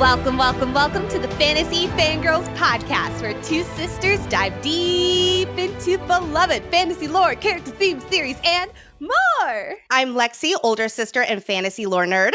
Welcome to the Fantasy Fangirls Podcast, where two sisters dive deep into beloved fantasy lore, character themes, theories, and more. I'm Lexi, older sister and fantasy lore nerd.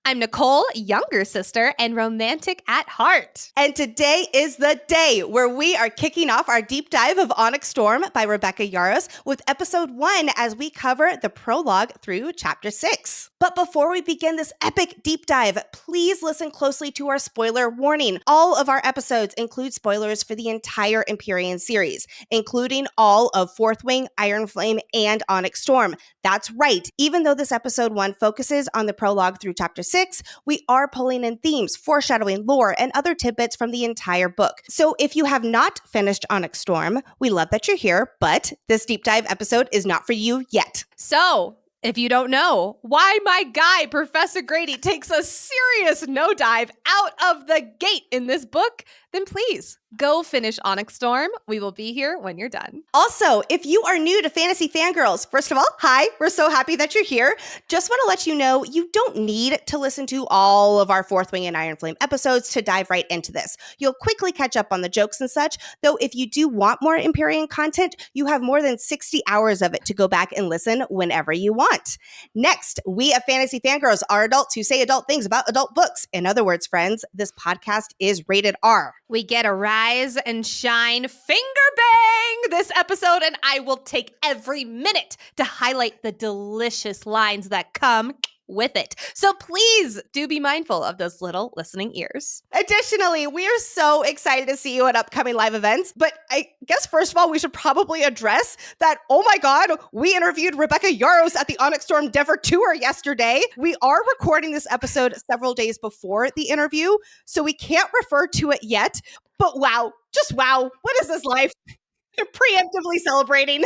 I'm Nicole, younger sister and romantic at heart. And today is the day where we are kicking off our deep dive of Onyx Storm by Rebecca Yarros with episode 1 as we cover the prologue through chapter 6. But before we begin this epic deep dive, please listen closely to our spoiler warning. All of our episodes include spoilers for the entire Empyrean series, including all of Fourth Wing, Iron Flame, and Onyx Storm. That's right. Even though this episode 1 focuses on the prologue through chapter 6, we are pulling in themes, foreshadowing, lore, and other tidbits from the entire book. So if you have not finished Onyx Storm, we love that you're here, but this deep dive episode is not for you yet. So, if you don't know why my guy, Professor Grady, takes a serious no dive out of the gate in this book, then please go finish Onyx Storm. We will be here when you're done. Also, if you are new to Fantasy Fangirls, first of all, hi, we're so happy that you're here. Just want to let you know you don't need to listen to all of our Fourth Wing and Iron Flame episodes to dive right into this. You'll quickly catch up on the jokes and such, though if you do want more Empyrean content, you have more than 60 hours of it to go back and listen whenever you want. Next, we at Fantasy Fangirls are adults who say adult things about adult books. In other words, friends, this podcast is rated R. We get a rise and shine finger bang this episode, and I will take every minute to highlight the delicious lines that come with it. So please do be mindful of those little listening ears. Additionally, we are so excited to see you at upcoming live events, but I guess first of all, we should probably address that, oh my God, we interviewed Rebecca Yarros at the Onyx Storm Denver tour yesterday. We are recording this episode several days before the interview, so we can't refer to it yet, but wow, just wow, what is this life? Preemptively celebrating.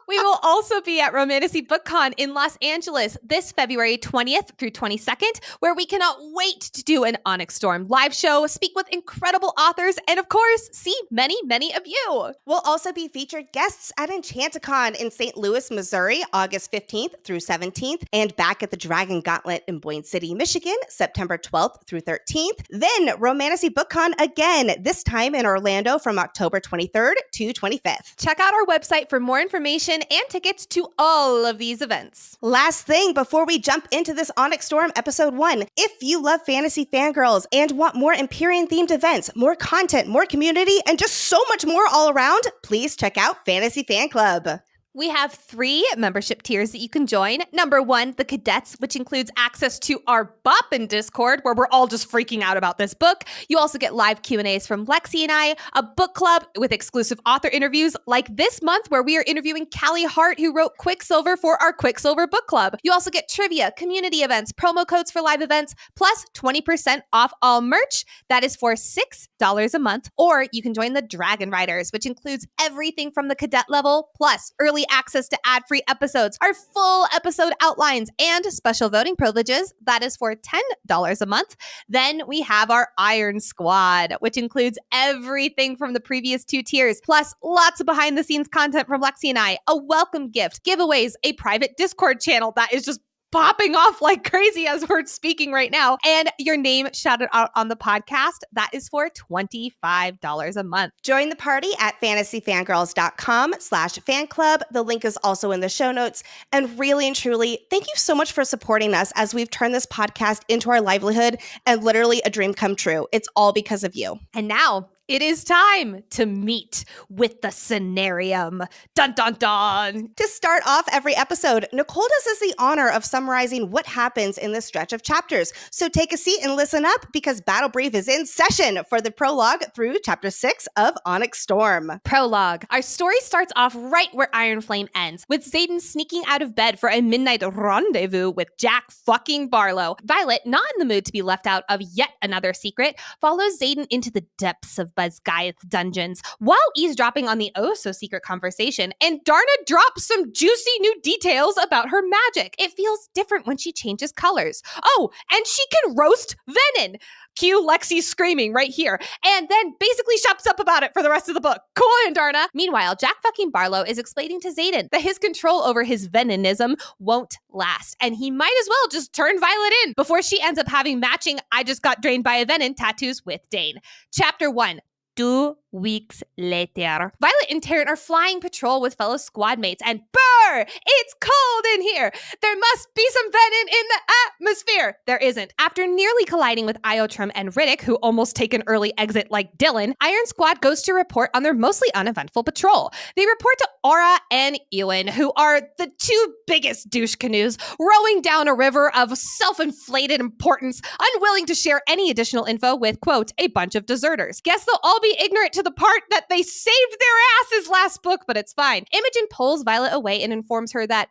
We will also be at Romantasy BookCon in Los Angeles this February 20th through 22nd, where we cannot wait to do an Onyx Storm live show, speak with incredible authors, and of course, see many, many of you. We'll also be featured guests at Enchanticon in St. Louis, Missouri, August 15th through 17th, and back at the Dragon Gauntlet in Boyne City, Michigan, September 12th through 13th. Then Romantasy BookCon again, this time in Orlando from October 23rd to 25th. Check out our website for more information and tickets to all of these events. Last thing before we jump into this Onyx Storm episode 1, if you love Fantasy Fangirls and want more Empyrean themed events, more content, more community, and just so much more all around, please check out Fantasy Fan Club. We have 3 membership tiers that you can join. Number 1, the Cadets, which includes access to our Boppin' Discord, where we're all just freaking out about this book. You also get live Q&As from Lexi and I, a book club with exclusive author interviews, like this month where we are interviewing Callie Hart, who wrote Quicksilver for our Quicksilver book club. You also get trivia, community events, promo codes for live events, plus 20% off all merch. That is for $6 a month. Or you can join the Dragon Riders, which includes everything from the cadet level, plus early access to ad-free episodes, our full episode outlines, and special voting privileges. That is for $10 a month. Then we have our Iron Squad, which includes everything from the previous 2 tiers, plus lots of behind-the-scenes content from Lexi and I, a welcome gift, giveaways, a private Discord channel that is just popping off like crazy as we're speaking right now, and your name shouted out on the podcast. That is for $25 a month. Join the party at fantasyfangirls.com/fan club. The link is also in the show notes. And really and truly, thank you so much for supporting us as we've turned this podcast into our livelihood and literally a dream come true. It's all because of you. And now it is time to meet with the scenarium. Dun, dun, dun. To start off every episode, Nicole does us the honor of summarizing what happens in this stretch of chapters. So take a seat and listen up, because Battle Brief is in session for the prologue through chapter 6 of Onyx Storm. Prologue. Our story starts off right where Iron Flame ends, with Zaden sneaking out of bed for a midnight rendezvous with Jack fucking Barlow. Violet, not in the mood to be left out of yet another secret, follows Zaden into the depths of Basgiath dungeons while eavesdropping on the oh-so-secret conversation, and Darna drops some juicy new details about her magic. It feels different when she changes colors. Oh, and she can roast Venin. Cue Lexi screaming right here, and then basically shuts up about it for the rest of the book. Cool, Andarna. Meanwhile, Jack fucking Barlow is explaining to Zaden that his control over his Veninism won't last, and he might as well just turn Violet in before she ends up having matching "I just got drained by a Venin" tattoos with Dane. Chapter 1. 2 weeks later. Violet and Tarrant are flying patrol with fellow squad mates, and brr, it's cold in here. There must be some venin in the atmosphere. There isn't. After nearly colliding with Iotrim and Riddick, who almost take an early exit like Dylan, Iron Squad goes to report on their mostly uneventful patrol. They report to Aura and Ewan, who are the two biggest douche canoes, rowing down a river of self-inflated importance, unwilling to share any additional info with, quote, a bunch of deserters. Guess they'll all be ignorant to the part that they saved their asses last book, but it's fine. Imogen pulls Violet away and informs her that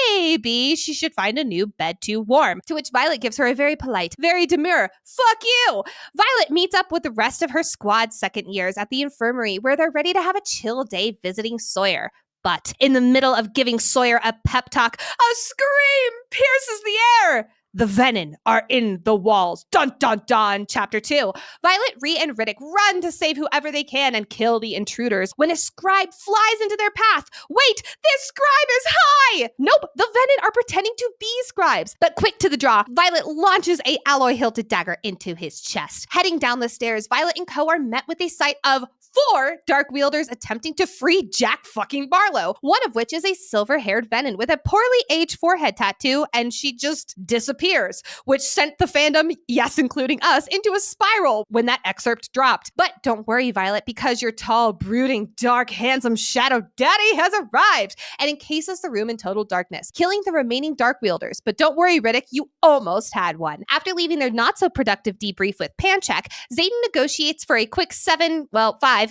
maybe she should find a new bed to warm, to which Violet gives her a very polite, very demure, fuck you. Violet meets up with the rest of her squad's second years at the Infirmary, where they're ready to have a chill day visiting Sawyer. But in the middle of giving Sawyer a pep talk, a scream pierces the air. The Venin are in the walls. Dun, dun, dun. Chapter 2. Violet, Rhea, and Riddick run to save whoever they can and kill the intruders when a scribe flies into their path. Wait, this scribe is high! Nope, the Venin are pretending to be scribes. But quick to the draw, Violet launches a alloy-hilted dagger into his chest. Heading down the stairs, Violet and co are met with a sight of 4 Dark Wielders attempting to free Jack fucking Barlow, one of which is a silver-haired Venin with a poorly aged forehead tattoo, and she just disappears, which sent the fandom, yes, including us, into a spiral when that excerpt dropped. But don't worry, Violet, because your tall, brooding, dark, handsome shadow daddy has arrived and encases the room in total darkness, killing the remaining Dark Wielders. But don't worry, Riddick, you almost had one. After leaving their not-so-productive debrief with Pancheck, Zaden negotiates for a quick 5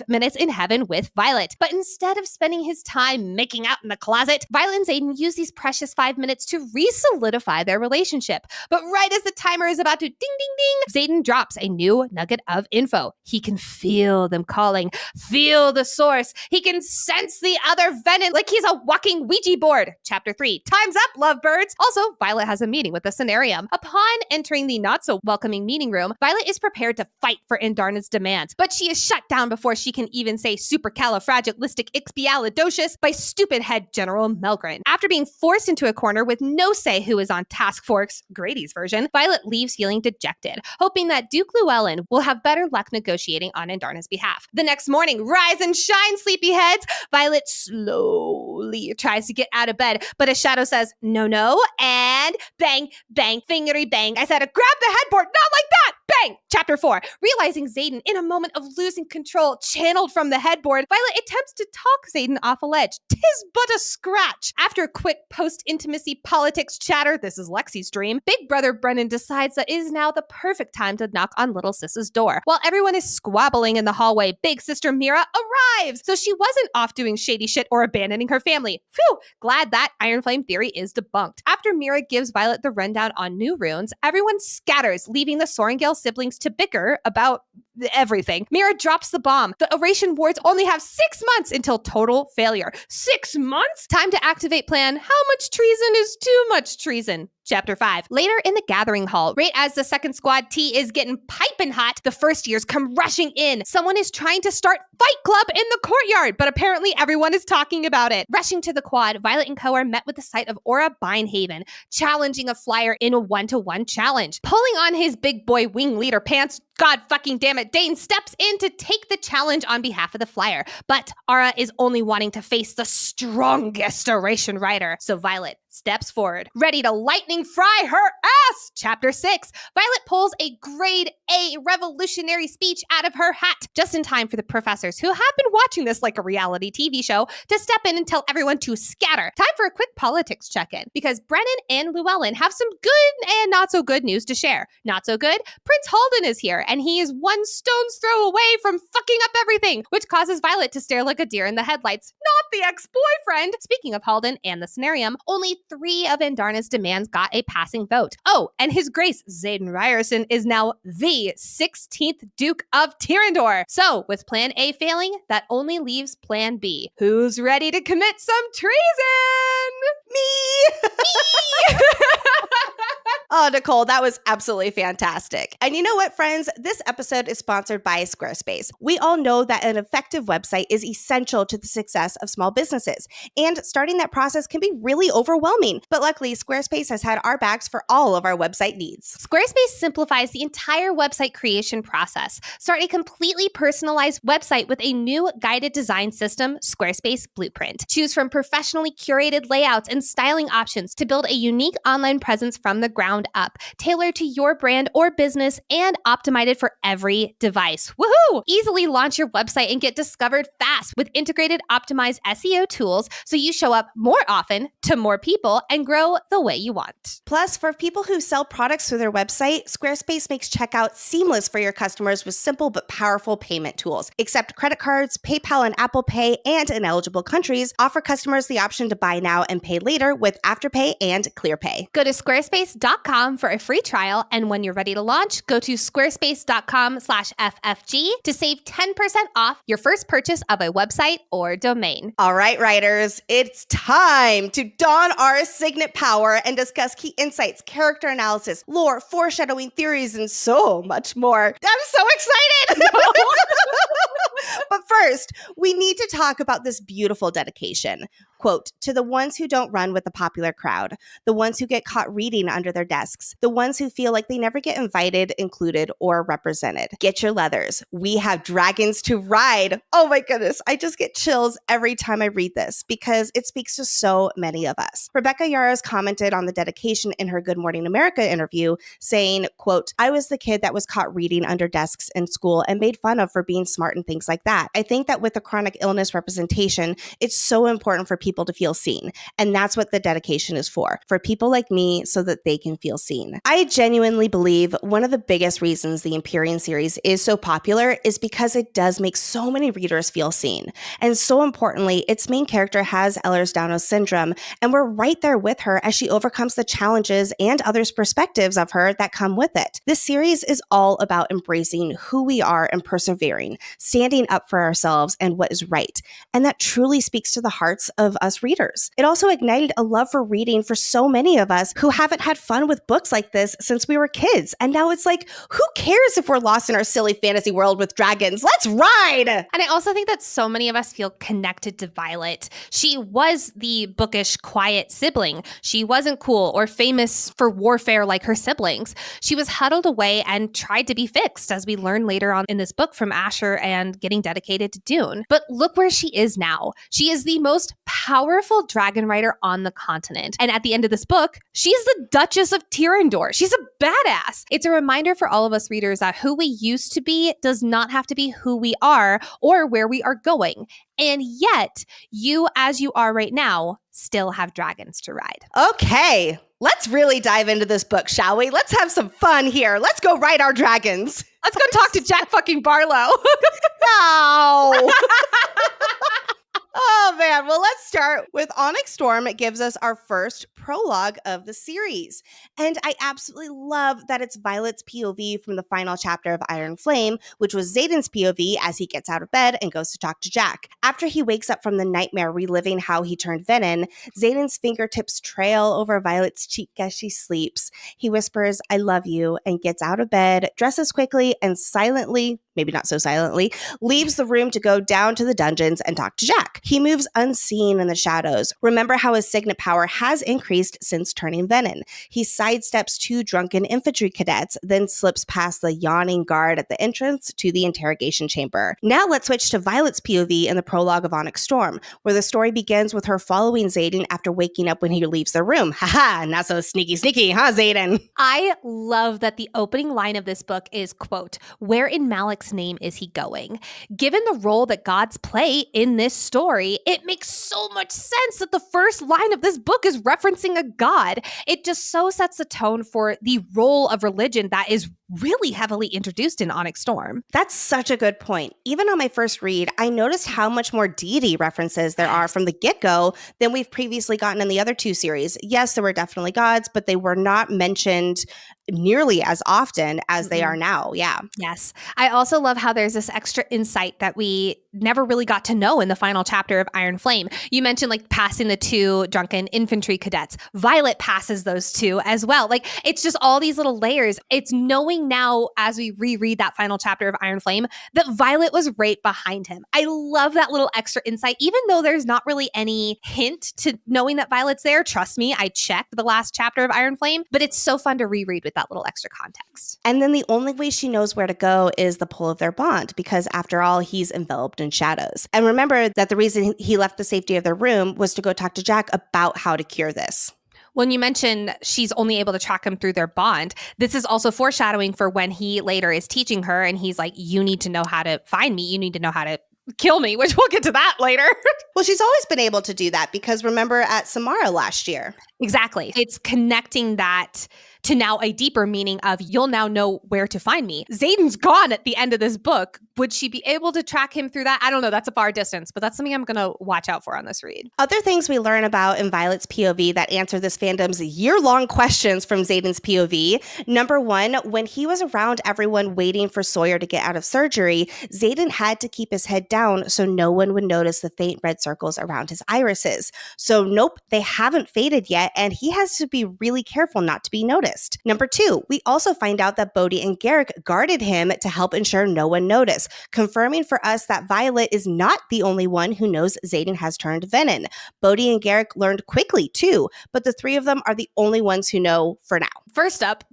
minutes in heaven with Violet. But instead of spending his time making out in the closet, Violet and Zaden use these precious 5 minutes to re-solidify their relationship. But right as the timer is about to ding, ding, ding, Zaden drops a new nugget of info. He can feel them calling, feel the source. He can sense the other Venin like he's a walking Ouija board. Chapter 3, time's up, lovebirds. Also, Violet has a meeting with the scenarium. Upon entering the not-so-welcoming meeting room, Violet is prepared to fight for Andarna's demands, but she is shut down before she can even say supercalifragilisticexpialidocious by stupid head General Melgren. After being forced into a corner with no say who is on task force, Grady's version, Violet leaves feeling dejected, hoping that Duke Llewellyn will have better luck negotiating on Andarna's behalf. The next morning, rise and shine, sleepyheads! Violet slowly tries to get out of bed, but a shadow says, no, and bang, bang, fingery bang. I said, grab the headboard, not like that! Bang! Chapter 4. Realizing Zaden in a moment of losing control, channeled from the headboard, Violet attempts to talk Zaden off a ledge. 'Tis but a scratch. After a quick post-intimacy politics chatter, this is Lexi's dream, Big Brother Brennan decides that it is now the perfect time to knock on Little Sis's door. While everyone is squabbling in the hallway, Big Sister Mera arrives, so she wasn't off doing shady shit or abandoning her family. Phew! Glad that Iron Flame theory is debunked. After Mera gives Violet the rundown on new runes, everyone scatters, leaving the Sorrengail siblings to bicker about everything. Mera drops the bomb. The Oration wards only have 6 months until total failure. 6 months? Time to activate plan. How much treason is too much treason? Chapter 5. Later in the gathering hall, right as the second squad tea is getting piping hot, the first years come rushing in. Someone is trying to start Fight Club in the courtyard, but apparently everyone is talking about it. Rushing to the quad, Violet and co are met with the sight of Aura Binehaven, challenging a flyer in a 1-to-1 challenge. Pulling on his big boy wing leader pants, God fucking damn it, Dane steps in to take the challenge on behalf of the flyer. But Aura is only wanting to face the strongest Oration rider, so Violet steps forward, ready to lightning fry her ass. Chapter 6. Violet pulls a grade A revolutionary speech out of her hat, just in time for the professors, who have been watching this like a reality TV show, to step in and tell everyone to scatter. Time for a quick politics check-in, because Brennan and Llewellyn have some good and not so good news to share. Not so good? Prince Halden is here, and he is one stone's throw away from fucking up everything, which causes Violet to stare like a deer in the headlights. Not the ex-boyfriend! Speaking of Halden and the scenarium, only 3 of Andarna's demands got a passing vote. Oh, and His Grace Zaden Ryerson is now the 16th Duke of Tyrrendor. So, with Plan A failing, that only leaves Plan B. Who's ready to commit some treason? Me! Oh, Nicole, that was absolutely fantastic. And you know what, friends? This episode is sponsored by Squarespace. We all know that an effective website is essential to the success of small businesses, and starting that process can be really overwhelming. But luckily, Squarespace has had our backs for all of our website needs. Squarespace simplifies the entire website creation process. Start a completely personalized website with a new guided design system, Squarespace Blueprint. Choose from professionally curated layouts and styling options to build a unique online presence from the ground up, tailored to your brand or business and optimized for every device. Woohoo! Easily launch your website and get discovered fast with integrated optimized SEO tools so you show up more often to more people and grow the way you want. Plus, for people who sell products through their website, Squarespace makes checkout seamless for your customers with simple but powerful payment tools. Accept credit cards, PayPal and Apple Pay, and in eligible countries, offer customers the option to buy now and pay later with Afterpay and ClearPay. Go to squarespace.com for a free trial, and when you're ready to launch, go to squarespace.com/FFG to save 10% off your first purchase of a website or domain. All right, writers, it's time to don our signet power and discuss key insights, character analysis, lore, foreshadowing theories, and so much more. I'm so excited! But first, we need to talk about this beautiful dedication. Quote, to the ones who don't run with the popular crowd, the ones who get caught reading under their desks, the ones who feel like they never get invited, included, or represented. Get your leathers. We have dragons to ride. Oh my goodness, I just get chills every time I read this because it speaks to so many of us. Rebecca Yarros commented on the dedication in her Good Morning America interview, saying, quote, I was the kid that was caught reading under desks in school and made fun of for being smart and things like that. I think that with the chronic illness representation, it's so important for people to feel seen. And that's what the dedication is for people like me so that they can feel seen. I genuinely believe one of the biggest reasons the Empyrean series is so popular is because it does make so many readers feel seen. And so importantly, its main character has Ehlers-Danlos syndrome, and we're right there with her as she overcomes the challenges and others' perspectives of her that come with it. This series is all about embracing who we are and persevering, standing up for ourselves and what is right. And that truly speaks to the hearts of us readers. It also ignited a love for reading for so many of us who haven't had fun with books like this since we were kids. And now it's like, who cares if we're lost in our silly fantasy world with dragons? Let's ride! And I also think that so many of us feel connected to Violet. She was the bookish, quiet sibling. She wasn't cool or famous for warfare like her siblings. She was huddled away and tried to be fixed, as we learn later on in this book from Asher and getting dedicated to Dune. But look where she is now. She is the most powerful dragon rider on the continent. And at the end of this book, she's the Duchess of Tyrrendor. She's a badass. It's a reminder for all of us readers that who we used to be does not have to be who we are or where we are going. And yet, you as you are right now still have dragons to ride. Okay, let's really dive into this book, shall we? Let's have some fun here. Let's go ride our dragons. Let's go talk to Jack fucking Barlow. Ow! Oh man, well let's start with Onyx Storm. It gives us our first prologue of the series. And I absolutely love that it's Violet's POV from the final chapter of Iron Flame, which was Zaden's POV as he gets out of bed and goes to talk to Jack. After he wakes up from the nightmare reliving how he turned Venin, Zaden's fingertips trail over Violet's cheek as she sleeps. He whispers, I love you, and gets out of bed, dresses quickly, and silently, maybe not so silently, leaves the room to go down to the dungeons and talk to Jack. He moves unseen in the shadows. Remember how his signet power has increased since turning Venin. He sidesteps two drunken infantry cadets, then slips past the yawning guard at the entrance to the interrogation chamber. Now let's switch to Violet's POV in the prologue of Onyx Storm, where the story begins with her following Zaden after waking up when he leaves the room. Haha, not so sneaky, huh, Zaden? I love that the opening line of this book is, quote, where in Malik's name is he going? Given the role that gods play in this story, it makes so much sense that the first line of this book is referencing a god. It just so sets the tone for the role of religion that is really heavily introduced in Onyx Storm. That's such a good point. Even on my first read, I noticed how much more deity references there are from the get-go than we've previously gotten in the other two series. Yes, there were definitely gods, but they were not mentioned nearly as often as they are now. Yeah. Yes. I also love how there's this extra insight that we never really got to know in the final chapter of Iron Flame. You mentioned like passing the 2 drunken infantry cadets. Violet passes those 2 as well. Like it's just all these little layers. It's knowing now as we reread that final chapter of Iron Flame that Violet was right behind him. I love that little extra insight, even though there's not really any hint to knowing that Violet's there. Trust me, I checked the last chapter of Iron Flame, but it's so fun to reread with that little extra context. And then the only way she knows where to go is the pull of their bond, because after all, he's enveloped in shadows. And remember that the reason he left the safety of their room was to go talk to Jack about how to cure this. When you mention she's only able to track him through their bond, this is also foreshadowing for when he later is teaching her and he's like, you need to know how to find me. You need to know how to kill me, which we'll get to that later. Well, she's always been able to do that because remember at Samara last year. Exactly. It's connecting that to now a deeper meaning of you'll now know where to find me. Zaden's gone at the end of this book. Would she be able to track him through that? I don't know. That's a far distance, but that's something I'm going to watch out for on this read. Other things we learn about in Violet's POV that answer this fandom's year-long questions from Zaden's POV. Number 1, when he was around everyone waiting for Sawyer to get out of surgery, Zaden had to keep his head down so no one would notice the faint red circles around his irises. So nope, they haven't faded yet, and he has to be really careful not to be noticed. Number 2, we also find out that Bodhi and Garrick guarded him to help ensure no one noticed, confirming for us that Violet is not the only one who knows Zaden has turned Venin. Bodhi and Garrick learned quickly too, but the 3 of them are the only ones who know for now. First up,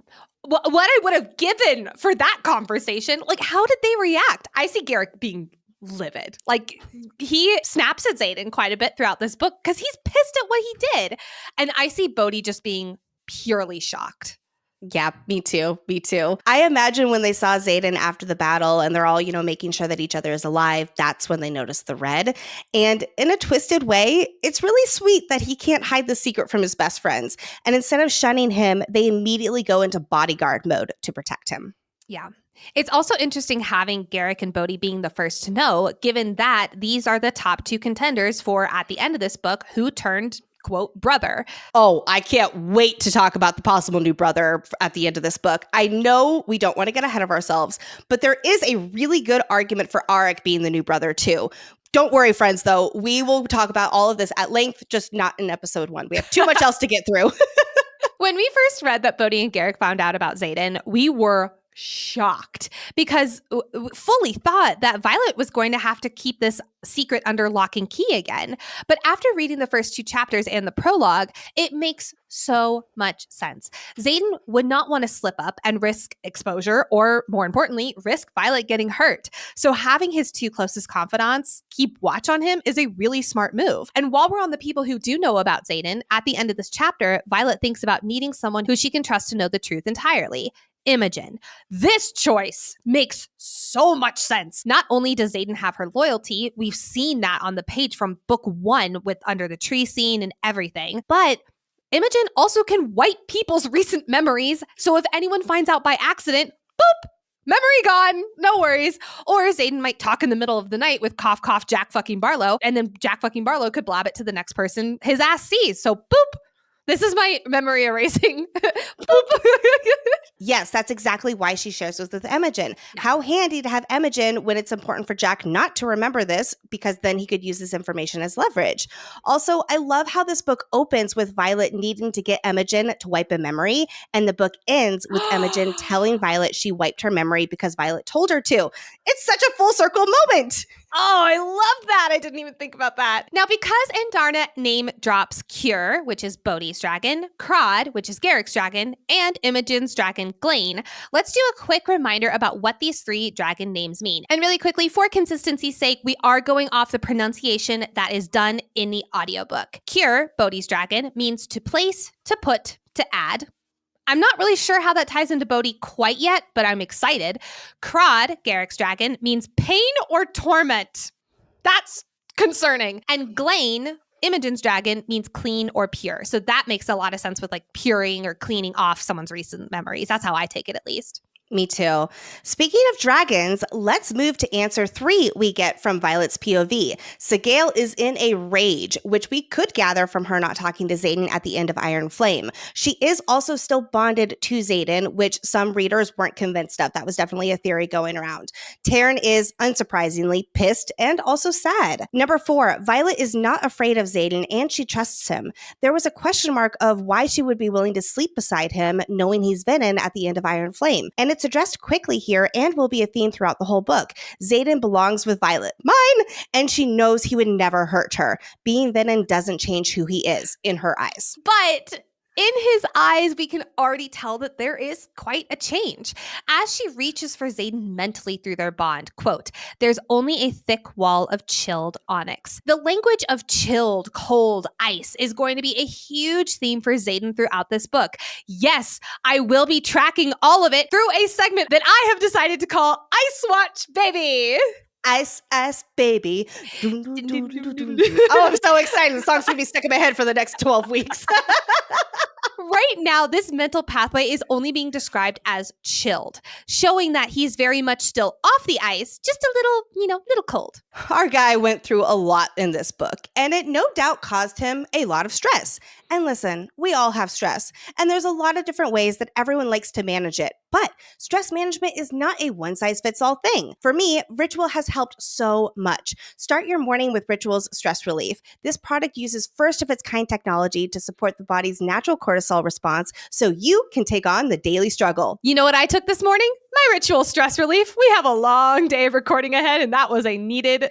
what I would have given for that conversation, like how did they react? I see Garrick being livid. Like he snaps at Zaden quite a bit throughout this book because he's pissed at what he did. And I see Bodhi just being purely shocked. Yeah, me too. Me too. I imagine when they saw Zaden after the battle and they're all, making sure that each other is alive, that's when they noticed the red. And in a twisted way, it's really sweet that he can't hide the secret from his best friends. And instead of shunning him, they immediately go into bodyguard mode to protect him. Yeah. It's also interesting having Garrick and Bodhi being the first to know, given that these are the top 2 contenders for, at the end of this book, who turned quote, brother. Oh, I can't wait to talk about the possible new brother at the end of this book. I know we don't want to get ahead of ourselves, but there is a really good argument for Arik being the new brother too. Don't worry, friends, though. We will talk about all of this at length, just not in episode 1. We have too much else to get through. When we first read that Bodhi and Garrick found out about Zaden, we were shocked because fully thought that Violet was going to have to keep this secret under lock and key again. But after reading the first 2 chapters and the prologue, it makes so much sense. Zaden would not want to slip up and risk exposure or, more importantly, risk Violet getting hurt. So having his 2 closest confidants keep watch on him is a really smart move. And while we're on the people who do know about Zaden, at the end of this chapter, Violet thinks about needing someone who she can trust to know the truth entirely. Imogen. This choice makes so much sense. Not only does Zaden have her loyalty, we've seen that on the page from book 1 with Under the Tree scene and everything, but Imogen also can wipe people's recent memories, so if anyone finds out by accident, boop, memory gone, no worries. Or Zaden might talk in the middle of the night with cough, cough, Jack fucking Barlow, and then Jack fucking Barlow could blab it to the next person his ass sees, so boop. This is my memory erasing. Yes, that's exactly why she shares this with Imogen. How handy to have Imogen when it's important for Jack not to remember this, because then he could use this information as leverage. Also, I love how this book opens with Violet needing to get Imogen to wipe a memory, and the book ends with Imogen telling Violet she wiped her memory because Violet told her to. It's such a full circle moment. Oh, I love that. I didn't even think about that. Now, because Andarna name drops Cure, which is Bodhi's dragon, Crod, which is Garrick's dragon, and Imogen's dragon, Glain, let's do a quick reminder about what these 3 dragon names mean. And really quickly, for consistency's sake, we are going off the pronunciation that is done in the audiobook. Cure, Bodhi's dragon, means to place, to put, to add. I'm not really sure how that ties into Bodhi quite yet, but I'm excited. Crod, Garrick's dragon, means pain or torment. That's concerning. And Glain, Imogen's dragon, means clean or pure. So that makes a lot of sense with like puring or cleaning off someone's recent memories. That's how I take it, at least. Me too. Speaking of dragons, let's move to answer 3 we get from Violet's POV. Sigale is in a rage, which we could gather from her not talking to Zaden at the end of Iron Flame. She is also still bonded to Zaden, which some readers weren't convinced of. That was definitely a theory going around. Taryn is, unsurprisingly, pissed and also sad. Number 4, Violet is not afraid of Zaden and she trusts him. There was a question mark of why she would be willing to sleep beside him, knowing he's Venin at the end of Iron Flame. And it's addressed quickly here and will be a theme throughout the whole book. Zaden belongs with Violet, mine, and she knows he would never hurt her. Being Venin doesn't change who he is in her eyes. But in his eyes, we can already tell that there is quite a change. As she reaches for Zaden mentally through their bond, quote, "There's only a thick wall of chilled onyx." The language of chilled, cold, ice is going to be a huge theme for Zaden throughout this book. Yes, I will be tracking all of it through a segment that I have decided to call Ice Watch Baby. Ice, baby. Oh, I'm so excited. The song's going to be stuck in my head for the next 12 weeks. Right now, this mental pathway is only being described as chilled, showing that he's very much still off the ice, just a little cold. Our guy went through a lot in this book, and it no doubt caused him a lot of stress. And listen, we all have stress, and there's a lot of different ways that everyone likes to manage it. But stress management is not a one-size-fits-all thing. For me, Ritual has helped so much. Start your morning with Ritual's Stress Relief. This product uses first-of-its-kind technology to support the body's natural cortisol response so you can take on the daily struggle. You know what I took this morning? My Ritual Stress Relief. We have a long day of recording ahead, and that was a needed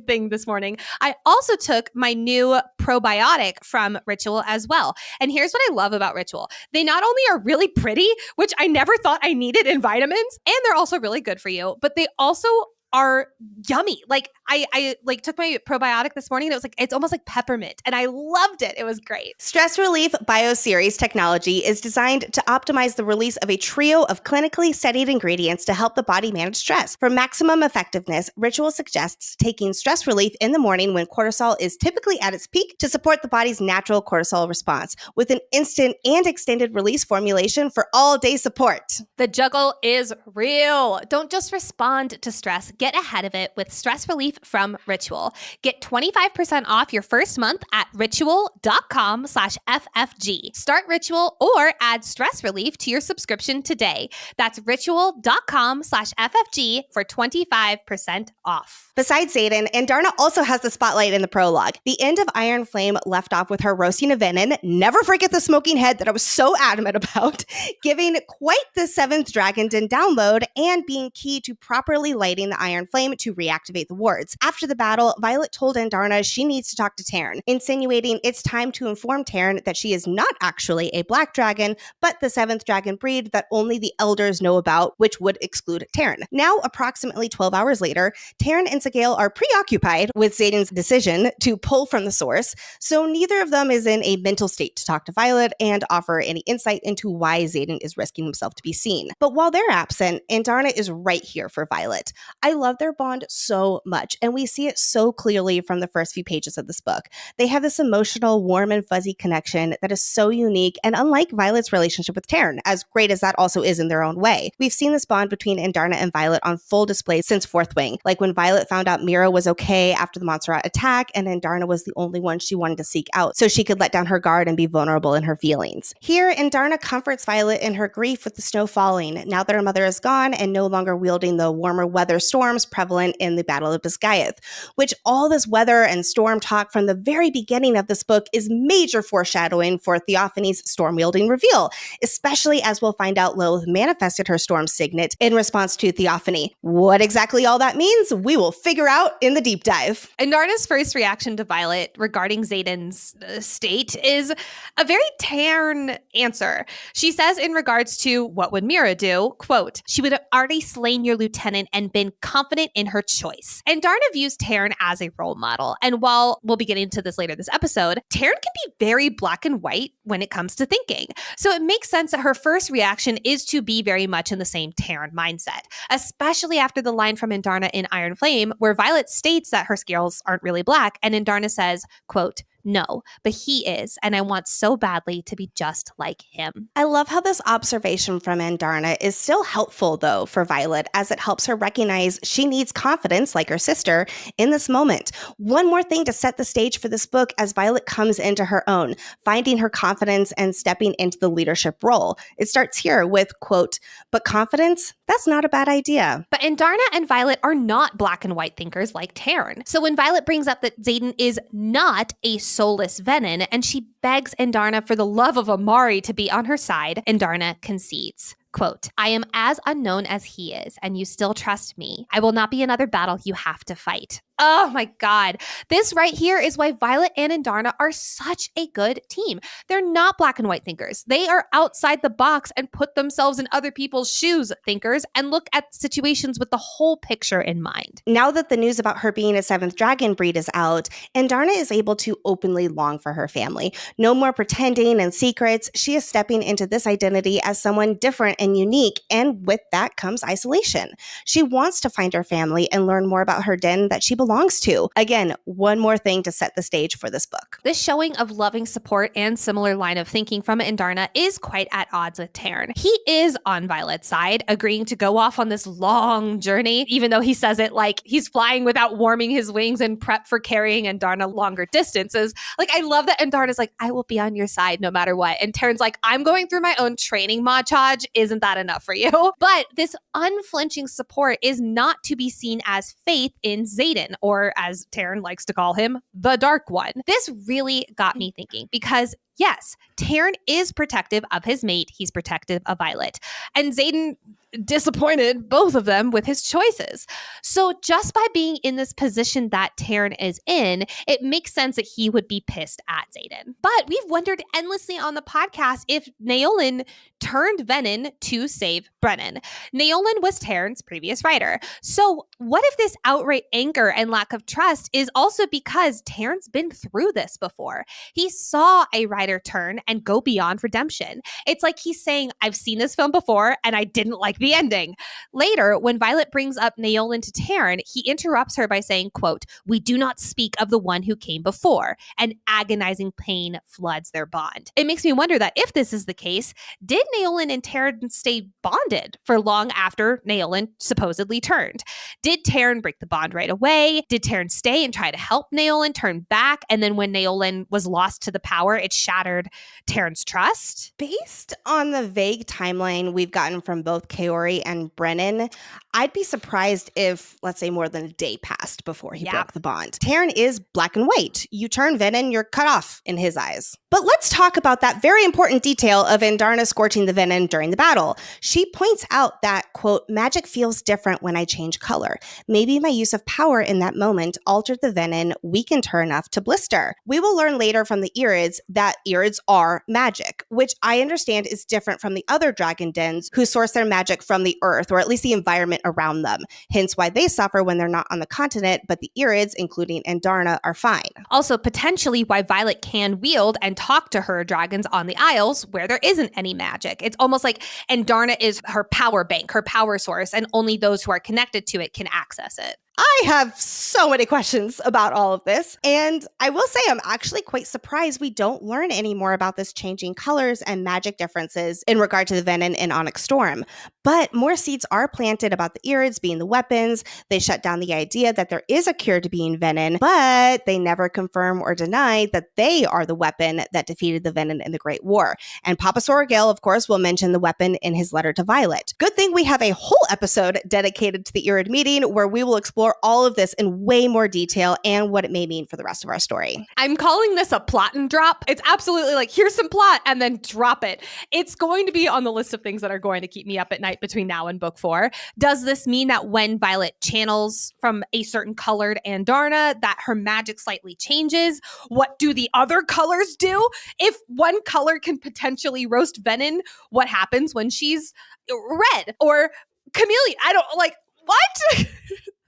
thing this morning. I also took my new probiotic from Ritual as well. And here's what I love about Ritual. They not only are really pretty, which I never thought I needed in vitamins, and they're also really good for you, but they also are yummy. Like I took my probiotic this morning and it was like, it's almost like peppermint and I loved it. It was great. Stress Relief Bioseries technology is designed to optimize the release of a trio of clinically studied ingredients to help the body manage stress. For maximum effectiveness, Ritual suggests taking Stress Relief in the morning when cortisol is typically at its peak to support the body's natural cortisol response with an instant and extended release formulation for all day support. The juggle is real. Don't just respond to stress. Get ahead of it with Stress Relief from Ritual. Get 25% off your first month at ritual.com/FFG. Start Ritual or add Stress Relief to your subscription today. That's ritual.com/FFG for 25% off. Besides Zaden, Andarna also has the spotlight in the prologue. The end of Iron Flame left off with her roasting a Venin. Never forget the smoking head that I was so adamant about, giving quite the 7th dragon den download and being key to properly lighting the Iron Flame to reactivate the wards. After the battle, Violet told Andarna she needs to talk to Taryn, insinuating it's time to inform Taryn that she is not actually a black dragon, but the 7th dragon breed that only the elders know about, which would exclude Taryn. Now, approximately 12 hours later, Taryn and Sigale are preoccupied with Zaden's decision to pull from the source, so neither of them is in a mental state to talk to Violet and offer any insight into why Zaden is risking himself to be seen. But while they're absent, Andarna is right here for Violet. I love their bond so much, and we see it so clearly from the first few pages of this book. They have this emotional, warm and fuzzy connection that is so unique and unlike Violet's relationship with Taryn, as great as that also is in their own way. We've seen this bond between Andarna and Violet on full display since Fourth Wing, like when Violet found out Mera was okay after the Montserrat attack, and Andarna was the only one she wanted to seek out so she could let down her guard and be vulnerable in her feelings. Here, Andarna comforts Violet in her grief with the snow falling, now that her mother is gone and no longer wielding the warmer weather storms prevalent in the Battle of Basgiath, which all this weather and storm talk from the very beginning of this book is major foreshadowing for Theophany's storm-wielding reveal, especially as we'll find out Lilith manifested her storm signet in response to Theophany. What exactly all that means, we will figure out in the deep dive. Andarna's first reaction to Violet regarding Zaden's state is a very Taryn answer. She says in regards to what would Mera do, quote, "She would have already slain your lieutenant and been confident in her choice." Andarna views Taryn as a role model. And while we'll be getting to this later this episode, Taryn can be very black and white when it comes to thinking. So it makes sense that her first reaction is to be very much in the same Taryn mindset, especially after the line from Andarna in Iron Flame, where Violet states that her scales aren't really black, and Andarna says, quote, No, but he is, and I want so badly to be just like him. I love how this observation from Andarna is still helpful, though, for Violet, as it helps her recognize she needs confidence, like her sister, in this moment. One more thing to set the stage for this book as Violet comes into her own, finding her confidence and stepping into the leadership role. It starts here with, quote, "But confidence, that's not a bad idea." But Andarna and Violet are not black and white thinkers like Taryn. So when Violet brings up that Zaden is not a soulless Venin, and she begs Andarna for the love of Amari to be on her side, Andarna concedes. Quote, "I am as unknown as he is, and you still trust me. I will not be another battle you have to fight." Oh my God. This right here is why Violet and Andarna are such a good team. They're not black and white thinkers. They are outside the box and put themselves in other people's shoes thinkers and look at situations with the whole picture in mind. Now that the news about her being a 7th dragon breed is out, Andarna is able to openly long for her family. No more pretending and secrets. She is stepping into this identity as someone different and unique, and with that comes isolation. She wants to find her family and learn more about her den that she belongs to. Again, one more thing to set the stage for this book. This showing of loving support and similar line of thinking from Andarna is quite at odds with Taryn. He is on Violet's side, agreeing to go off on this long journey, even though he says it like he's flying without warming his wings and prep for carrying Andarna longer distances. Like, I love that Andarna's like, "I will be on your side no matter what." And Taryn's like, "I'm going through my own training montage. Isn't that enough for you?" But this unflinching support is not to be seen as faith in Zaden, or as Taryn likes to call him, the Dark One. This really got me thinking because yes, Taryn is protective of his mate. He's protective of Violet. And Zaden disappointed both of them with his choices. So just by being in this position that Taryn is in, it makes sense that he would be pissed at Zaden. But we've wondered endlessly on the podcast if Naolin turned Venin to save Brennan. Naolin was Taryn's previous writer. So what if this outright anger and lack of trust is also because Taryn's been through this before? He saw a writer turn and go beyond redemption. It's like he's saying, "I've seen this film before and I didn't like the ending." Later, when Violet brings up Naolin to Taryn, he interrupts her by saying, quote, "We do not speak of the one who came before," and agonizing pain floods their bond. It makes me wonder that if this is the case, did Naolin and Taryn stay bonded for long after Naolin supposedly turned? Did Taryn break the bond right away? Did Taryn stay and try to help Naolin turn back? And then when Naolin was lost to the power, it shattered Taryn's trust? Based on the vague timeline we've gotten from both Kaori and Brennan, I'd be surprised if, let's say, more than a day passed before he broke the bond. Taryn is black and white. You turn Venin, you're cut off in his eyes. But let's talk about that very important detail of Andarna scorching the Venin during the battle. She points out that, quote, "Magic feels different when I change color. Maybe my use of power in that moment altered the Venin, weakened her enough to blister." We will learn later from the Irids that Irids are magic, which I understand is different from the other dragon dens who source their magic from the earth, or at least the environment around them. Hence why they suffer when they're not on the continent, but the Irids, including Andarna, are fine. Also, potentially why Violet can wield and talk to her dragons on the Isles where there isn't any magic. It's almost like Andarna is her power bank, her power source, and only those who are connected to it can access it. I have so many questions about all of this, and I will say I'm actually quite surprised we don't learn any more about this changing colors and magic differences in regard to the Venin in Onyx Storm. But more seeds are planted about the Irids being the weapons. They shut down the idea that there is a cure to being Venin, but they never confirm or deny that they are the weapon that defeated the Venin in the Great War. And Papa Sorgale, of course, will mention the weapon in his letter to Violet. Good thing we have a whole episode dedicated to the Irid meeting where we will explore all of this in way more detail and what it may mean for the rest of our story. I'm calling this a plot and drop. It's absolutely like, here's some plot and then drop it. It's going to be on the list of things that are going to keep me up at night between now and book 4. Does this mean that when Violet channels from a certain colored Andarna, that her magic slightly changes? What do the other colors do? If one color can potentially roast Venin, what happens when she's red or chameleon? I don't like, what?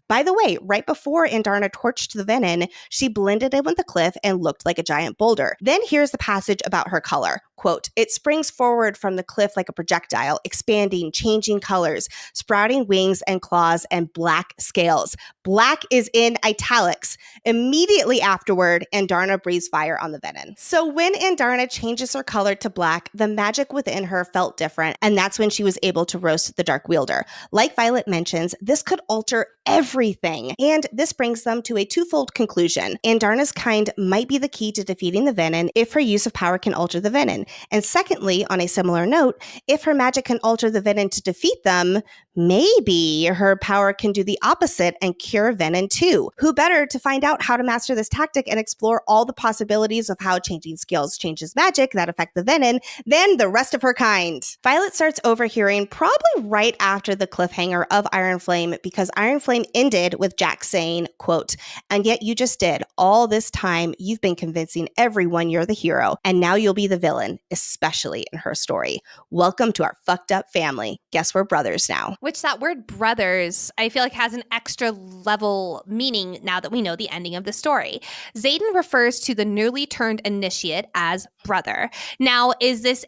By the way, right before Andarna torched the Venin, she blended in with the cliff and looked like a giant boulder. Then here's the passage about her color. Quote, "It springs forward from the cliff like a projectile, expanding, changing colors, sprouting wings and claws and black scales." Black is in italics. Immediately afterward, Andarna breathes fire on the Venin. So when Andarna changes her color to black, the magic within her felt different, and that's when she was able to roast the Dark Wielder. Like Violet mentions, this could alter everything, and this brings them to a twofold conclusion. Andarna's kind might be the key to defeating the Venin if her use of power can alter the Venin. And secondly, on a similar note, if her magic can alter the Venin to defeat them, maybe her power can do the opposite and cure Venin too. Who better to find out how to master this tactic and explore all the possibilities of how changing skills changes magic that affect the Venin than the rest of her kind? Violet starts overhearing probably right after the cliffhanger of Iron Flame, because Iron Flame ended with Jack saying, quote, "And yet you just did. All this time, you've been convincing everyone you're the hero, and now you'll be the villain, especially in her story. Welcome to our fucked up family. Guess we're brothers now." Which that word brothers, I feel like has an extra level meaning now that we know the ending of the story. Zaden refers to the newly turned initiate as brother. Now, is this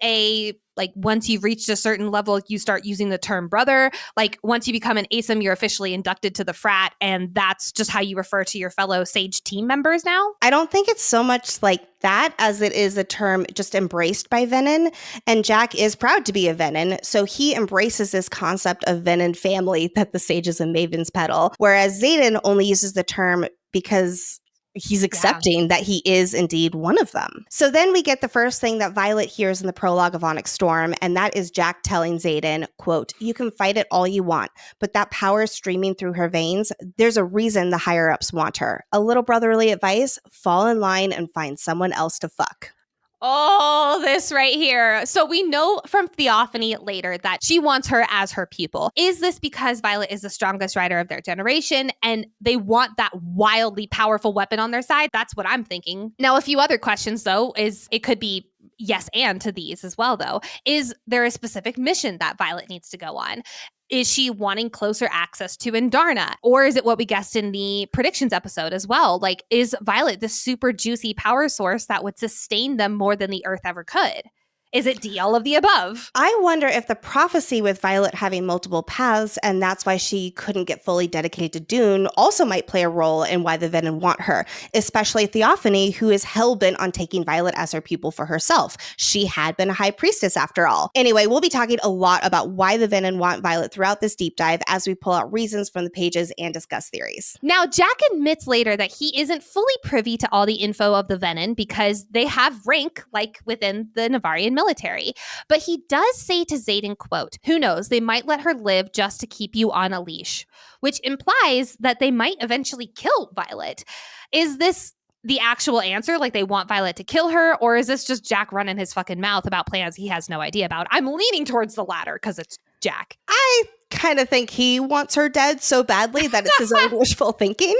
like once you've reached a certain level, you start using the term brother? Like once you become an ASIM, you're officially inducted to the frat, and that's just how you refer to your fellow Sage team members now? I don't think it's so much like that as it is a term just embraced by Venin. And Jack is proud to be a Venin, so he embraces this concept of Venin family that the Sages and Mavens peddle, whereas Zaden only uses the term because he's accepting that he is indeed one of them. So then we get the first thing that Violet hears in the prologue of Onyx Storm, and that is Jack telling Zaden, quote, "You can fight it all you want, but that power streaming through her veins, there's a reason the higher-ups want her. A little brotherly advice, fall in line and find someone else to fuck." Oh, this right here. So we know from Theophany later that she wants her as her pupil. Is this because Violet is the strongest rider of their generation and they want that wildly powerful weapon on their side? That's what I'm thinking. Now, a few other questions, though, is it could be yes and to these as well, though. Is there a specific mission that Violet needs to go on? Is she wanting closer access to Andarna? Or is it what we guessed in the predictions episode as well? Like, is Violet the super juicy power source that would sustain them more than the Earth ever could? Is it D, all of the above? I wonder if the prophecy with Violet having multiple paths, and that's why she couldn't get fully dedicated to Dune, also might play a role in why the Venin want her, especially Theophany, who is hell-bent on taking Violet as her pupil for herself. She had been a high priestess after all. Anyway, we'll be talking a lot about why the Venin want Violet throughout this deep dive as we pull out reasons from the pages and discuss theories. Now, Jack admits later that he isn't fully privy to all the info of the Venin because they have rank, like within the Navarian military. But he does say to Zaden, quote, "Who knows, they might let her live just to keep you on a leash," which implies that they might eventually kill Violet. Is this the actual answer? Like they want Violet to kill her? Or is this just Jack running his fucking mouth about plans he has no idea about? I'm leaning towards the latter because it's Jack. I kind of think he wants her dead so badly that it's his own wishful thinking.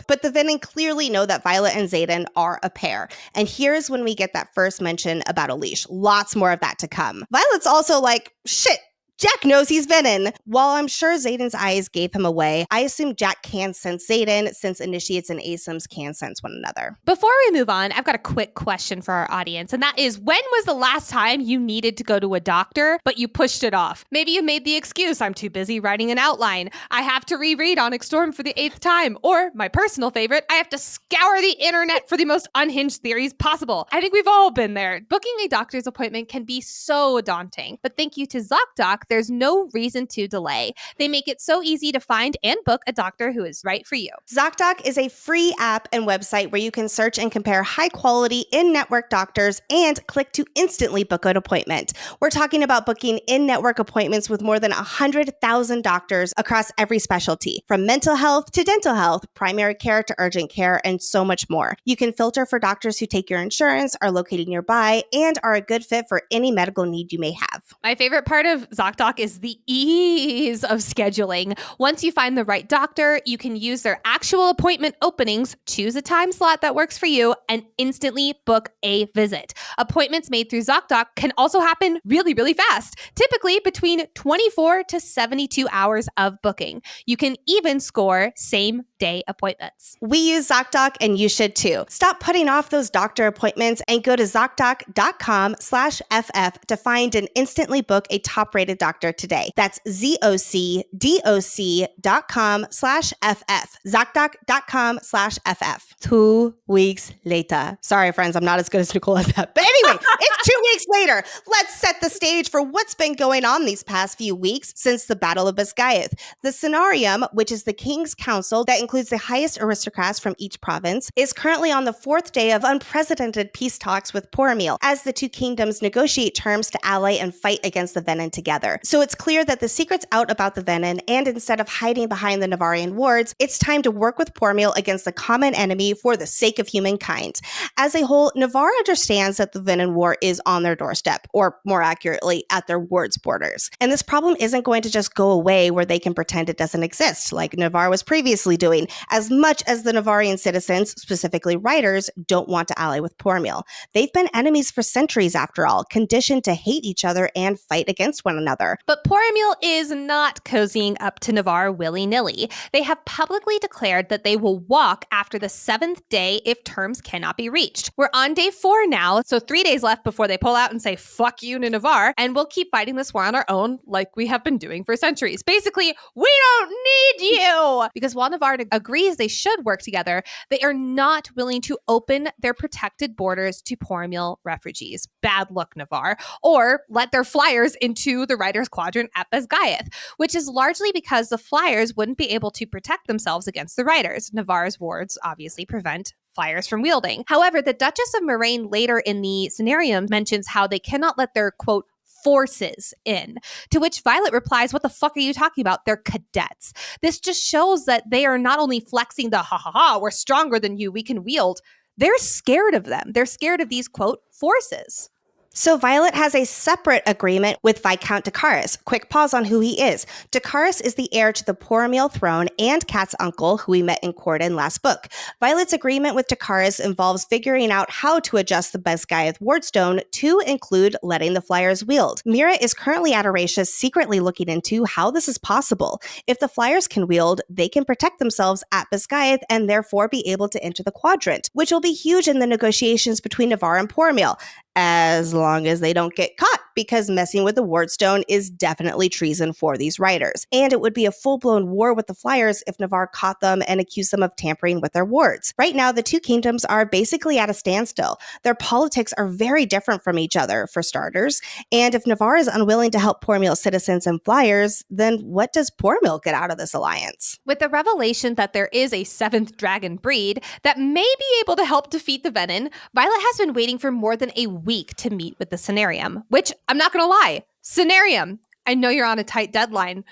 But the Venin clearly know that Violet and Zaden are a pair. And here's when we get that first mention about a leash. Lots more of that to come. Violet's also like, shit, Jack knows he's Venin. While I'm sure Zaden's eyes gave him away, I assume Jack can sense Zaden since initiates and ASIMs can sense one another. Before we move on, I've got a quick question for our audience, and that is, when was the last time you needed to go to a doctor, but you pushed it off? Maybe you made the excuse, I'm too busy writing an outline. I have to reread Onyx Storm for the 8th time. Or, my personal favorite, I have to scour the internet for the most unhinged theories possible. I think we've all been there. Booking a doctor's appointment can be so daunting, but thank you to ZocDoc, there's no reason to delay. They make it so easy to find and book a doctor who is right for you. ZocDoc is a free app and website where you can search and compare high-quality in-network doctors and click to instantly book an appointment. We're talking about booking in-network appointments with more than 100,000 doctors across every specialty, from mental health to dental health, primary care to urgent care, and so much more. You can filter for doctors who take your insurance, are located nearby, and are a good fit for any medical need you may have. My favorite part of ZocDoc ZocDoc is the ease of scheduling. Once you find the right doctor, you can use their actual appointment openings, choose a time slot that works for you, and instantly book a visit. Appointments made through ZocDoc can also happen really, really fast, typically between 24 to 72 hours of booking. You can even score same-day appointments. We use ZocDoc and you should too. Stop putting off those doctor appointments and go to ZocDoc.com/FF to find and instantly book a top-rated doctor today. That's ZocDoc.com/FF. ZocDoc.com/FF. 2 weeks later. Sorry, friends, I'm not as good as Nicole at that. But anyway, it's 2 weeks later. Let's set the stage for what's been going on these past few weeks since the Battle of Basgiath. The scenarium, which is the King's Council that includes the highest aristocrats from each province, is currently on the 4th day of unprecedented peace talks with Poromil as the two kingdoms negotiate terms to ally and fight against the Venin together. So it's clear that the secret's out about the Venin, and instead of hiding behind the Navarian wards, it's time to work with Poromil against the common enemy for the sake of humankind. As a whole, Navarre understands that the Venin War is on their doorstep, or more accurately, at their ward's borders. And this problem isn't going to just go away where they can pretend it doesn't exist, like Navarre was previously doing, as much as the Navarian citizens, specifically writers, don't want to ally with Poromil. They've been enemies for centuries after all, conditioned to hate each other and fight against one another. But Poromil is not cozying up to Navarre willy-nilly. They have publicly declared that they will walk after the 7th day if terms cannot be reached. We're on day 4 now, so 3 days left before they pull out and say fuck you to Navarre, and we'll keep fighting this war on our own like we have been doing for centuries. Basically, we don't need you! Because while Navarre agrees they should work together, they are not willing to open their protected borders to Poromil refugees. Bad luck, Navarre. Or let their flyers into the Riders' Quadrant at Basgiath, which is largely because the flyers wouldn't be able to protect themselves against the Riders. Navarre's wards obviously prevent flyers from wielding. However, the Duchess of Moraine later in the scenarium mentions how they cannot let their, quote, forces in, to which Violet replies, what the fuck are you talking about? They're cadets. This just shows that they are not only flexing the ha, we're stronger than you, we can wield. They're scared of them. They're scared of these, quote, forces. So Violet has a separate agreement with Viscount Decaris. Quick pause on who he is. Decaris is the heir to the Poromil throne and Kat's uncle, who we met in Corden last book. Violet's agreement with Decaris involves figuring out how to adjust the Basgiath wardstone to include letting the flyers wield. Mera is currently at Auratius secretly looking into how this is possible. If the flyers can wield, they can protect themselves at Basgiath and therefore be able to enter the quadrant, which will be huge in the negotiations between Navarre and Poromil, as long as they don't get caught, because messing with the wardstone is definitely treason for these writers. And it would be a full-blown war with the flyers if Navarre caught them and accused them of tampering with their wards. Right now, the two kingdoms are basically at a standstill. Their politics are very different from each other, for starters, and if Navarre is unwilling to help Poromil citizens and flyers, then what does Poromil get out of this alliance? With the revelation that there is a 7th dragon breed that may be able to help defeat the Venin, Violet has been waiting for more than a week to meet with the scenarium, which, I'm not gonna lie, scenarium, I know you're on a tight deadline,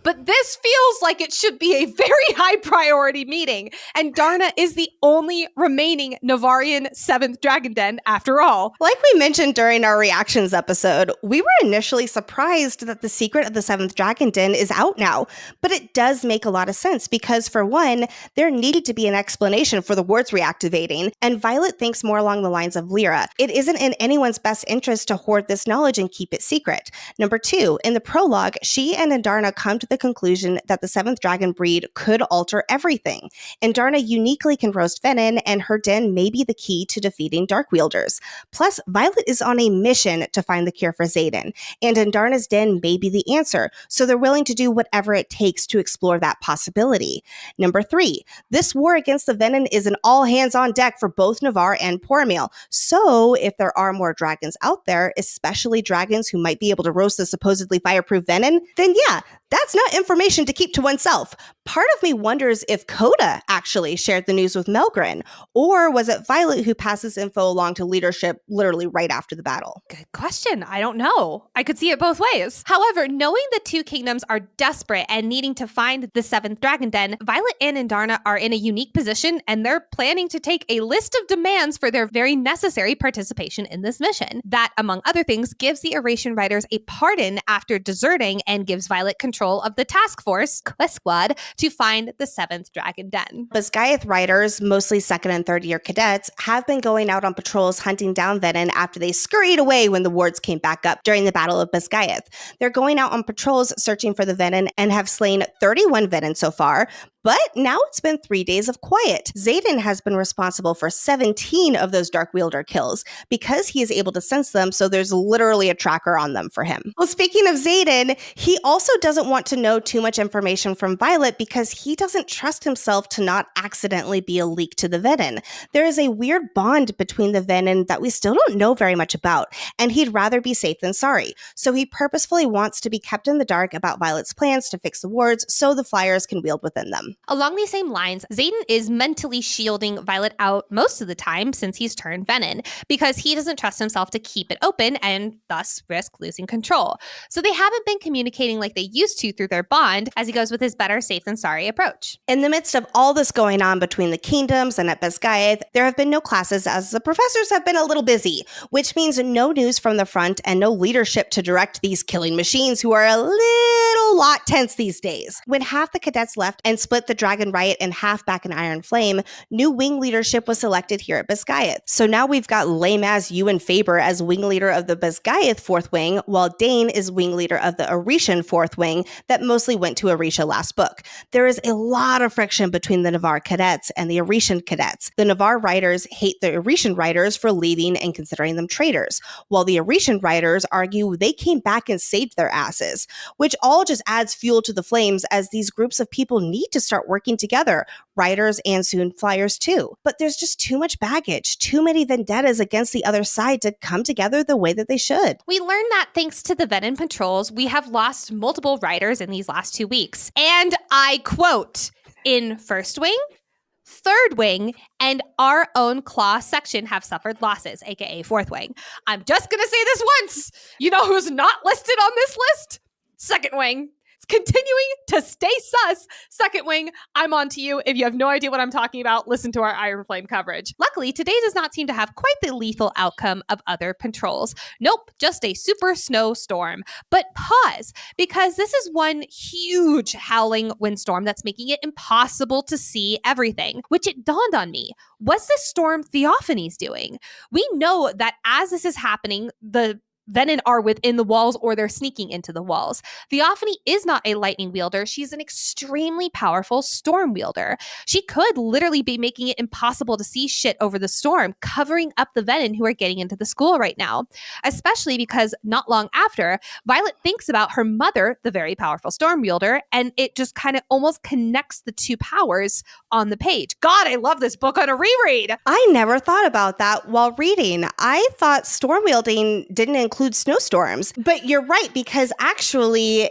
but this feels like it should be a very high priority meeting, and Darna is the only remaining Navarian 7th Dragon Den after all. Like we mentioned during our reactions episode, we were initially surprised that the secret of the 7th Dragon Den is out now, but it does make a lot of sense because, for one, there needed to be an explanation for the wards reactivating, and Violet thinks more along the lines of Lyra. It isn't in anyone's best interest to hoard this knowledge and keep it secret. Number 2, in the prologue, she and Andarna come to the conclusion that the 7th dragon breed could alter everything. Andarna uniquely can roast Venin, and her den may be the key to defeating Dark Wielders. Plus, Violet is on a mission to find the cure for Zaden, and Andarna's den may be the answer, so they're willing to do whatever it takes to explore that possibility. Number 3, this war against the Venin is an all-hands-on-deck for both Navarre and Poromil, so if there are more dragons out there, especially dragons who might be able to roast the supposedly fireproof Venin, then yeah, that's not information to keep to oneself. Part of me wonders if Coda actually shared the news with Melgren, or was it Violet who passes info along to leadership literally right after the battle? Good question. I don't know. I could see it both ways. However, knowing the two kingdoms are desperate and needing to find the seventh dragon den, Violet and Indarna are in a unique position, and they're planning to take a list of demands for their very necessary participation in this mission. That, among other things, gives the Erasure Riders a pardon after deserting and gives Violet control of the task force, Quest Squad, to find the seventh dragon den. Basgiath riders, mostly second and third year cadets, have been going out on patrols hunting down Venin after they scurried away when the wards came back up during the Battle of Basgiath. They're going out on patrols searching for the Venin and have slain 31 Venin so far, but now it's been 3 days of quiet. Zaden has been responsible for 17 of those Dark Wielder kills because he is able to sense them, so there's literally a tracker on them for him. Well, speaking of Zaden, he also doesn't want to know too much information from Violet because he doesn't trust himself to not accidentally be a leak to the Venin. There is a weird bond between the Venin that we still don't know very much about, and he'd rather be safe than sorry. So he purposefully wants to be kept in the dark about Violet's plans to fix the wards so the Flyers can wield within them. Along these same lines, Zaden is mentally shielding Violet out most of the time since he's turned Venin, because he doesn't trust himself to keep it open and thus risk losing control. So they haven't been communicating like they used to through their bond, as he goes with his better safe than sorry approach. In the midst of all this going on between the kingdoms and at Basgiath, there have been no classes as the professors have been a little busy, which means no news from the front and no leadership to direct these killing machines who are a little lot tense these days. When half the cadets left and split the Dragon Riot and half back in Iron Flame, new wing leadership was selected here at Basgiath. So now we've got lame-ass Ewan Faber as wing leader of the Basgiath 4th Wing, while Dane is wing leader of the Orishan 4th Wing that mostly went to Orisha last book. There is a lot of friction between the Navarre cadets and the Orishan cadets. The Navarre writers hate the Orishan writers for leaving and considering them traitors, while the Orishan writers argue they came back and saved their asses, which all just adds fuel to the flames as these groups of people need to start working together, writers and soon Flyers too. But there's just too much baggage, too many vendettas against the other side to come together the way that they should. We learned that thanks to the Venin patrols, we have lost multiple writers in these last 2 weeks. And I quote, in 1st Wing, 3rd Wing, and our own Claw section have suffered losses, aka 4th Wing. I'm just gonna say this once. You know who's not listed on this list? 2nd Wing. It's continuing to stay sus. 2nd Wing, I'm on to you. If you have no idea what I'm talking about, listen to our Iron Flame coverage. Luckily, today does not seem to have quite the lethal outcome of other patrols. Nope, just a super snowstorm. But pause, because this is one huge howling windstorm that's making it impossible to see everything, which it dawned on me. Was this storm Theophanie's doing? We know that as this is happening, the Venin are within the walls or they're sneaking into the walls. Theophany is not a lightning wielder. She's an extremely powerful storm wielder. She could literally be making it impossible to see shit over the storm, covering up the Venin who are getting into the school right now. Especially because not long after, Violet thinks about her mother, the very powerful storm wielder, and it just kind of almost connects the two powers on the page. God, I love this book on a reread. I never thought about that while reading. I thought storm wielding didn't include snowstorms, but you're right, because actually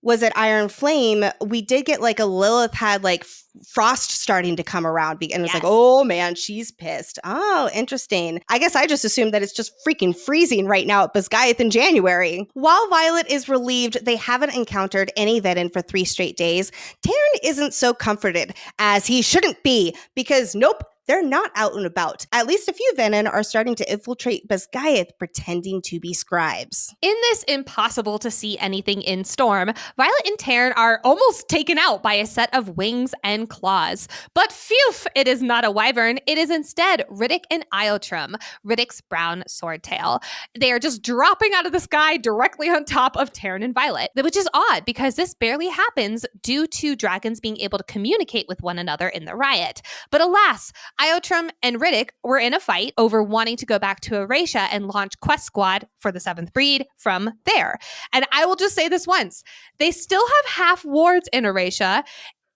was it Iron Flame, we did get like a Lilith had like frost starting to come around and it's like, oh man, she's pissed. Oh, interesting. I guess I just assumed that it's just freaking freezing right now at Basgiath in January. While Violet is relieved they haven't encountered any Venin for 3 straight days, Taryn isn't so comforted, as he shouldn't be, because nope, they're not out and about. At least a few Venin are starting to infiltrate Basgiath, pretending to be scribes. In this impossible to see anything in storm, Violet and Taryn are almost taken out by a set of wings and claws. But phew, it is not a wyvern. It is instead Riddick and Iotrum, Riddick's brown swordtail. They are just dropping out of the sky directly on top of Taryn and Violet, which is odd because this barely happens due to dragons being able to communicate with one another in the riot. But alas, Iotrum and Riddick were in a fight over wanting to go back to Erasha and launch Quest Squad for the 7th breed from there. And I will just say this once, they still have half wards in Erasha,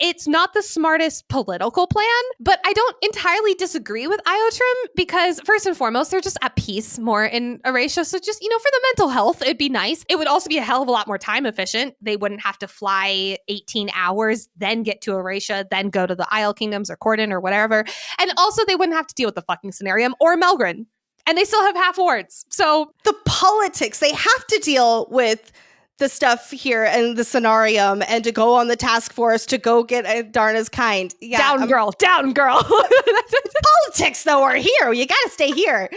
It's not the smartest political plan, but I don't entirely disagree with Iotrim because first and foremost, they're just at peace more in Erasia. So just, for the mental health, it'd be nice. It would also be a hell of a lot more time efficient. They wouldn't have to fly 18 hours, then get to Erasia, then go to the Isle Kingdoms or Corden or whatever. And also they wouldn't have to deal with the fucking scenarium or Melgren. And they still have half wards. So the politics, they have to deal with the stuff here and the scenarium and to go on the task force to go get Darna's kind. Yeah, down, girl. Politics, though, are here. You got to stay here.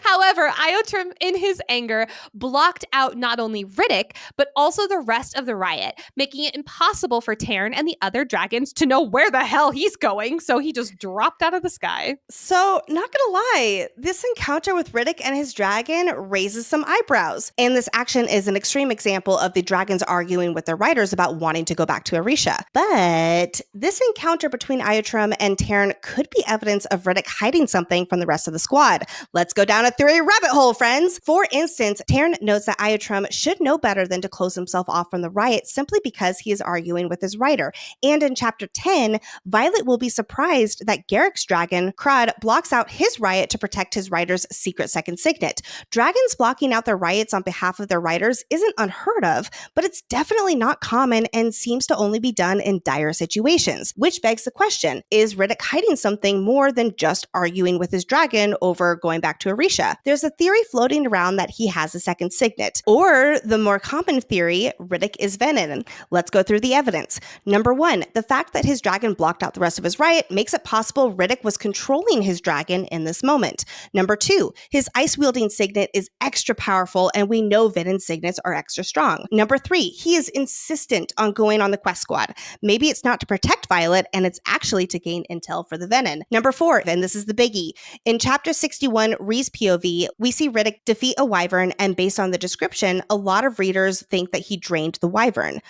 However, Iotrim, in his anger, blocked out not only Riddick, but also the rest of the riot, making it impossible for Taryn and the other dragons to know where the hell he's going. So he just dropped out of the sky. So, not gonna lie, this encounter with Riddick and his dragon raises some eyebrows. And this action is an extreme example of the dragons arguing with their riders about wanting to go back to Erasia. But this encounter between Iotrim and Taryn could be evidence of Riddick hiding something from the rest of the squad. Let's go down a theory rabbit hole, friends. For instance, Taryn notes that Iotrim should know better than to close himself off from the riot simply because he is arguing with his rider. And in chapter 10, Violet will be surprised that Garrick's dragon, Crud, blocks out his riot to protect his rider's secret second signet. Dragons blocking out their riots on behalf of their riders isn't unheard of, but it's definitely not common and seems to only be done in dire situations, which begs the question, is Riddick hiding something more than just arguing with his dragon over going back to Erasia? There's a theory floating around that he has a second signet, or the more common theory, Riddick is Venin. Let's go through the evidence. Number one, the fact that his dragon blocked out the rest of his riot makes it possible Riddick was controlling his dragon in this moment. Number two, his ice-wielding signet is extra powerful, and we know Venin's signets are extra strong. Number three, he is insistent on going on the quest squad. Maybe it's not to protect Violet, and it's actually to gain intel for the Venin. Number four, and this is the biggie. In chapter 61, Rhee's POV, we see Riddick defeat a wyvern, and based on the description, a lot of readers think that he drained the wyvern.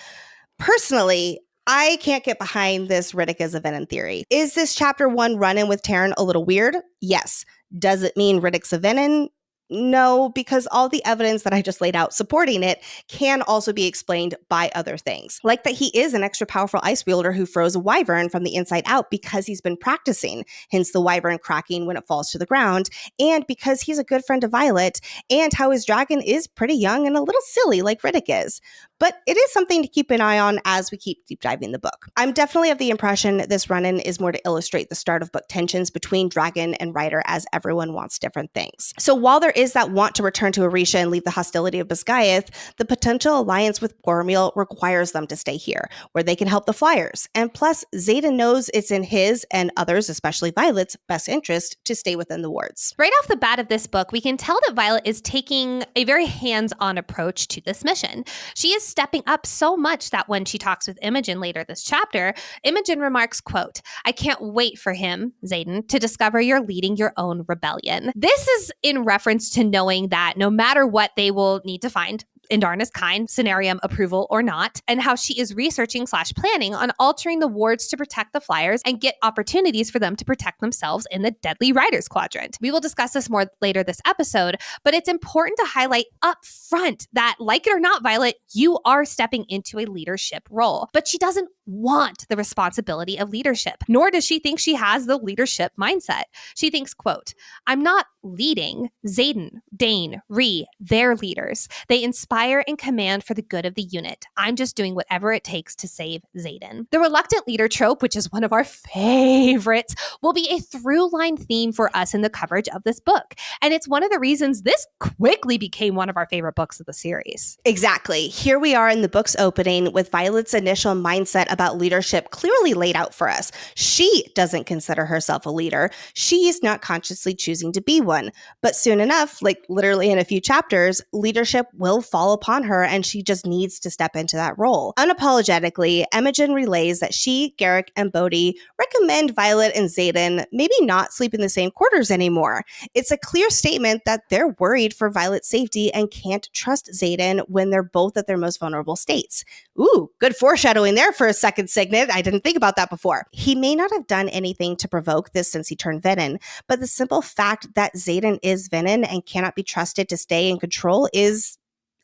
Personally, I can't get behind this Riddick as a Venin theory. Is this chapter 1 run-in with Taryn a little weird? Yes. Does it mean Riddick's a Venin? No, because all the evidence that I just laid out supporting it can also be explained by other things. Like that he is an extra powerful ice wielder who froze a wyvern from the inside out because he's been practicing, hence the wyvern cracking when it falls to the ground, and because he's a good friend to Violet, and how his dragon is pretty young and a little silly like Riddick is. But it is something to keep an eye on as we keep deep diving the book. I'm definitely of the impression this run-in is more to illustrate the start of book tensions between dragon and rider as everyone wants different things. So while there is that want to return to Erasia and leave the hostility of Basgiath, the potential alliance with Boromir requires them to stay here, where they can help the Flyers. And plus, Zaden knows it's in his and others, especially Violet's, best interest to stay within the wards. Right off the bat of this book, we can tell that Violet is taking a very hands-on approach to this mission. She is stepping up so much that when she talks with Imogen later this chapter, Imogen remarks, quote, "I can't wait for him, Zaden, to discover you're leading your own rebellion." This is in reference to knowing that no matter what they will need to find, Indarna's kind, scenarium approval or not, and how she is researching/planning on altering the wards to protect the Flyers and get opportunities for them to protect themselves in the Deadly Riders Quadrant. We will discuss this more later this episode, but it's important to highlight up front that, like it or not, Violet, you are stepping into a leadership role, but she doesn't want the responsibility of leadership, nor does she think she has the leadership mindset. She thinks, quote, "I'm not leading Zaden, Dane, Rhee, their leaders. They inspire and command for the good of the unit. I'm just doing whatever it takes to save Zaden." The reluctant leader trope, which is one of our favorites, will be a through line theme for us in the coverage of this book. And it's one of the reasons this quickly became one of our favorite books of the series. Exactly. Here we are in the book's opening with Violet's initial mindset about leadership clearly laid out for us. She doesn't consider herself a leader. She's not consciously choosing to be one. But soon enough, like literally in a few chapters, leadership will fall upon her and she just needs to step into that role. Unapologetically, Imogen relays that she, Garrick, and Bodhi recommend Violet and Zaden maybe not sleep in the same quarters anymore. It's a clear statement that they're worried for Violet's safety and can't trust Zaden when they're both at their most vulnerable states. Ooh, good foreshadowing there for a second signet. I didn't think about that before. He may not have done anything to provoke this since he turned Venin, but the simple fact that Zaden is Venin and cannot be trusted to stay in control is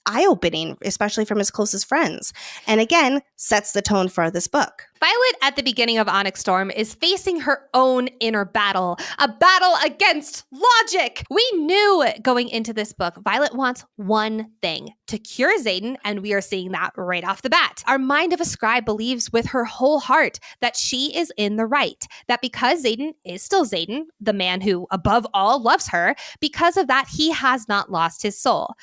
eye-opening, especially from his closest friends. And again, sets the tone for this book. Violet at the beginning of Onyx Storm is facing her own inner battle, a battle against logic. We knew going into this book, Violet wants one thing, to cure Zaden, and we are seeing that right off the bat. Our mind of a scribe believes with her whole heart that she is in the right, that because Zaden is still Zaden, the man who above all loves her, because of that, he has not lost his soul.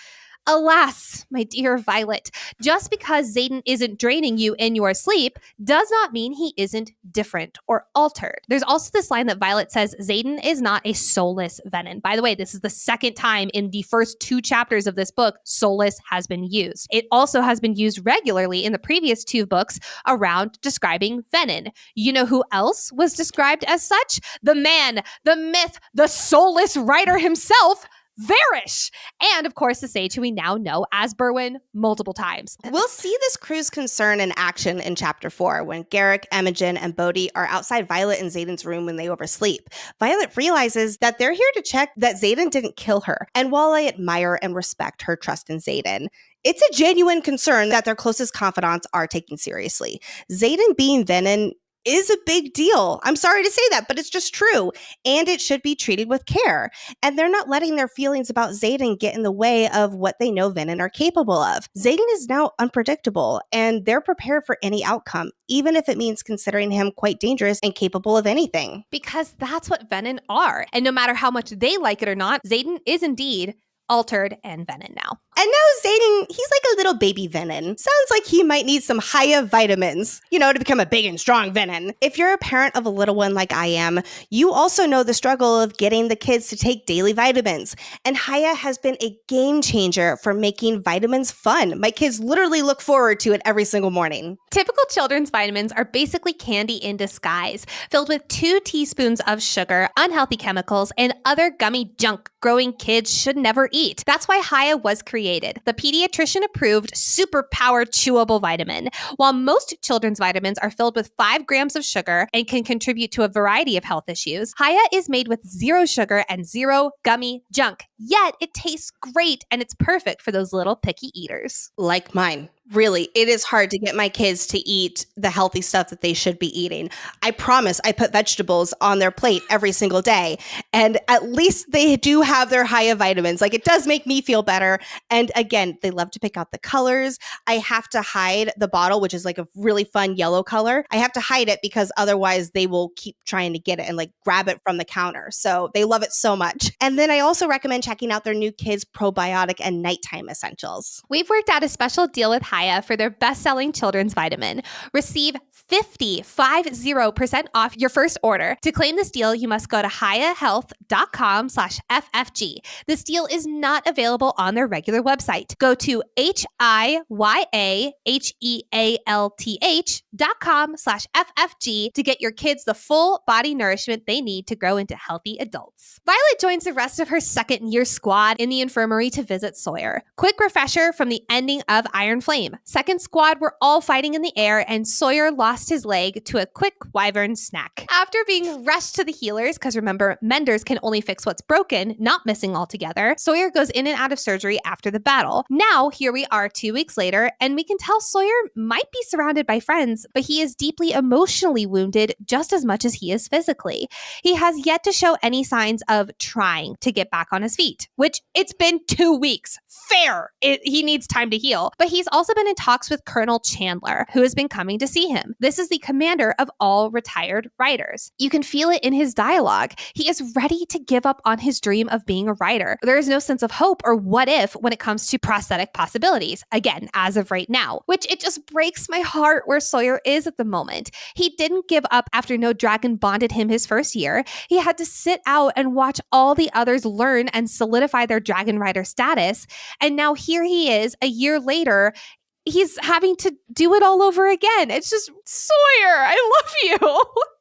Alas, my dear Violet, just because Zaden isn't draining you in your sleep does not mean he isn't different or altered. There's also this line that Violet says Zaden is not a soulless Venin. By the way, this is the second time in the first 2 chapters of this book soulless has been used. It also has been used regularly in the previous 2 books around describing Venin. You know who else was described as such? The man, the myth, the soulless writer himself, Varish, and of course the sage who we now know as Berwyn multiple times. We'll see this crew's concern in action in Chapter 4 when Garrick, Imogen, and Bodhi are outside Violet and Zaden's room when they oversleep. Violet realizes that they're here to check that Zaden didn't kill her, and while I admire and respect her trust in Zaden, it's a genuine concern that their closest confidants are taken seriously. Zaden being Venin is a big deal. I'm sorry to say that, but it's just true. And it should be treated with care. And they're not letting their feelings about Zaden get in the way of what they know Venin are capable of. Zaden is now unpredictable, and they're prepared for any outcome, even if it means considering him quite dangerous and capable of anything. Because that's what Venin are. And no matter how much they like it or not, Zaden is indeed altered and Venin now. And now Zaden, he's like a little baby Venin. Sounds like he might need some higher vitamins, to become a big and strong Venin. If you're a parent of a little one like I am, you also know the struggle of getting the kids to take daily vitamins. And Haya has been a game changer for making vitamins fun. My kids literally look forward to it every single morning. Typical children's vitamins are basically candy in disguise, filled with 2 teaspoons of sugar, unhealthy chemicals, and other gummy junk growing kids should never eat. That's why Haya was created, the pediatrician-approved super-powered chewable vitamin. While most children's vitamins are filled with 5 grams of sugar and can contribute to a variety of health issues, Haya is made with 0 sugar and 0 gummy junk. Yet it tastes great and it's perfect for those little picky eaters. Like mine. Really, it is hard to get my kids to eat the healthy stuff that they should be eating. I promise I put vegetables on their plate every single day. And at least they do have their Haya vitamins. Like, it does make me feel better. And again, they love to pick out the colors. I have to hide the bottle, which is like a really fun yellow color. I have to hide it because otherwise they will keep trying to get it and like grab it from the counter. So they love it so much. And then I also recommend checking out their new kids probiotic and nighttime essentials. We've worked out a special deal with Haya for their best-selling children's vitamin. Receive 50% off your first order. To claim this deal, you must go to hayahealth.com/FFG. This deal is not available on their regular website. Go to hayahealth.com/FFG to get your kids the full body nourishment they need to grow into healthy adults. Violet joins the rest of her second-year squad in the infirmary to visit Sawyer. Quick refresher from the ending of Iron Flame. Second squad were all fighting in the air, and Sawyer lost his leg to a quick wyvern snack. After being rushed to the healers, because remember, menders can only fix what's broken, not missing altogether, Sawyer goes in and out of surgery after the battle. Now, here we are 2 weeks later, and we can tell Sawyer might be surrounded by friends, but he is deeply emotionally wounded just as much as he is physically. He has yet to show any signs of trying to get back on his feet, which it's been 2 weeks. Fair. He needs time to heal. But he's also been in talks with Colonel Chandler, who has been coming to see him. This is the commander of all retired writers. You can feel it in his dialogue. He is ready to give up on his dream of being a writer. There is no sense of hope or what if when it comes to prosthetic possibilities, again, as of right now, which it just breaks my heart where Sawyer is at the moment. He didn't give up after no dragon bonded him his first year. He had to sit out and watch all the others learn and solidify their dragon rider status. And now here he is, a year later, he's having to do it all over again. It's just, Sawyer, I love you.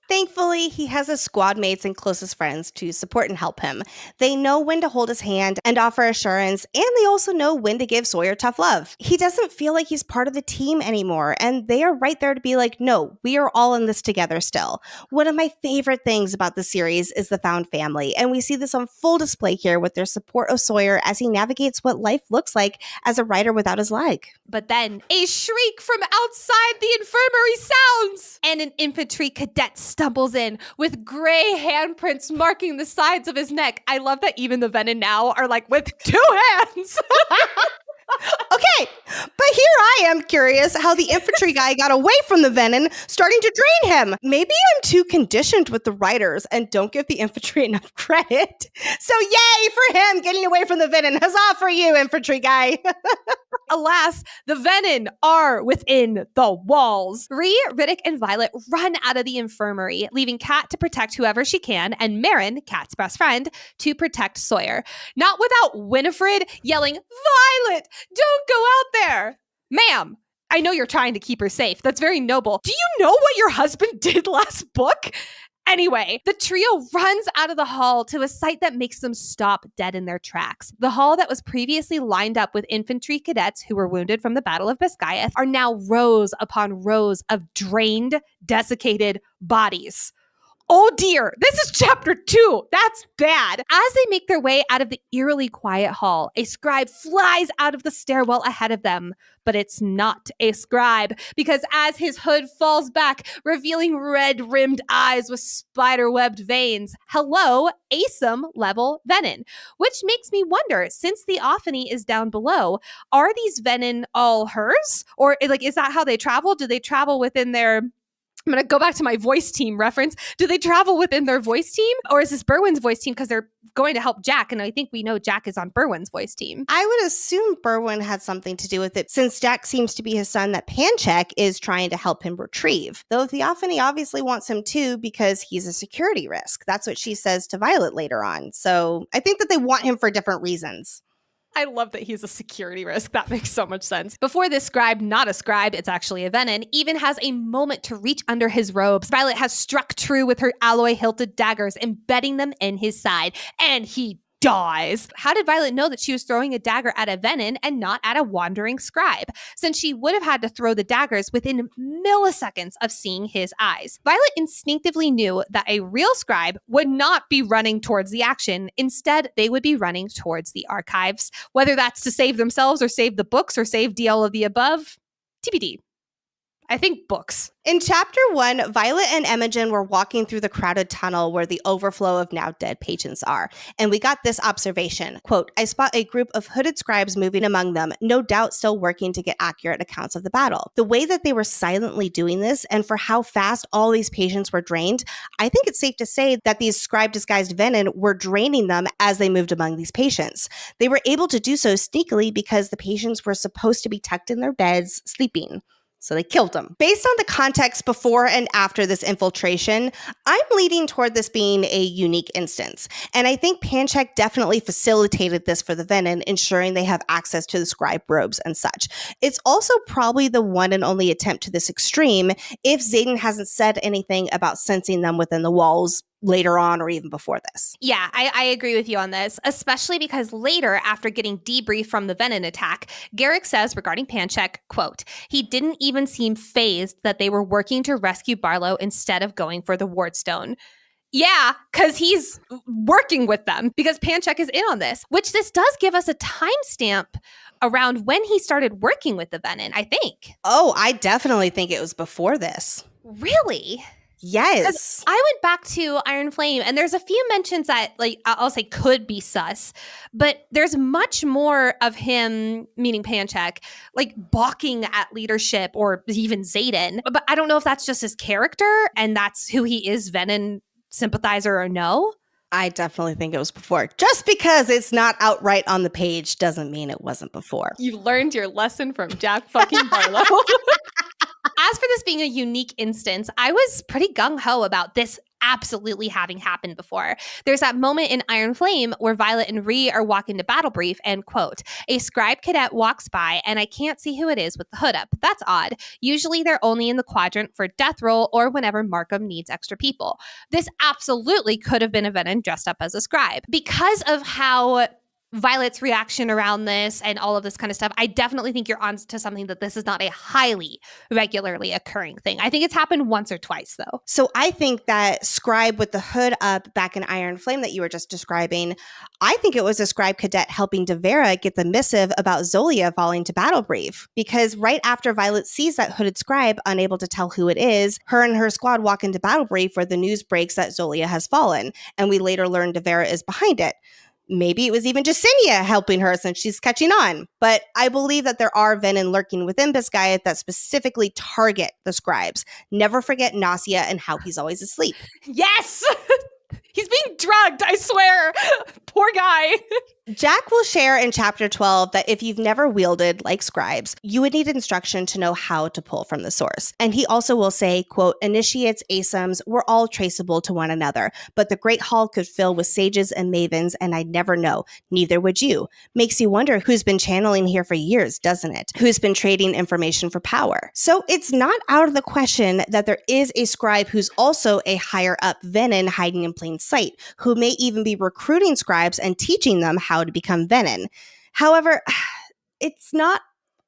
Thankfully, he has his squad mates and closest friends to support and help him. They know when to hold his hand and offer assurance, and they also know when to give Sawyer tough love. He doesn't feel like he's part of the team anymore, and they are right there to be like, no, we are all in this together still. One of my favorite things about the series is the found family, and we see this on full display here with their support of Sawyer as he navigates what life looks like as a rider without his leg. But then a shriek from outside the infirmary sounds, and an infantry cadet stumbles in with gray handprints marking the sides of his neck. I love that even the Venin now are like, with 2 hands. Okay, but here I am curious how the infantry guy got away from the Venin, starting to drain him. Maybe I'm too conditioned with the writers and don't give the infantry enough credit. So yay for him getting away from the Venin. Huzzah for you, infantry guy. Alas, the Venin are within the walls. Ree, Riddick, and Violet run out of the infirmary, leaving Kat to protect whoever she can, and Marin, Kat's best friend, to protect Sawyer. Not without Winifred yelling, "Violet, don't go out there!" Ma'am, I know you're trying to keep her safe. That's very noble. Do you know what your husband did last book? Anyway, the trio runs out of the hall to a sight that makes them stop dead in their tracks. The hall that was previously lined up with infantry cadets who were wounded from the Battle of Basgiath are now rows upon rows of drained, desiccated bodies. Oh dear, this is chapter 2. That's bad. As they make their way out of the eerily quiet hall, a scribe flies out of the stairwell ahead of them. But it's not a scribe, because as his hood falls back, revealing red-rimmed eyes with spider-webbed veins, hello, ASIM level Venin. Which makes me wonder, since the Theophany is down below, are these Venin all hers? Or is that how they travel? Do they travel within their... I'm going to go back to my voice team reference. Do they travel within their voice team? Or is this Berwyn's voice team because they're going to help Jack? And I think we know Jack is on Berwyn's voice team. I would assume Berwyn had something to do with it, since Jack seems to be his son that Panchek is trying to help him retrieve. Though Theophany obviously wants him too because he's a security risk. That's what she says to Violet later on. So I think that they want him for different reasons. I love that he's a security risk. That makes so much sense. Before this scribe, not a scribe, it's actually a Venin, even has a moment to reach under his robes, Violet has struck true with her alloy-hilted daggers, embedding them in his side, and he dies. How did Violet know that she was throwing a dagger at a Venin and not at a wandering scribe, since she would have had to throw the daggers within milliseconds of seeing his eyes? Violet instinctively knew that a real scribe would not be running towards the action. Instead, they would be running towards the archives, whether that's to save themselves or save the books or save all of the above. TBD. I think books. In chapter 1, Violet and Imogen were walking through the crowded tunnel where the overflow of now dead patients are. And we got this observation, quote, "I spot a group of hooded scribes moving among them, no doubt still working to get accurate accounts of the battle." The way that they were silently doing this, and for how fast all these patients were drained, I think it's safe to say that these scribe-disguised Venin were draining them as they moved among these patients. They were able to do so sneakily because the patients were supposed to be tucked in their beds, sleeping. So they killed them. Based on the context before and after this infiltration, I'm leaning toward this being a unique instance. And I think Panchek definitely facilitated this for the Venin, ensuring they have access to the scribe robes and such. It's also probably the one and only attempt to this extreme if Zaden hasn't said anything about sensing them within the walls later on or even before this. Yeah, I agree with you on this, especially because later, after getting debriefed from the Venin attack, Garrick says regarding Panchek, quote, "He didn't even seem fazed that they were working to rescue Barlow instead of going for the Wardstone." Yeah, because he's working with them, because Panchek is in on this, which this does give us a timestamp around when he started working with the Venin, I think. Oh, I definitely think it was before this. Really? Yes. I went back to Iron Flame, and there's a few mentions that, I'll say could be sus, but there's much more of him, meaning Panchek, balking at leadership or even Zaden. But I don't know if that's just his character and that's who he is, Venin sympathizer or no. I definitely think it was before. Just because it's not outright on the page doesn't mean it wasn't before. You learned your lesson from Jack fucking Barlow. As for this being a unique instance, I was pretty gung-ho about this absolutely having happened before. There's that moment in Iron Flame where Violet and Rhee are walking to battle brief and, quote, a scribe cadet walks by and I can't see who it is with the hood up. That's odd. Usually they're only in the quadrant for death roll or whenever Markham needs extra people. This absolutely could have been a Venin dressed up as a scribe. Because of how Violet's reaction around this and all of this kind of stuff, I definitely think you're on to something that this is not a highly regularly occurring thing. I think it's happened once or twice, though. So I think that scribe with the hood up back in Iron Flame that you were just describing, I think it was a scribe cadet helping Devera get the missive about Zolia falling to battle brief. Because right after Violet sees that hooded scribe, unable to tell who it is, her and her squad walk into battle brief where the news breaks that Zolia has fallen. And we later learn Devera is behind it. Maybe it was even Justinia helping her since she's catching on. But I believe that there are Venin lurking within Basgiath that specifically target the scribes. Never forget Nausea and how he's always asleep. Yes! He's being drugged, I swear. Poor guy. Jack will share in chapter 12 that if you've never wielded like scribes, you would need instruction to know how to pull from the source. And he also will say, quote, initiates, ASIMs, we're all traceable to one another, but the Great Hall could fill with sages and mavens, and I'd never know. Neither would you. Makes you wonder who's been channeling here for years, doesn't it? Who's been trading information for power? So it's not out of the question that there is a scribe who's also a higher up Venin hiding in plain sight, who may even be recruiting scribes and teaching them how to become Venin. However, it's not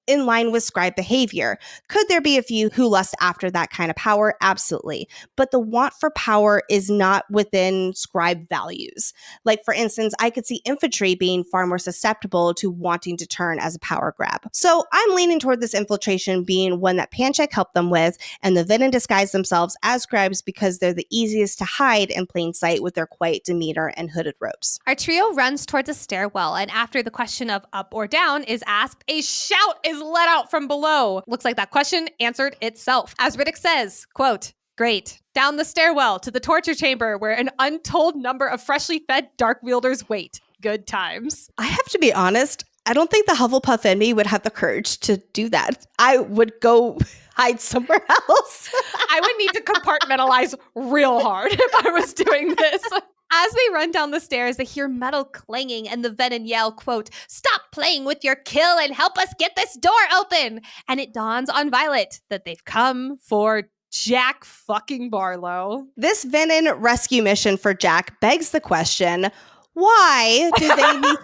in line with scribe behavior. Could there be a few who lust after that kind of power? Absolutely. But the want for power is not within scribe values. Like, for instance, I could see infantry being far more susceptible to wanting to turn as a power grab. So I'm leaning toward this infiltration being one that Pancheck helped them with, and the Venin disguise themselves as scribes because they're the easiest to hide in plain sight with their quiet demeanor and hooded robes. Our trio runs towards a stairwell, and after the question of up or down is asked, a shout is let out from below. Looks like that question answered itself. As Riddick says, quote, great. Down the stairwell to the torture chamber where an untold number of freshly fed dark wielders wait. Good times. I have to be honest, I don't think the Hufflepuff in me would have the courage to do that. I would go hide somewhere else. I would need to compartmentalize real hard if I was doing this. As they run down the stairs, they hear metal clanging and the Venin yell, quote, stop playing with your kill and help us get this door open. And it dawns on Violet that they've come for Jack fucking Barlow. This Venin rescue mission for Jack begs the question, why do they need...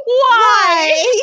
Why?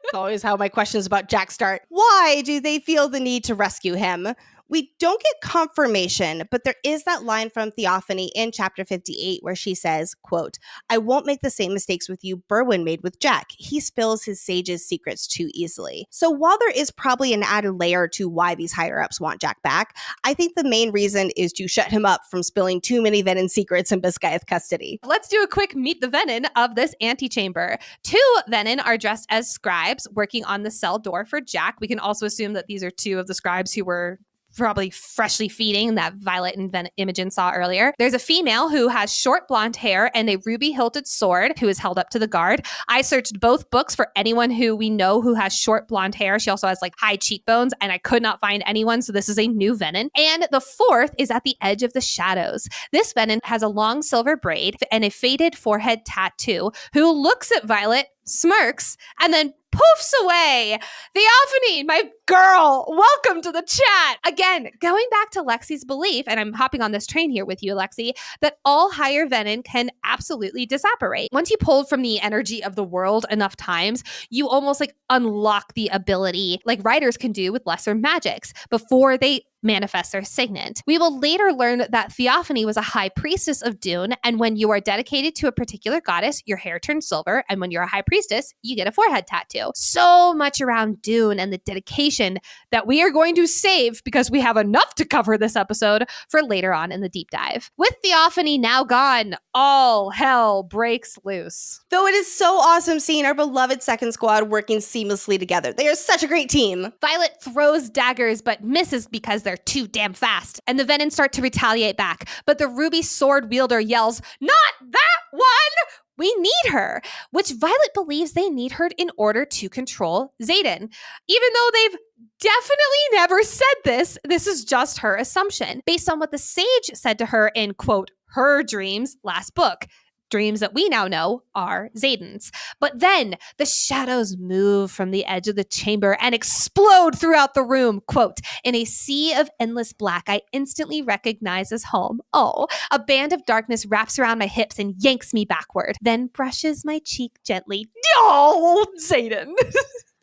It's always how my questions about Jack start. Why do they feel the need to rescue him? We don't get confirmation, but there is that line from Theophany in chapter 58 where she says, quote, I won't make the same mistakes with you Berwyn made with Jack. He spills his sage's secrets too easily. So while there is probably an added layer to why these higher-ups want Jack back, I think the main reason is to shut him up from spilling too many Venin secrets in Basgiath custody. Let's do a quick meet the Venin of this antechamber. 2 Venin are dressed as scribes working on the cell door for Jack. We can also assume that these are 2 of the scribes who were probably freshly feeding that Violet and Imogen saw earlier. There's a female who has short blonde hair and a ruby-hilted sword who is held up to the guard. I searched both books for anyone who we know who has short blonde hair. She also has like high cheekbones and I could not find anyone. So this is a new Venin. And the 4th is at the edge of the shadows. This Venin has a long silver braid and a faded forehead tattoo who looks at Violet, smirks, and then poofs away. Theophany, my girl, welcome to the chat. Again, going back to Lexi's belief, and I'm hopping on this train here with you, Lexi, that all higher Venin can absolutely disapparate. Once you pull from the energy of the world enough times, you almost like unlock the ability like writers can do with lesser magics before they manifest their signet. We will later learn that Theophany was a high priestess of Dune, and when you are dedicated to a particular goddess, your hair turns silver, and when you're a high priestess, you get a forehead tattoo. So much around Dune and the dedication that we are going to save because we have enough to cover this episode for later on in the deep dive. With Theophany now gone, all hell breaks loose. Though it is so awesome seeing our beloved second squad working seamlessly together. They are such a great team. Violet throws daggers but misses because they're too damn fast, and the Venin start to retaliate back. But the ruby sword wielder yells, "Not that one!" We need her, which Violet believes they need her in order to control Zaden. Even though they've definitely never said this is just her assumption, based on what the sage said to her in, quote, her dreams last book. Dreams that we now know are Zaden's. But then the shadows move from the edge of the chamber and explode throughout the room. Quote, in a sea of endless black, I instantly recognize as home. Oh, a band of darkness wraps around my hips and yanks me backward, then brushes my cheek gently. Oh, Zaden.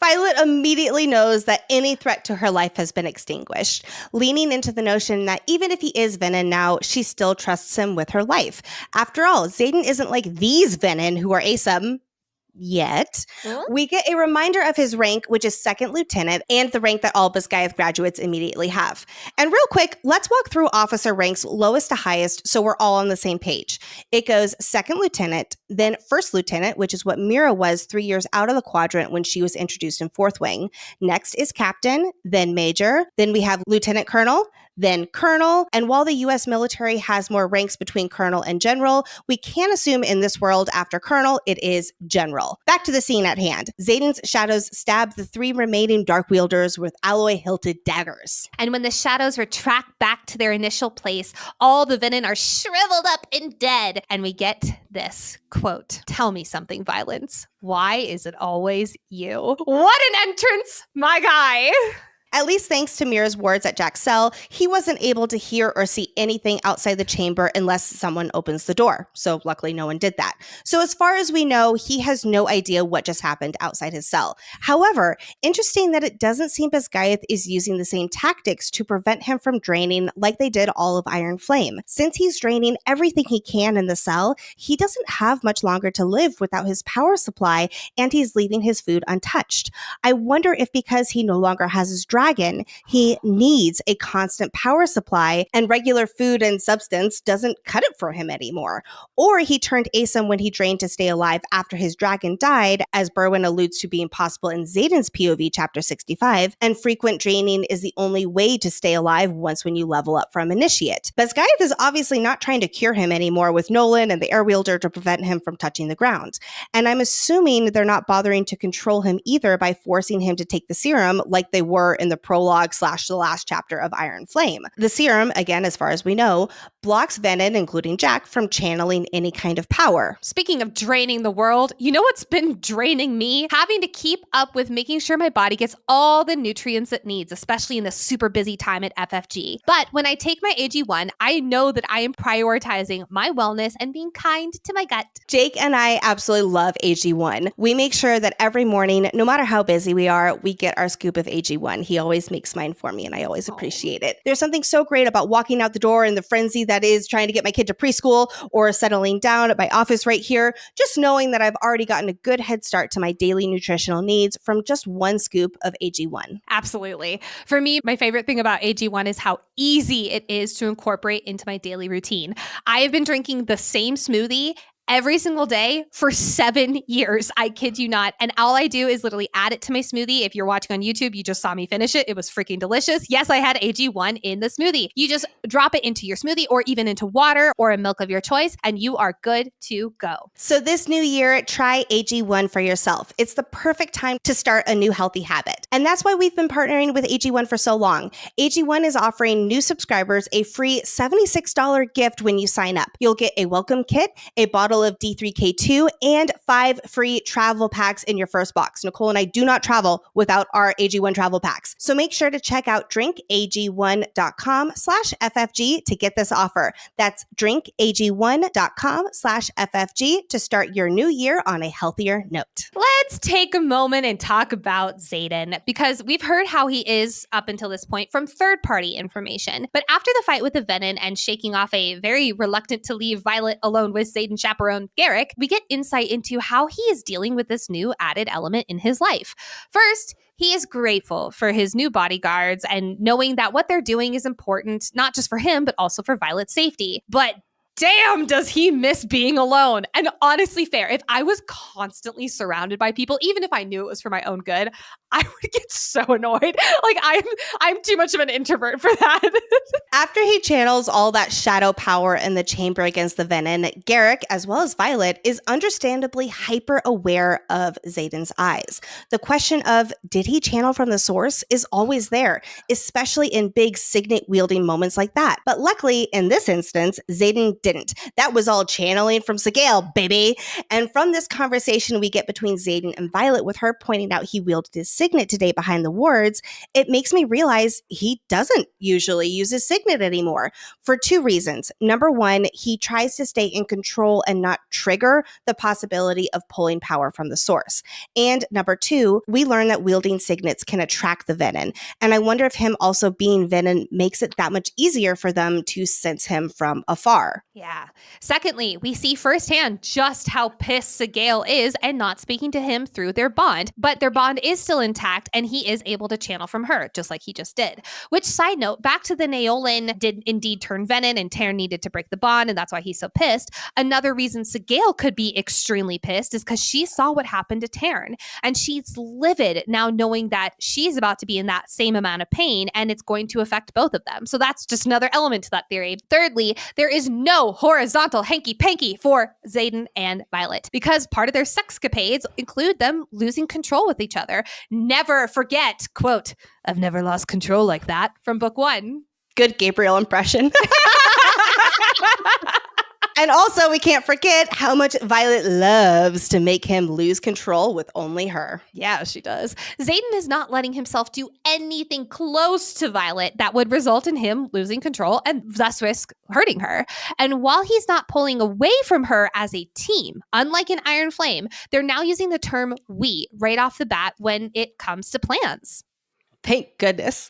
Violet immediately knows that any threat to her life has been extinguished, leaning into the notion that even if he is Venin now, she still trusts him with her life. After all, Zaden isn't like these Venin who are ASUM. Yet. We get a reminder of his rank, which is second lieutenant, and the rank that all Basgiath graduates immediately have. And real quick, let's walk through officer ranks lowest to highest so we're all on the same page. It goes second lieutenant, then first lieutenant, which is what Mera was 3 years out of the quadrant when she was introduced in fourth wing. Next is captain, then major, then we have lieutenant colonel, then colonel. And while the U.S. military has more ranks between colonel and general, we can assume in this world after colonel, it is general. Back to the scene at hand. Zaden's shadows stab the 3 remaining dark wielders with alloy-hilted daggers. And when the shadows retract back to their initial place, all the Venin are shriveled up and dead. And we get this quote, tell me something, Violence. Why is it always you? What an entrance, my guy. At least thanks to Mira's words at Jack's cell, he wasn't able to hear or see anything outside the chamber unless someone opens the door. So luckily no one did that. So as far as we know, he has no idea what just happened outside his cell. However, interesting that it doesn't seem Basgiath is using the same tactics to prevent him from draining like they did all of Iron Flame. Since he's draining everything he can in the cell, he doesn't have much longer to live without his power supply, and he's leaving his food untouched. I wonder if because he no longer has his dragon, he needs a constant power supply and regular food and substance doesn't cut it for him anymore. Or he turned ASUM when he drained to stay alive after his dragon died, as Berwin alludes to being possible in Zaden's POV chapter 65, and frequent draining is the only way to stay alive once when you level up from initiate. Basgiath is obviously not trying to cure him anymore with Nolan and the air wielder to prevent him from touching the ground. And I'm assuming they're not bothering to control him either by forcing him to take the serum like they were in the prologue / the last chapter of Iron Flame. The serum, again, as far as we know, blocks Venin, including Jack, from channeling any kind of power. Speaking of draining the world, you know what's been draining me? Having to keep up with making sure my body gets all the nutrients it needs, especially in this super busy time at FFG. But when I take my AG1, I know that I am prioritizing my wellness and being kind to my gut. Jake and I absolutely love AG1. We make sure that every morning, no matter how busy we are, we get our scoop of AG1. He always makes mine for me, and I always appreciate it. There's something so great about walking out the door in the frenzy that is trying to get my kid to preschool or settling down at my office right here, just knowing that I've already gotten a good head start to my daily nutritional needs from just one scoop of AG1. Absolutely. For me, my favorite thing about AG1 is how easy it is to incorporate into my daily routine. I have been drinking the same smoothie every single day for 7 years. I kid you not. And all I do is literally add it to my smoothie. If you're watching on YouTube, you just saw me finish it. It was freaking delicious. Yes, I had AG1 in the smoothie. You just drop it into your smoothie or even into water or a milk of your choice, and you are good to go. So this new year, try AG1 for yourself. It's the perfect time to start a new healthy habit. And that's why we've been partnering with AG1 for so long. AG1 is offering new subscribers a free $76 gift when you sign up. You'll get a welcome kit, a bottle of D3K2, and 5 free travel packs in your first box. Nicole and I do not travel without our AG1 travel packs. So make sure to check out drinkag1.com/FFG to get this offer. That's drinkag1.com/FFG to start your new year on a healthier note. Let's take a moment and talk about Zaden, because we've heard how he is up until this point from third-party information. But after the fight with the Venin and shaking off a very reluctant to leave Violet alone with Zaden chaperone Garrick, we get insight into how he is dealing with this new added element in his life. First, he is grateful for his new bodyguards and knowing that what they're doing is important, not just for him, but also for Violet's safety. But damn, does he miss being alone? And honestly, fair. If I was constantly surrounded by people, even if I knew it was for my own good, I would get so annoyed. Like I'm too much of an introvert for that. After he channels all that shadow power in the chamber against the Venin, Garrick, as well as Violet, is understandably hyper aware of Zaden's eyes. The question of, did he channel from the source, is always there, especially in big signet wielding moments like that. But luckily, in this instance, Zaden didn't. That was all channeling from Sigale, baby. And from this conversation we get between Zaden and Violet, with her pointing out he wielded his signet today behind the wards, it makes me realize he doesn't usually use his signet anymore, for two reasons. Number one, he tries to stay in control and not trigger the possibility of pulling power from the source. And number two, we learn that wielding signets can attract the Venin. And I wonder if him also being Venin makes it that much easier for them to sense him from afar. Yeah. Secondly, we see firsthand just how pissed Sigale is and not speaking to him through their bond, but their bond is still intact and he is able to channel from her, just like he just did. Which, side note, back to the Naolan did indeed turn Venin and Taryn needed to break the bond, and that's why he's so pissed. Another reason Sigale could be extremely pissed is because she saw what happened to Taryn, and she's livid now knowing that she's about to be in that same amount of pain and it's going to affect both of them. So that's just another element to that theory. Thirdly, there is no horizontal hanky-panky for Zaden and Violet because part of their sexcapades include them losing control with each other. Never forget, quote, "I've never lost control like that," from book 1. Good Gabriel impression. And also, we can't forget how much Violet loves to make him lose control with only her. Yeah, she does. Zaden is not letting himself do anything close to Violet that would result in him losing control and thus risk hurting her. And while he's not pulling away from her as a team, unlike in Iron Flame, they're now using the term we right off the bat when it comes to plans. Thank goodness.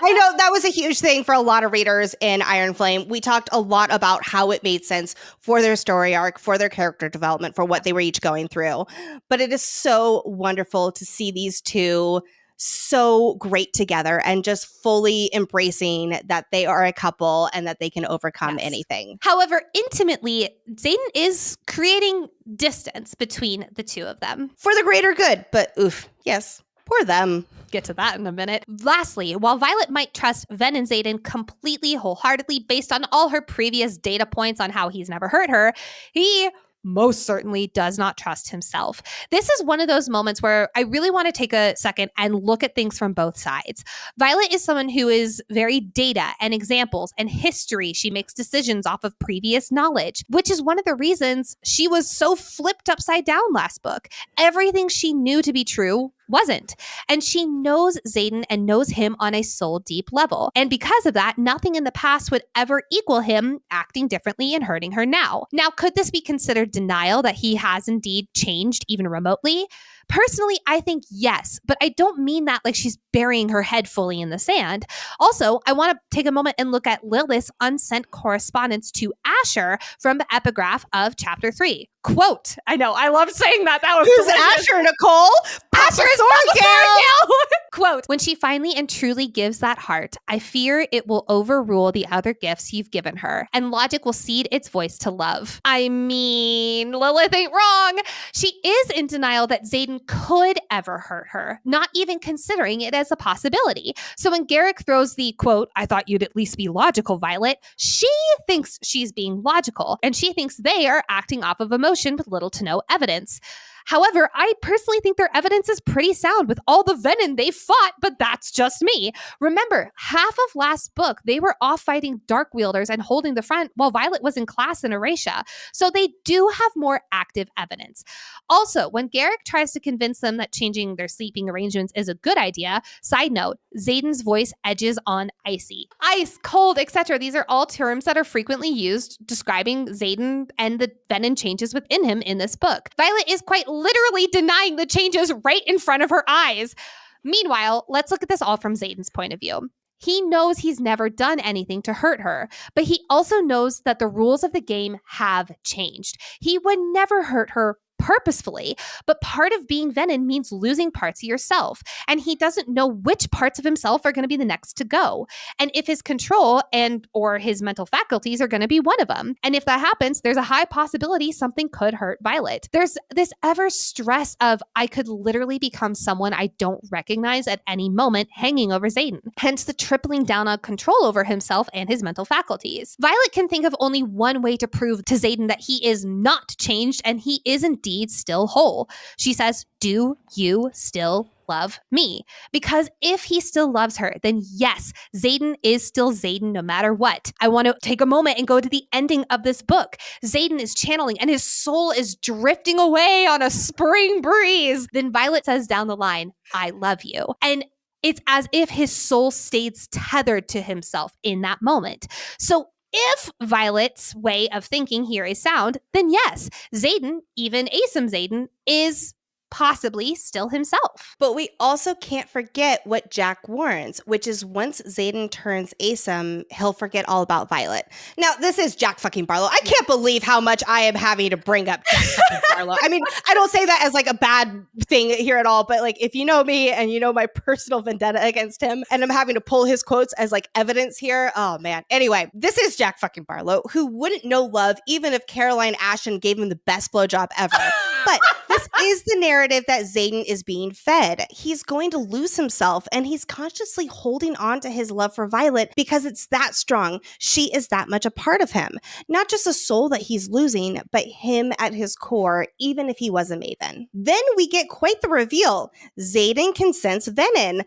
I know that was a huge thing for a lot of readers in Iron Flame. We talked a lot about how it made sense for their story arc, for their character development, for what they were each going through. But it is so wonderful to see these two so great together and just fully embracing that they are a couple and that they can overcome anything. However, intimately, Zaden is creating distance between the two of them. For the greater good, but oof, yes. Poor them. Get to that in a minute. Lastly, while Violet might trust Ven and Zaden completely, wholeheartedly based on all her previous data points on how he's never hurt her, he most certainly does not trust himself. This is one of those moments where I really want to take a second and look at things from both sides. Violet is someone who is very data and examples and history. She makes decisions off of previous knowledge, which is one of the reasons she was so flipped upside down last book. Everything she knew to be true wasn't. And she knows Zaden and knows him on a soul deep level. And because of that, nothing in the past would ever equal him acting differently and hurting her now. Now, could this be considered denial that he has indeed changed even remotely? Personally, I think yes, but I don't mean that like she's burying her head fully in the sand. Also, I want to take a moment and look at Lilith's unsent correspondence to Asher from the epigraph of chapter 3. Quote, I know, I love saying that. That was Who's delicious. Asher, Nicole? Asher is Thorntail. Quote, when she finally and truly gives that heart, I fear it will overrule the other gifts you've given her, and logic will cede its voice to love. I mean, Lilith ain't wrong. She is in denial that Zaden could ever hurt her, not even considering it as a possibility. So when Garrick throws the quote, I thought you'd at least be logical, Violet, she thinks she's being logical, and she thinks they are acting off of emotion with little to no evidence. However, I personally think their evidence is pretty sound with all the venom they fought, but that's just me. Remember, half of last book, they were off fighting dark wielders and holding the front while Violet was in class in Erasia. So they do have more active evidence. Also, when Garrick tries to convince them that changing their sleeping arrangements is a good idea, side note, Zaden's voice edges on icy. Ice, cold, etc. These are all terms that are frequently used describing Zaden and the venom changes within him in this book. Violet is quite literally denying the changes right in front of her eyes. Meanwhile, let's look at this all from Zaden's point of view. He knows he's never done anything to hurt her, but he also knows that the rules of the game have changed. He would never hurt her purposefully, but part of being Venin means losing parts of yourself, and he doesn't know which parts of himself are going to be the next to go, and if his control and or his mental faculties are going to be one of them. And if that happens, there's a high possibility something could hurt Violet. There's this ever stress of I could literally become someone I don't recognize at any moment hanging over Zaden, hence the tripling down on control over himself and his mental faculties. Violet can think of only one way to prove to Zaden that he is not changed and he is indeed still whole. She says, "Do you still love me?" Because if he still loves her, then yes, Zaden is still Zaden no matter what. I want to take a moment and go to the ending of this book. Zaden is channeling and his soul is drifting away on a spring breeze. Then Violet says down the line, "I love you." And it's as if his soul stays tethered to himself in that moment. So if Violet's way of thinking here is sound, then yes, Zaden, even Asim Zaden, is possibly still himself. But we also can't forget what Jack warns, which is once Zaden turns Asim, he'll forget all about Violet. Now, this is Jack fucking Barlow. I can't believe how much I am having to bring up Jack fucking Barlow. I mean, I don't say that as like a bad thing here at all, but like if you know me and you know my personal vendetta against him and I'm having to pull his quotes as like evidence here, oh man. Anyway, this is Jack fucking Barlow, who wouldn't know love even if Caroline Ashton gave him the best blowjob ever. But this is the narrative that Zaden is being fed. He's going to lose himself, and he's consciously holding on to his love for Violet because it's that strong. She is that much a part of him. Not just a soul that he's losing, but him at his core, even if he was a maven. Then we get quite the reveal. Zaden can sense Venin.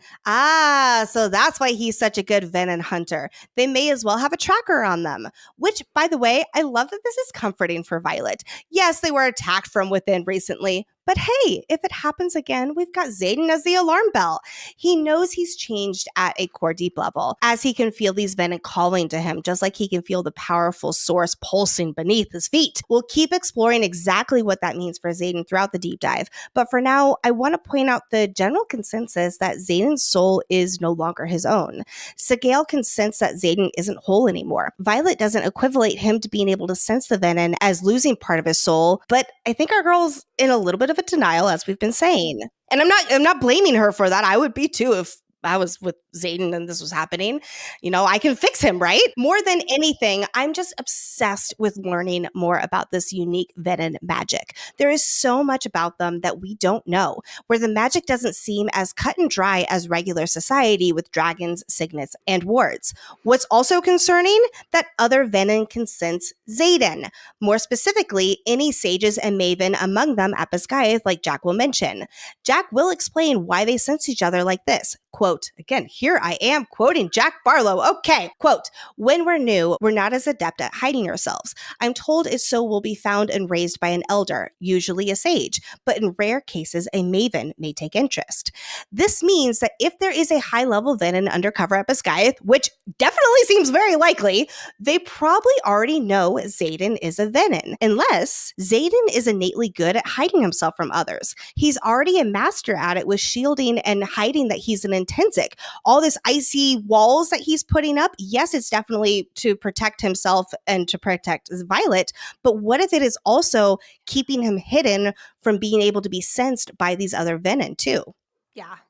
So that's why he's such a good Venin hunter. They may as well have a tracker on them. Which, by the way, I love that this is comforting for Violet. Yes, they were attacked from within recently, but hey, if it happens again, we've got Zaden as the alarm bell. He knows he's changed at a core deep level, as he can feel these Venin calling to him, just like he can feel the powerful source pulsing beneath his feet. We'll keep exploring exactly what that means for Zaden throughout the deep dive, but for now, I want to point out the general consensus that Zaden's soul is no longer his own. Sigale can sense that Zaden isn't whole anymore. Violet doesn't equivalate him to being able to sense the Venin as losing part of his soul, but I think our girl's in a little bit of a denial, as we've been saying. And I'm not blaming her for that. I would be too if I was with Zaden and this was happening. You know, I can fix him, right? More than anything, I'm just obsessed with learning more about this unique Venin magic. There is so much about them that we don't know, where the magic doesn't seem as cut and dry as regular society with dragons, signets, and wards. What's also concerning? That other Venin can sense Zaden. More specifically, any sages and maven among them at Basgiath, like Jack will mention. Jack will explain why they sense each other like this. Quote, again, here I am quoting Jack Barlow. Okay, quote, "When we're new, we're not as adept at hiding ourselves. I'm told it so will be found and raised by an elder, usually a sage, but in rare cases, a maven may take interest. This means that if there is a high-level Venin undercover at Basgiath, which definitely seems very likely, they probably already know Zaden is a Venin, unless Zaden is innately good at hiding himself from others. He's already a master at it with shielding and hiding that he's an intrinsic. All this icy walls that he's putting up, yes, it's definitely to protect himself and to protect Violet, but what if it is also keeping him hidden from being able to be sensed by these other Venin too?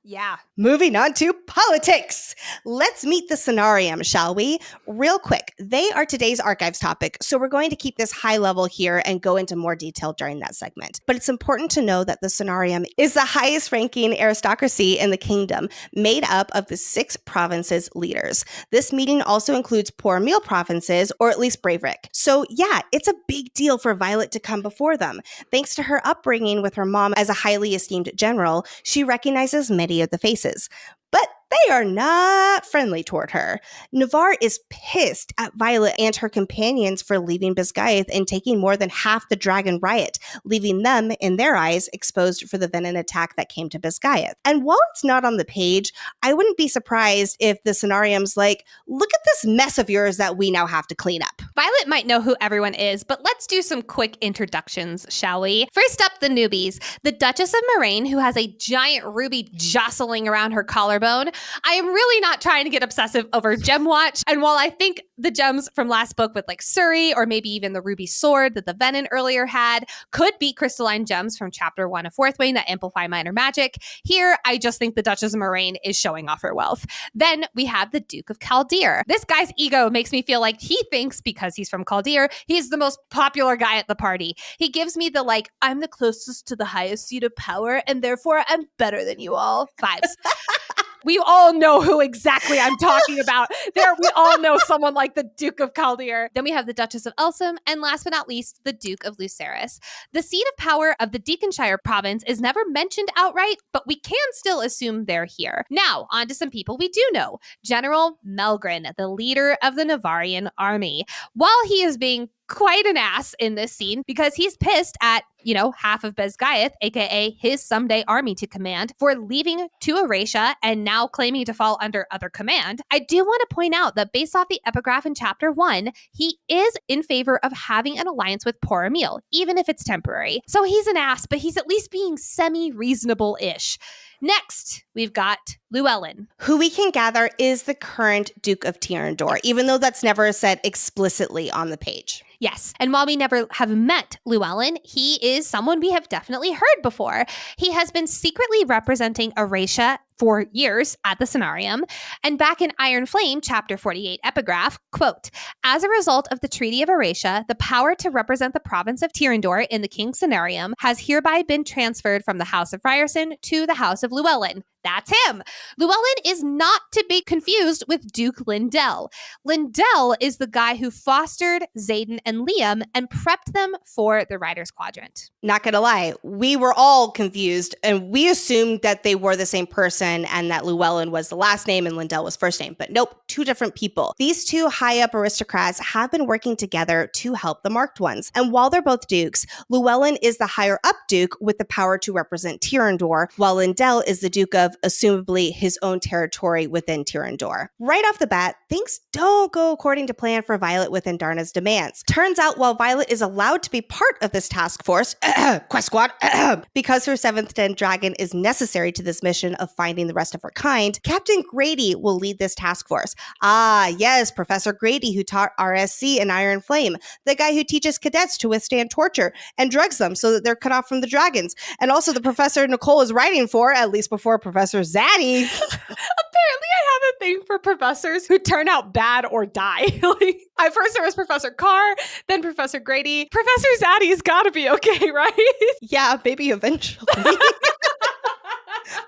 Yeah. Moving on to politics. Let's meet the scenarium, shall we? Real quick, they are today's archives topic, so we're going to keep this high level here and go into more detail during that segment. But it's important to know that the scenarium is the highest ranking aristocracy in the kingdom, made up of the 6 provinces' leaders. This meeting also includes Poor Meal provinces, or at least Braverick. So yeah, it's a big deal for Violet to come before them. Thanks to her upbringing with her mom as a highly esteemed general, she recognizes many of the faces, but they are not friendly toward her. Navarre is pissed at Violet and her companions for leaving Basgiath and taking more than half the dragon riot, leaving them, in their eyes, exposed for the Venin attack that came to Basgiath. And while it's not on the page, I wouldn't be surprised if the scenarium's like, look at this mess of yours that we now have to clean up. Violet might know who everyone is, but let's do some quick introductions, shall we? First up, the newbies. The Duchess of Moraine, who has a giant ruby jostling around her collarbone. I am really not trying to get obsessive over Gem Watch. And while I think the gems from last book with like Surrey or maybe even the ruby sword that the Venin earlier had could be crystalline gems from chapter 1 of Fourth Wing that amplify minor magic, here I just think the Duchess of Moraine is showing off her wealth. Then we have the Duke of Chaldeer. This guy's ego makes me feel like he thinks because he's from Chaldeer, he's the most popular guy at the party. He gives me the like, I'm the closest to the highest seat of power and therefore I'm better than you all vibes. We all know who exactly I'm talking about. We all know someone like the Duke of Chaldeer. Then we have the Duchess of Elsum, and last but not least, the Duke of Lucerys. The seat of power of the Deaconshire province is never mentioned outright, but we can still assume they're here. Now, on to some people we do know. General Melgren, the leader of the Navarian army. While he is being quite an ass in this scene because he's pissed at, half of Basgiath, aka his someday army to command, for leaving to Erasia and now claiming to fall under other command. I do want to point out that based off the epigraph in chapter 1, he is in favor of having an alliance with Poor Emil, even if it's temporary. So he's an ass, but he's at least being semi-reasonable-ish. Next, we've got Llewellyn, who we can gather is the current Duke of Tyrrendor, even though that's never said explicitly on the page. Yes. And while we never have met Llewellyn, he is someone we have definitely heard before. He has been secretly representing Erasia for years at the scenarium. And back in Iron Flame, chapter 48 epigraph, quote, as a result of the Treaty of Erasia, the power to represent the province of Tyrrendor in the King's scenarium has hereby been transferred from the House of Ryerson to the House of Llewellyn. That's him. Llewellyn is not to be confused with Duke Lindell. Lindell is the guy who fostered Zaden and Liam and prepped them for the Riders Quadrant. Not gonna lie, we were all confused and we assumed that they were the same person and that Llewellyn was the last name and Lindell was first name. But nope, two different people. These two high-up aristocrats have been working together to help the Marked Ones. And while they're both dukes, Llewellyn is the higher-up duke with the power to represent Tyrrendor, while Lindell is the duke of assumably his own territory within Tyrrendor. Right off the bat, things don't go according to plan for Violet within Darna's demands. Turns out while Violet is allowed to be part of this task force, quest squad, because her 7th Den dragon is necessary to this mission of finding the rest of her kind, Captain Grady will lead this task force. Ah, yes, Professor Grady, who taught RSC in Iron Flame, the guy who teaches cadets to withstand torture and drugs them so that they're cut off from the dragons, and also the professor Nicole is writing for, at least before Professor Zaddy. Apparently I have a thing for professors who turn out bad or die. At first there was Professor Carr, then Professor Grady. Professor Zaddy's gotta be okay, right? Yeah, maybe eventually.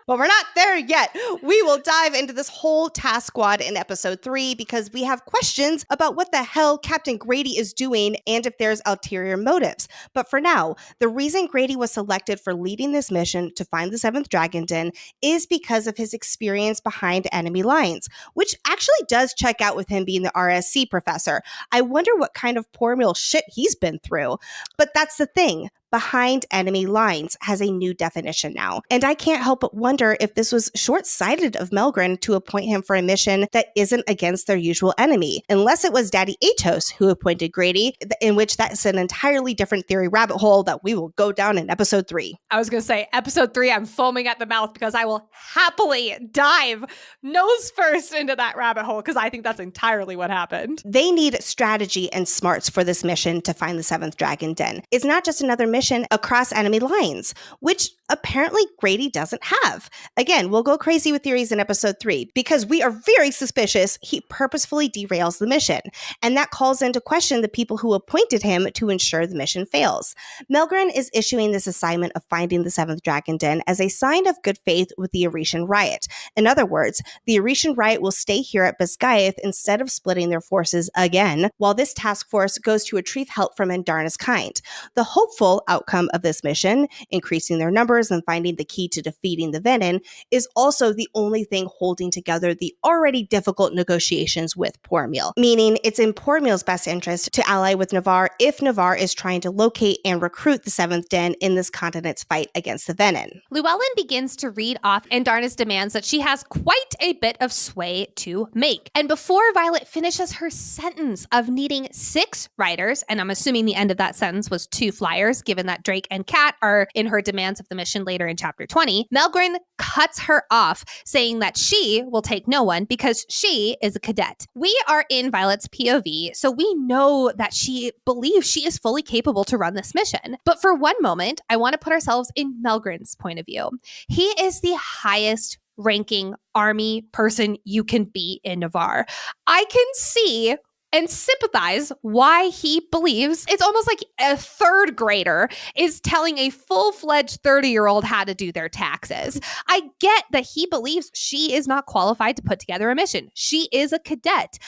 But we're not there yet. We will dive into this whole task squad in episode 3 because we have questions about what the hell Captain Grady is doing and if there's ulterior motives. But for now, the reason Grady was selected for leading this mission to find the 7th Dragon Den is because of his experience behind enemy lines, which actually does check out with him being the RSC professor. I wonder what kind of poor meal shit he's been through. But that's the thing. Behind enemy lines has a new definition now. And I can't help but wonder if this was short-sighted of Melgren to appoint him for a mission that isn't against their usual enemy. Unless it was Daddy Atos who appointed Grady, in which that's an entirely different theory rabbit hole that we will go down in episode 3. I was going to say, episode 3, I'm foaming at the mouth because I will happily dive nose first into that rabbit hole because I think that's entirely what happened. They need strategy and smarts for this mission to find the 7th Dragon Den. It's not just another mission across enemy lines, which apparently Grady doesn't have. Again, we'll go crazy with theories in episode 3 because we are very suspicious he purposefully derails the mission, and that calls into question the people who appointed him to ensure the mission fails. Melgren is issuing this assignment of finding the 7th Dragon Den as a sign of good faith with the Eretian Riot. In other words, the Eretian Riot will stay here at Basgiath instead of splitting their forces again, while this task force goes to retrieve help from Andarna's kind. The hopeful outcome of this mission, increasing their numbers and finding the key to defeating the Venin, is also the only thing holding together the already difficult negotiations with Poor Meal, meaning it's in Poor Meal's best interest to ally with Navarre if Navarre is trying to locate and recruit the 7th Den in this continent's fight against the Venin. Llewellyn begins to read off Andarna's demands that she has quite a bit of sway to make. And before Violet finishes her sentence of needing 6 riders, and I'm assuming the end of that sentence was 2 flyers, given given that Drake and Kat are in her demands of the mission later in chapter 20, Melgren cuts her off, saying that she will take no one because she is a cadet. We are in Violet's POV, so we know that she believes she is fully capable to run this mission. But for one moment, I want to put ourselves in Melgren's point of view. He is the highest ranking army person you can be in Navarre. I can see and sympathize why he believes it's almost like a third grader is telling a full-fledged 30-year-old how to do their taxes. I get that he believes she is not qualified to put together a mission. She is a cadet.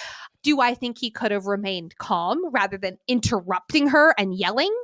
Do I think he could have remained calm rather than interrupting her and yelling?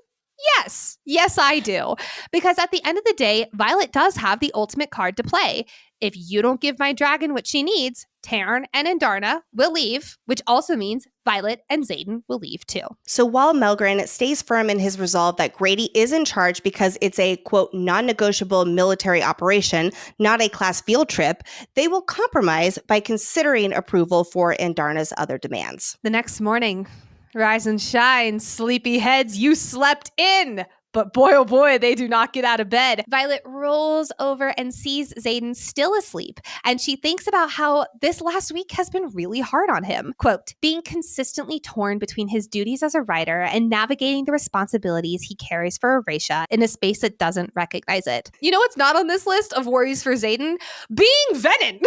Yes. Yes, I do. Because at the end of the day, Violet does have the ultimate card to play. If you don't give my dragon what she needs, Taryn and Andarna will leave, which also means Violet and Zaden will leave too. So while Melgren stays firm in his resolve that Grady is in charge because it's a, quote, non-negotiable military operation, not a class field trip, they will compromise by considering approval for Andarna's other demands. The next morning, rise and shine, sleepy heads, you slept in. But boy, oh boy, they do not get out of bed. Violet rolls over and sees Zaden still asleep, and she thinks about how this last week has been really hard on him. Quote, being consistently torn between his duties as a writer and navigating the responsibilities he carries for Erasure in a space that doesn't recognize it. You know what's not on this list of worries for Zaden? Being Venin.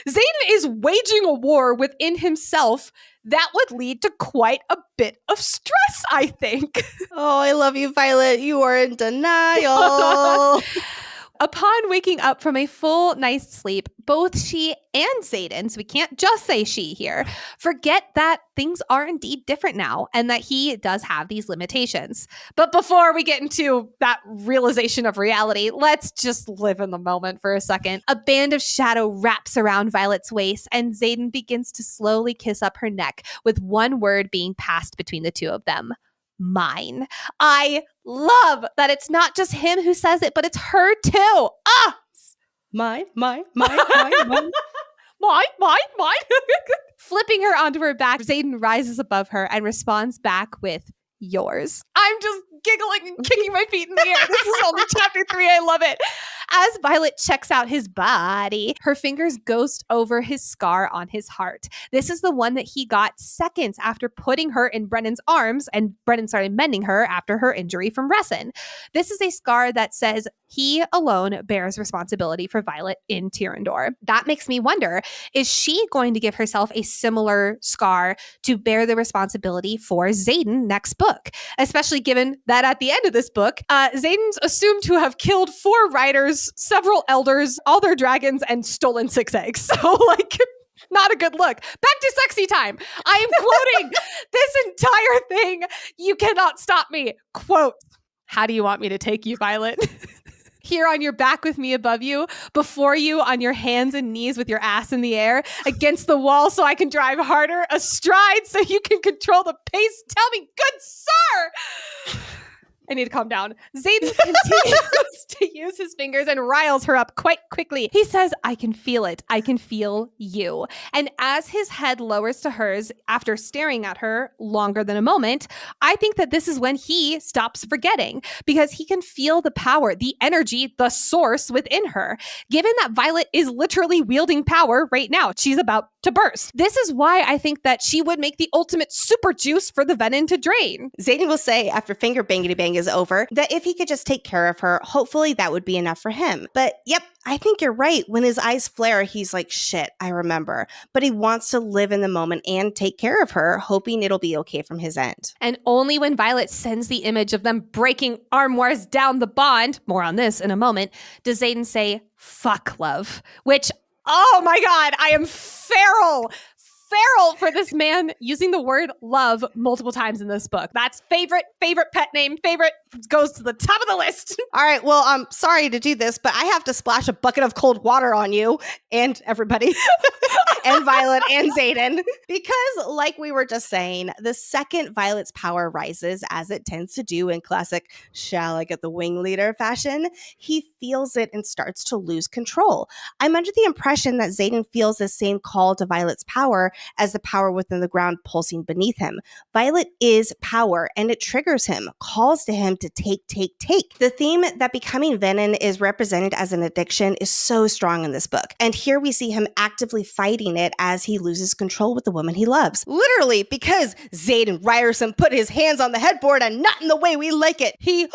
Zaden is waging a war within himself that would lead to quite a bit of stress, I think. Oh, I love you, Violet. You are in denial. Upon waking up from a full night's sleep, both she and Zaden, so we can't just say she here, forget that things are indeed different now and that he does have these limitations. But before we get into that realization of reality, let's just live in the moment for a second. A band of shadow wraps around Violet's waist and Zaden begins to slowly kiss up her neck, with one word being passed between the two of them. Mine. I love that it's not just him who says it, but it's her too. Ah! Mine. Mine. Flipping her onto her back, Zaden rises above her and responds back with yours. I'm just giggling and kicking my feet in the air. This is only chapter 3. I love it. As Violet checks out his body, her fingers ghost over his scar on his heart. This is the one that he got seconds after putting her in Brennan's arms, and Brennan started mending her after her injury from Resin. This is a scar that says he alone bears responsibility for Violet in Tyrandor. That makes me wonder, is she going to give herself a similar scar to bear the responsibility for Zaden next book? Especially given that at the end of this book, Zaden's assumed to have killed 4 riders, several elders, all their dragons, and stolen 6 eggs. So, like, not a good look. Back to sexy time. I am quoting this entire thing. You cannot stop me. Quote, how do you want me to take you, Violet? Here on your back with me above you, before you on your hands and knees with your ass in the air, against the wall so I can drive harder, astride so you can control the pace. Tell me, good sir! I need to calm down. Zaden continues to use his fingers and riles her up quite quickly. He says, I can feel it. I can feel you. And as his head lowers to hers after staring at her longer than a moment, I think that this is when he stops forgetting, because he can feel the power, the energy, the source within her. Given that Violet is literally wielding power right now, she's about to burst. This is why I think that she would make the ultimate super juice for the Venin to drain. Zaden will say after finger bangity bang is over that if he could just take care of her, hopefully that would be enough for him. But yep, I think you're right. When his eyes flare, he's like, shit, I remember. But he wants to live in the moment and take care of her, hoping it'll be okay from his end. And only when Violet sends the image of them breaking armoires down the bond, more on this in a moment, does Zaden say, fuck love, which, oh my God, I am feral for this man using the word love multiple times in this book. That's favorite pet name, favorite goes to the top of the list. All right, well, I'm sorry to do this, but I have to splash a bucket of cold water on you and everybody and Violet and Zaden, because like we were just saying, the second Violet's power rises, as it tends to do in classic shall I get the wing leader fashion, he feels it and starts to lose control. I'm under the impression that Zaden feels the same call to Violet's power as the power within the ground pulsing beneath him. Violet is power, and it triggers him, calls to him to take. The theme that becoming Venin is represented as an addiction is so strong in this book, and here we see him actively fighting it as he loses control with the woman he loves. Literally, because Zaden Ryerson put his hands on the headboard and not in the way we like it. He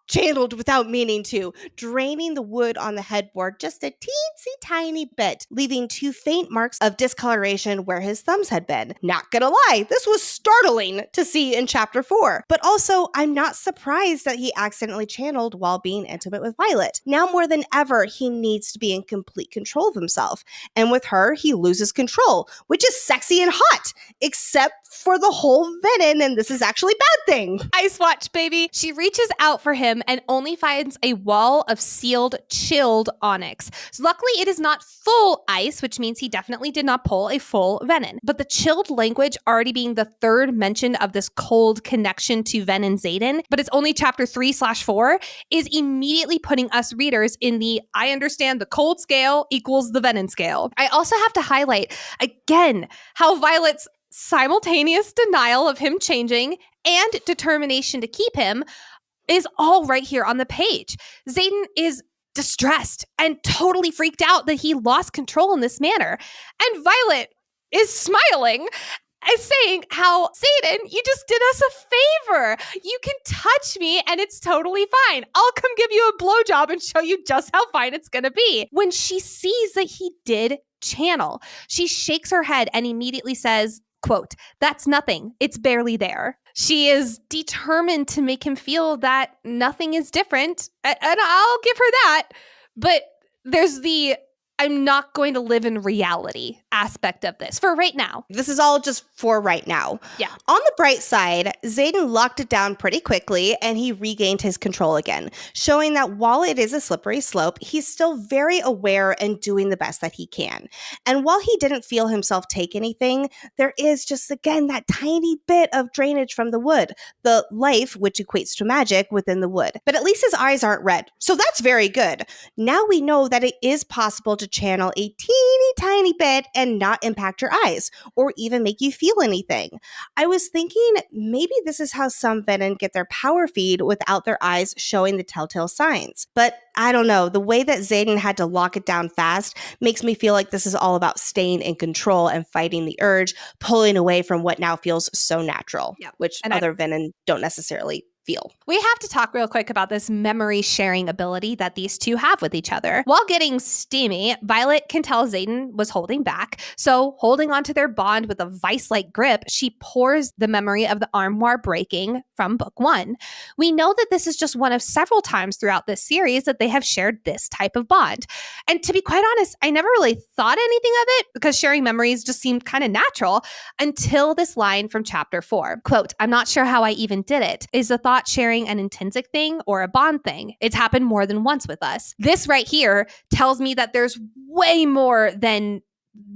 channeled without meaning to, draining the wood on the headboard just a teensy tiny bit, leaving 2 faint marks of discoloration where his thumbs had been. Not gonna lie, this was startling to see in chapter 4. But also, I'm not surprised that he accidentally channeled while being intimate with Violet. Now more than ever, he needs to be in complete control of himself. And with her, he loses control, which is sexy and hot, except for the whole Venin, and this is actually a bad thing. Ice watch, baby. She reaches out for him and only finds a wall of sealed, chilled onyx. So luckily, it is not full ice, which means he definitely did not pull a full Venin. But the chilled language already being the third mention of this cold connection to Ven and Zaden, but it's only chapter 3/4, is immediately putting us readers in the I understand the cold scale equals the Venin scale. I also have to highlight, again, how Violet's simultaneous denial of him changing and determination to keep him is all right here on the page. Zaden is distressed and totally freaked out that he lost control in this manner. And Violet is smiling and saying how, Zaden, you just did us a favor. You can touch me and it's totally fine. I'll come give you a blowjob and show you just how fine it's going to be. When she sees that he did channel, she shakes her head and immediately says, quote, "That's nothing. It's barely there." She is determined to make him feel that nothing is different. And I'll give her that. But there's the I'm not going to live in reality aspect of this for right now. This is all just for right now. Yeah. On the bright side, Zaden locked it down pretty quickly and he regained his control again, showing that while it is a slippery slope, he's still very aware and doing the best that he can. And while he didn't feel himself take anything, there is just, again, that tiny bit of drainage from the wood, the life, which equates to magic, within the wood. But at least his eyes aren't red. So that's very good. Now we know that it is possible to channel a teeny tiny bit and not impact your eyes or even make you feel anything. I was thinking maybe this is how some Venin get their power feed without their eyes showing the telltale signs. But I don't know, the way that Zaden had to lock it down fast makes me feel like this is all about staying in control and fighting the urge, pulling away from what now feels so natural, which other Venin don't necessarily feel. We have to talk real quick about this memory sharing ability that these two have with each other. While getting steamy, Violet can tell Zaden was holding back. So holding onto their bond with a vice-like grip, she pours the memory of the armoire breaking from book 1. We know that this is just one of several times throughout this series that they have shared this type of bond. And to be quite honest, I never really thought anything of it because sharing memories just seemed kind of natural until this line from chapter 4. Quote, "I'm not sure how I even did it. Is the thought sharing an intrinsic thing or a bond thing? It's happened more than once with us." This right here tells me that there's way more than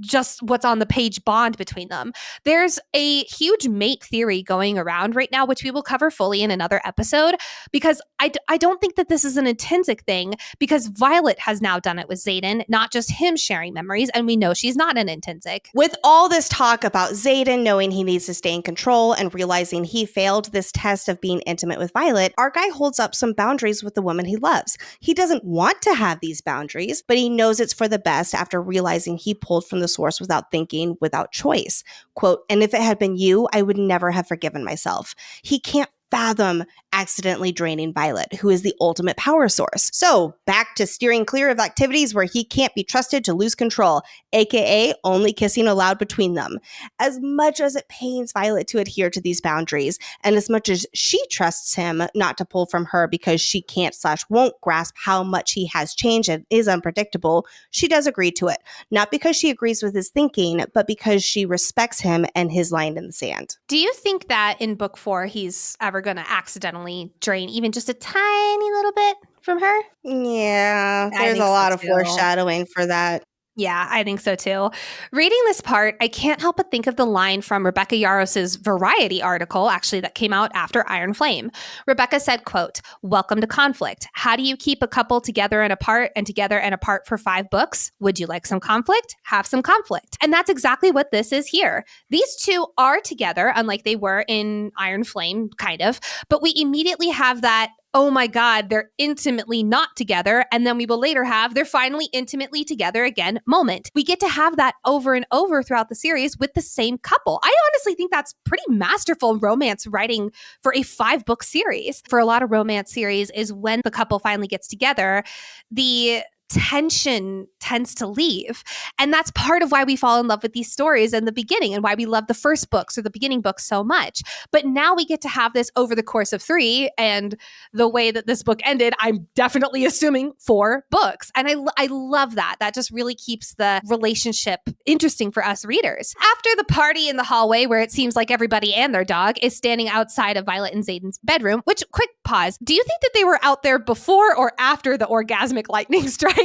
just what's on the page bond between them. There's a huge mate theory going around right now, which we will cover fully in another episode, because I don't think that this is an intrinsic thing, because Violet has now done it with Zaden, not just him sharing memories, and we know she's not an intrinsic. With all this talk about Zaden knowing he needs to stay in control and realizing he failed this test of being intimate with Violet, our guy holds up some boundaries with the woman he loves. He doesn't want to have these boundaries, but he knows it's for the best after realizing he pulled from the source without thinking, without choice. Quote, "And if it had been you, I would never have forgiven myself." He can't fathom accidentally draining Violet, who is the ultimate power source. So back to steering clear of activities where he can't be trusted to lose control, aka only kissing allowed between them. As much as it pains Violet to adhere to these boundaries, and as much as she trusts him not to pull from her because she can't/won't grasp how much he has changed and is unpredictable, she does agree to it. Not because she agrees with his thinking, but because she respects him and his line in the sand. Do you think that in book 4 he's ever going to accidentally drain even just a tiny little bit from her? Yeah, I there's think a so lot of too. foreshadowing for that. Yeah, I think so too. Reading this part, I can't help but think of the line from Rebecca Yarros' Variety article, actually, that came out after Iron Flame. Rebecca said, quote, "Welcome to conflict. How do you keep a couple together and apart for 5 books? Would you like some conflict? Have some conflict." And that's exactly what this is here. These two are together, unlike they were in Iron Flame, kind of, but we immediately have that, oh my God, they're intimately not together. And then we will later have they're finally intimately together again moment. We get to have that over and over throughout the series with the same couple. I honestly think that's pretty masterful romance writing for a 5-book series. For a lot of romance series is when the couple finally gets together, the tension tends to leave. And that's part of why we fall in love with these stories in the beginning and why we love the first books or the beginning books so much. But now we get to have this over the course of 3, and the way that this book ended, I'm definitely assuming 4 books. And I love that. That just really keeps the relationship interesting for us readers. After the party in the hallway, where it seems like everybody and their dog is standing outside of Violet and Zaden's bedroom, which, quick pause, do you think that they were out there before or after the orgasmic lightning strike?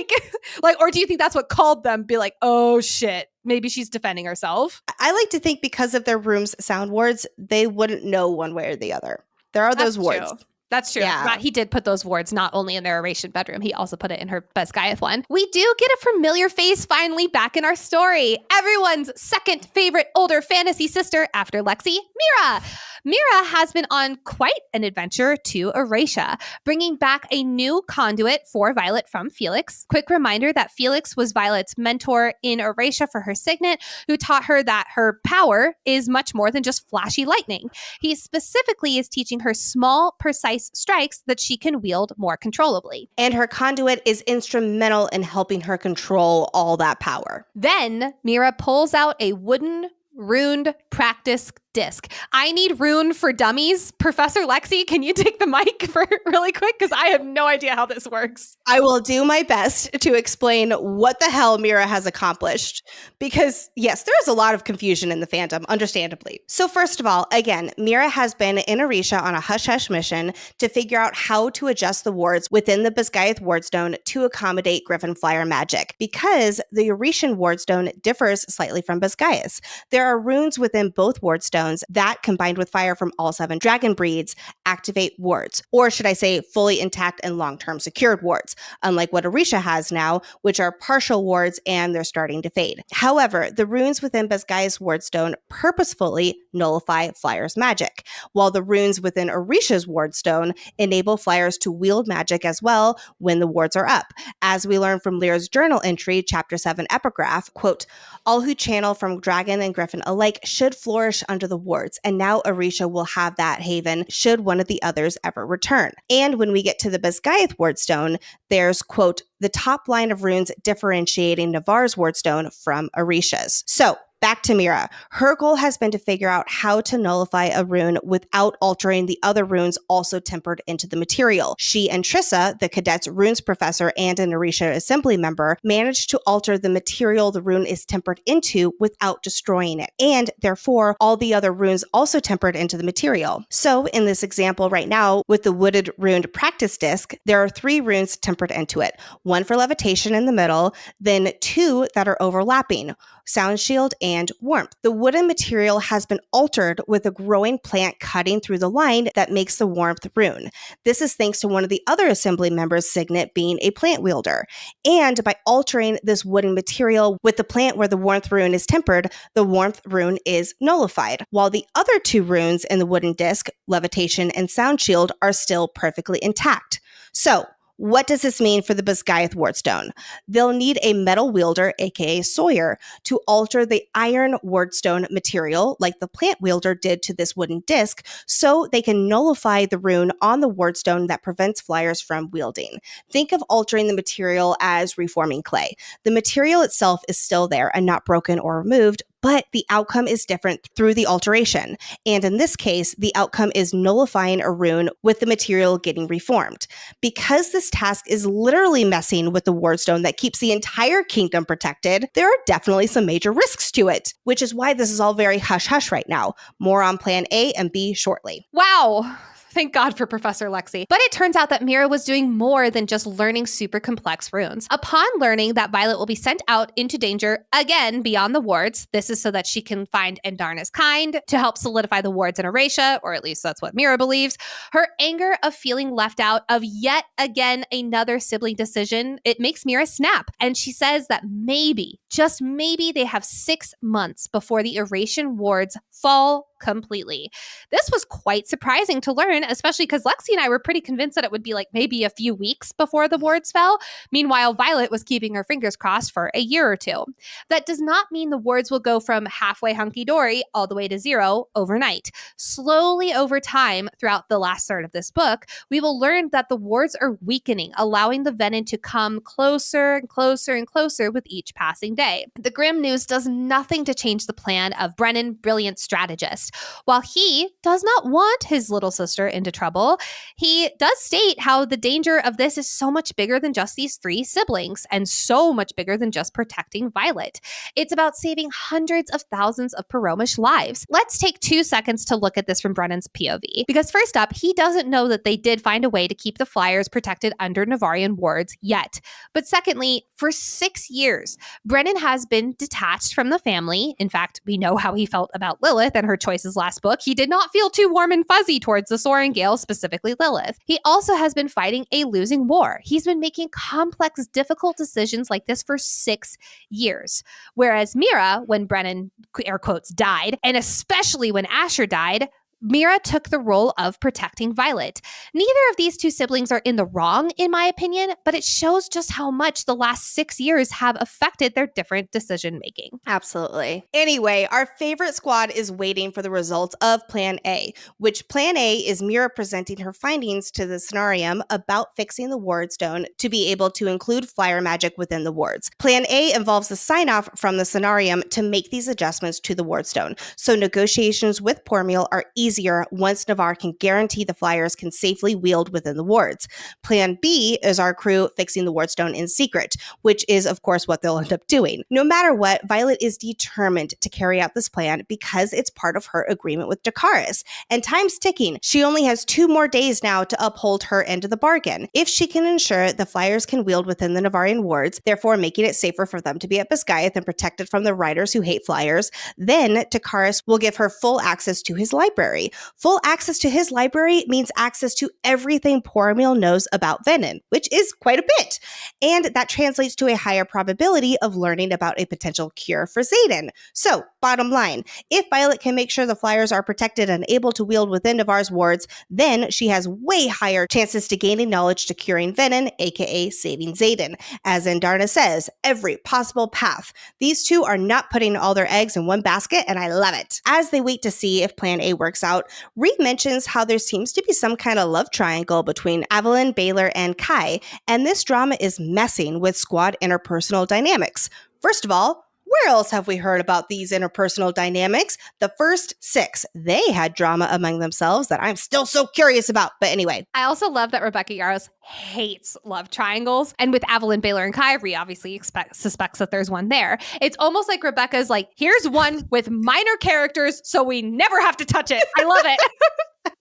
Or do you think that's what called them, be like, oh shit, maybe she's defending herself? I like to think because of their room's sound wards, they wouldn't know one way or the other. There are those wards. True. That's true. Yeah. He did put those wards not only in their Oration bedroom, he also put it in her Basgiath one. We do get a familiar face finally back in our story. Everyone's second favorite older fantasy sister after Lexi, Mera. Mera has been on quite an adventure to Erasia, bringing back a new conduit for Violet from Felix. Quick reminder that Felix was Violet's mentor in Erasia for her signet, who taught her that her power is much more than just flashy lightning. He specifically is teaching her small, precise strikes that she can wield more controllably. And her conduit is instrumental in helping her control all that power. Then Mera pulls out a wooden runed practice disc. I need rune for dummies. Professor Lexi, can you take the mic for really quick? Because I have no idea how this works. I will do my best to explain what the hell Mera has accomplished. Because yes, there is a lot of confusion in the fandom, understandably. So first of all, again, Mera has been in Erasia on a hush-hush mission to figure out how to adjust the wards within the Basgiath wardstone to accommodate Griffin Flyer magic. Because the Eurasian wardstone differs slightly from Basgiath's. There are runes within both wardstones that, combined with fire from all 7 dragon breeds, activate wards, or should I say fully intact and long-term secured wards, unlike what Erasia has now, which are partial wards and they're starting to fade. However, the runes within Basgiath's wardstone purposefully nullify Flyer's magic, while the runes within Erasia's wardstone enable Flyers to wield magic as well when the wards are up. As we learn from Lyra's journal entry, chapter 7 epigraph, quote, "All who channel from dragon and griffin alike should flourish under the wards, and now Erasia will have that haven should one of the others ever return." And when we get to the Basgiath wardstone, there's, quote, "the top line of runes differentiating Navarre's wardstone from Erasia's." So, back to Mera. Her goal has been to figure out how to nullify a rune without altering the other runes also tempered into the material. She and Trissa, the cadet's runes professor and an Erasia assembly member, managed to alter the material the rune is tempered into without destroying it, and therefore all the other runes also tempered into the material. So in this example right now, with the wooded runed practice disc, there are 3 runes tempered into it, 1 for levitation in the middle, then 2 that are overlapping, sound shield and warmth. The wooden material has been altered with a growing plant cutting through the line that makes the warmth rune. This is thanks to one of the other assembly members' signet being a plant wielder. And by altering this wooden material with the plant where the warmth rune is tempered, the warmth rune is nullified, while the other 2 runes in the wooden disc, levitation and sound shield, are still perfectly intact. So, what does this mean for the Basgiath wardstone? They'll need a metal wielder, aka Sawyer, to alter the iron wardstone material like the plant wielder did to this wooden disc, so they can nullify the rune on the wardstone that prevents Flyers from wielding. Think of altering the material as reforming clay. The material itself is still there and not broken or removed, but the outcome is different through the alteration. And in this case, the outcome is nullifying a rune with the material getting reformed. Because this task is literally messing with the wardstone that keeps the entire kingdom protected, there are definitely some major risks to it, which is why this is all very hush-hush right now. More on plan A and B shortly. Wow. Thank God for Professor Lexi. But it turns out that Mera was doing more than just learning super complex runes. Upon learning that Violet will be sent out into danger again beyond the wards, this is so that she can find Endarna's kind to help solidify the wards in Erasia, or at least that's what Mera believes. Her anger of feeling left out of yet again another sibling decision, it makes Mera snap. And she says that maybe, just maybe, they have 6 months before the Erasian wards fall completely. This was quite surprising to learn, especially because Lexi and I were pretty convinced that it would be like maybe a few weeks before the wards fell. Meanwhile, Violet was keeping her fingers crossed for a year or two. That does not mean the wards will go from halfway hunky-dory all the way to 0 overnight. Slowly over time, throughout the last third of this book, we will learn that the wards are weakening, allowing the Venin to come closer and closer and closer with each passing day. The grim news does nothing to change the plan of Brennan, brilliant strategist. While he does not want his little sister into trouble, he does state how the danger of this is so much bigger than just these 3 siblings and so much bigger than just protecting Violet. It's about saving hundreds of thousands of Peromish lives. Let's take 2 seconds to look at this from Brennan's POV. Because first up, he doesn't know that they did find a way to keep the Flyers protected under Navarian wards yet. But secondly, for 6 years, Brennan has been detached from the family. In fact, we know how he felt about Lilith and her choices last book. He did not feel too warm and fuzzy towards the Soaring Gale, specifically Lilith. He also has been fighting a losing war. He's been making complex, difficult decisions like this for 6 years. Whereas Mera, when Brennan, air quotes, died, and especially when Asher died, Mera took the role of protecting Violet. Neither of these 2 siblings are in the wrong, in my opinion, but it shows just how much the last 6 years have affected their different decision-making. Absolutely. Anyway, our favorite squad is waiting for the results of Plan A, which Plan A is Mera presenting her findings to the scenarium about fixing the ward stone to be able to include flyer magic within the wards. Plan A involves a sign-off from the scenarium to make these adjustments to the ward stone, so negotiations with Pormiel are easier once Navarre can guarantee the Flyers can safely wield within the wards. Plan B is our crew fixing the wardstone in secret, which is of course what they'll end up doing. No matter what, Violet is determined to carry out this plan because it's part of her agreement with Dracarys. And time's ticking. She only has 2 more days now to uphold her end of the bargain. If she can ensure the Flyers can wield within the Navarian wards, therefore making it safer for them to be at Basgiath and protected from the riders who hate Flyers, then Dracarys will give her full access to his library. Full access to his library means access to everything Pormiel knows about Venin, which is quite a bit. And that translates to a higher probability of learning about a potential cure for Zaden. So, bottom line, if Violet can make sure the Flyers are protected and able to wield within Navarre's wards, then she has way higher chances to gaining knowledge to curing Venin, aka saving Zaden. As Endarna says, every possible path. These 2 are not putting all their eggs in one basket, and I love it. As they wait to see if Plan A works out, Reed mentions how there seems to be some kind of love triangle between Evelyn, Baylor, and Kai, and this drama is messing with squad interpersonal dynamics. First of all, where else have we heard about these interpersonal dynamics? The first 6, they had drama among themselves that I'm still so curious about. But anyway. I also love that Rebecca Yarros hates love triangles. And with Evelyn, Baylor, and Kyrie, obviously suspects that there's one there. It's almost like Rebecca's like, here's one with minor characters, so we never have to touch it. I love it.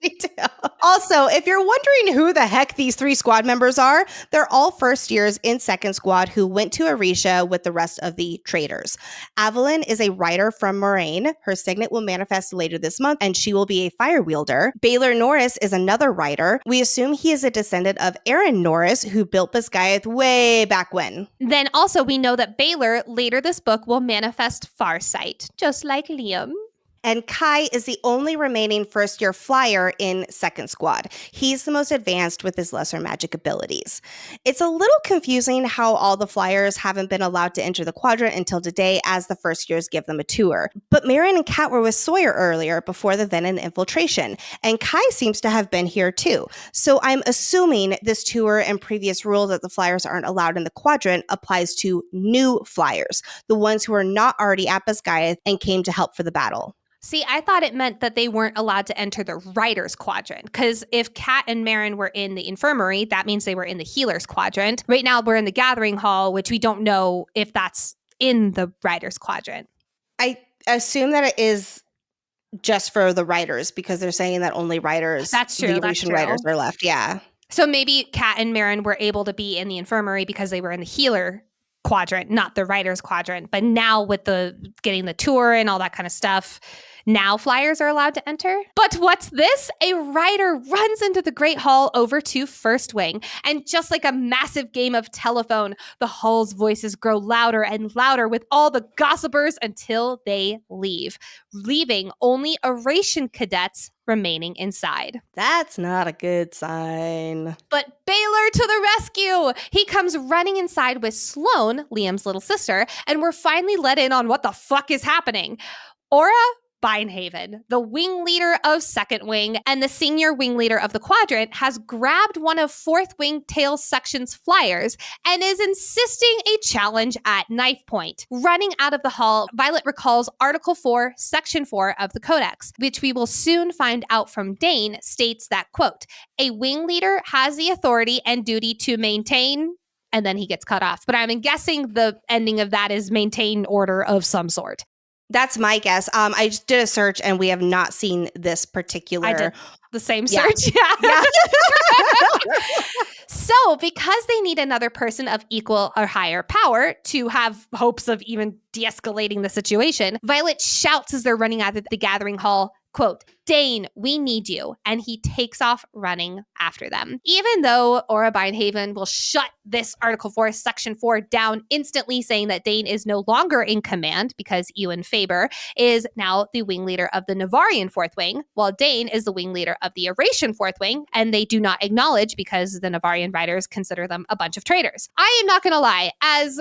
Me too. Also, if you're wondering who the heck these 3 squad members are, they're all first years in second squad who went to Erasia with the rest of the traders. Evelyn is a writer from Moraine. Her signet will manifest later this month, and she will be a fire wielder. Baylor Norris is another writer. We assume he is a descendant of Aaron Norris, who built Basgiath way back when. Then also we know that Baylor later this book will manifest Farsight, just like Liam. And Kai is the only remaining first-year flyer in second squad. He's the most advanced with his lesser magic abilities. It's a little confusing how all the flyers haven't been allowed to enter the quadrant until today, as the first years give them a tour. But Marion and Kat were with Sawyer earlier before the Venin infiltration, and Kai seems to have been here too. So I'm assuming this tour and previous rule that the flyers aren't allowed in the quadrant applies to new flyers, the ones who are not already at Basgiath and came to help for the battle. See, I thought it meant that they weren't allowed to enter the writer's quadrant, because if Kat and Marin were in the infirmary, that means they were in the healer's quadrant. Right now, we're in the gathering hall, which we don't know if that's in the writer's quadrant. I assume that it is just for the writers, because they're saying that only writers, That's true. Leavation writers are left. Yeah. So maybe Kat and Marin were able to be in the infirmary because they were in the healer quadrant, not the writer's quadrant. But now with the getting the tour and all that kind of stuff, now flyers are allowed to enter. But what's this? A rider runs into the Great Hall over to First Wing. And just like a massive game of telephone, the hall's voices grow louder and louder with all the gossipers until they leave, leaving only Oration cadets remaining inside. That's not a good sign. But Baylor to the rescue! He comes running inside with Sloan, Liam's little sister, and we're finally let in on what the fuck is happening. Aura Binehaven, the wing leader of Second Wing and the senior wing leader of the quadrant, has grabbed one of Fourth Wing Tail Section's flyers and is insisting a challenge at knife point. Running out of the hall, Violet recalls Article 4, Section 4 of the Codex, which we will soon find out from Dane, states that, quote, a wing leader has the authority and duty to maintain, and then he gets cut off. But I'm guessing the ending of that is maintain order of some sort. That's my guess. I just did a search and we have not seen this particular. I did the same search. Yeah. So because they need another person of equal or higher power to have hopes of even de-escalating the situation, Violet shouts as they're running out of the gathering hall, quote, Dane, we need you. And he takes off running after them. Even though Aura Binehaven will shut this Article 4, Section 4 down instantly, saying that Dane is no longer in command because Ewan Faber is now the wing leader of the Navarian Fourth Wing, while Dane is the wing leader of the Oration Fourth Wing, and they do not acknowledge because the Navarian writers consider them a bunch of traitors. I am not going to lie, as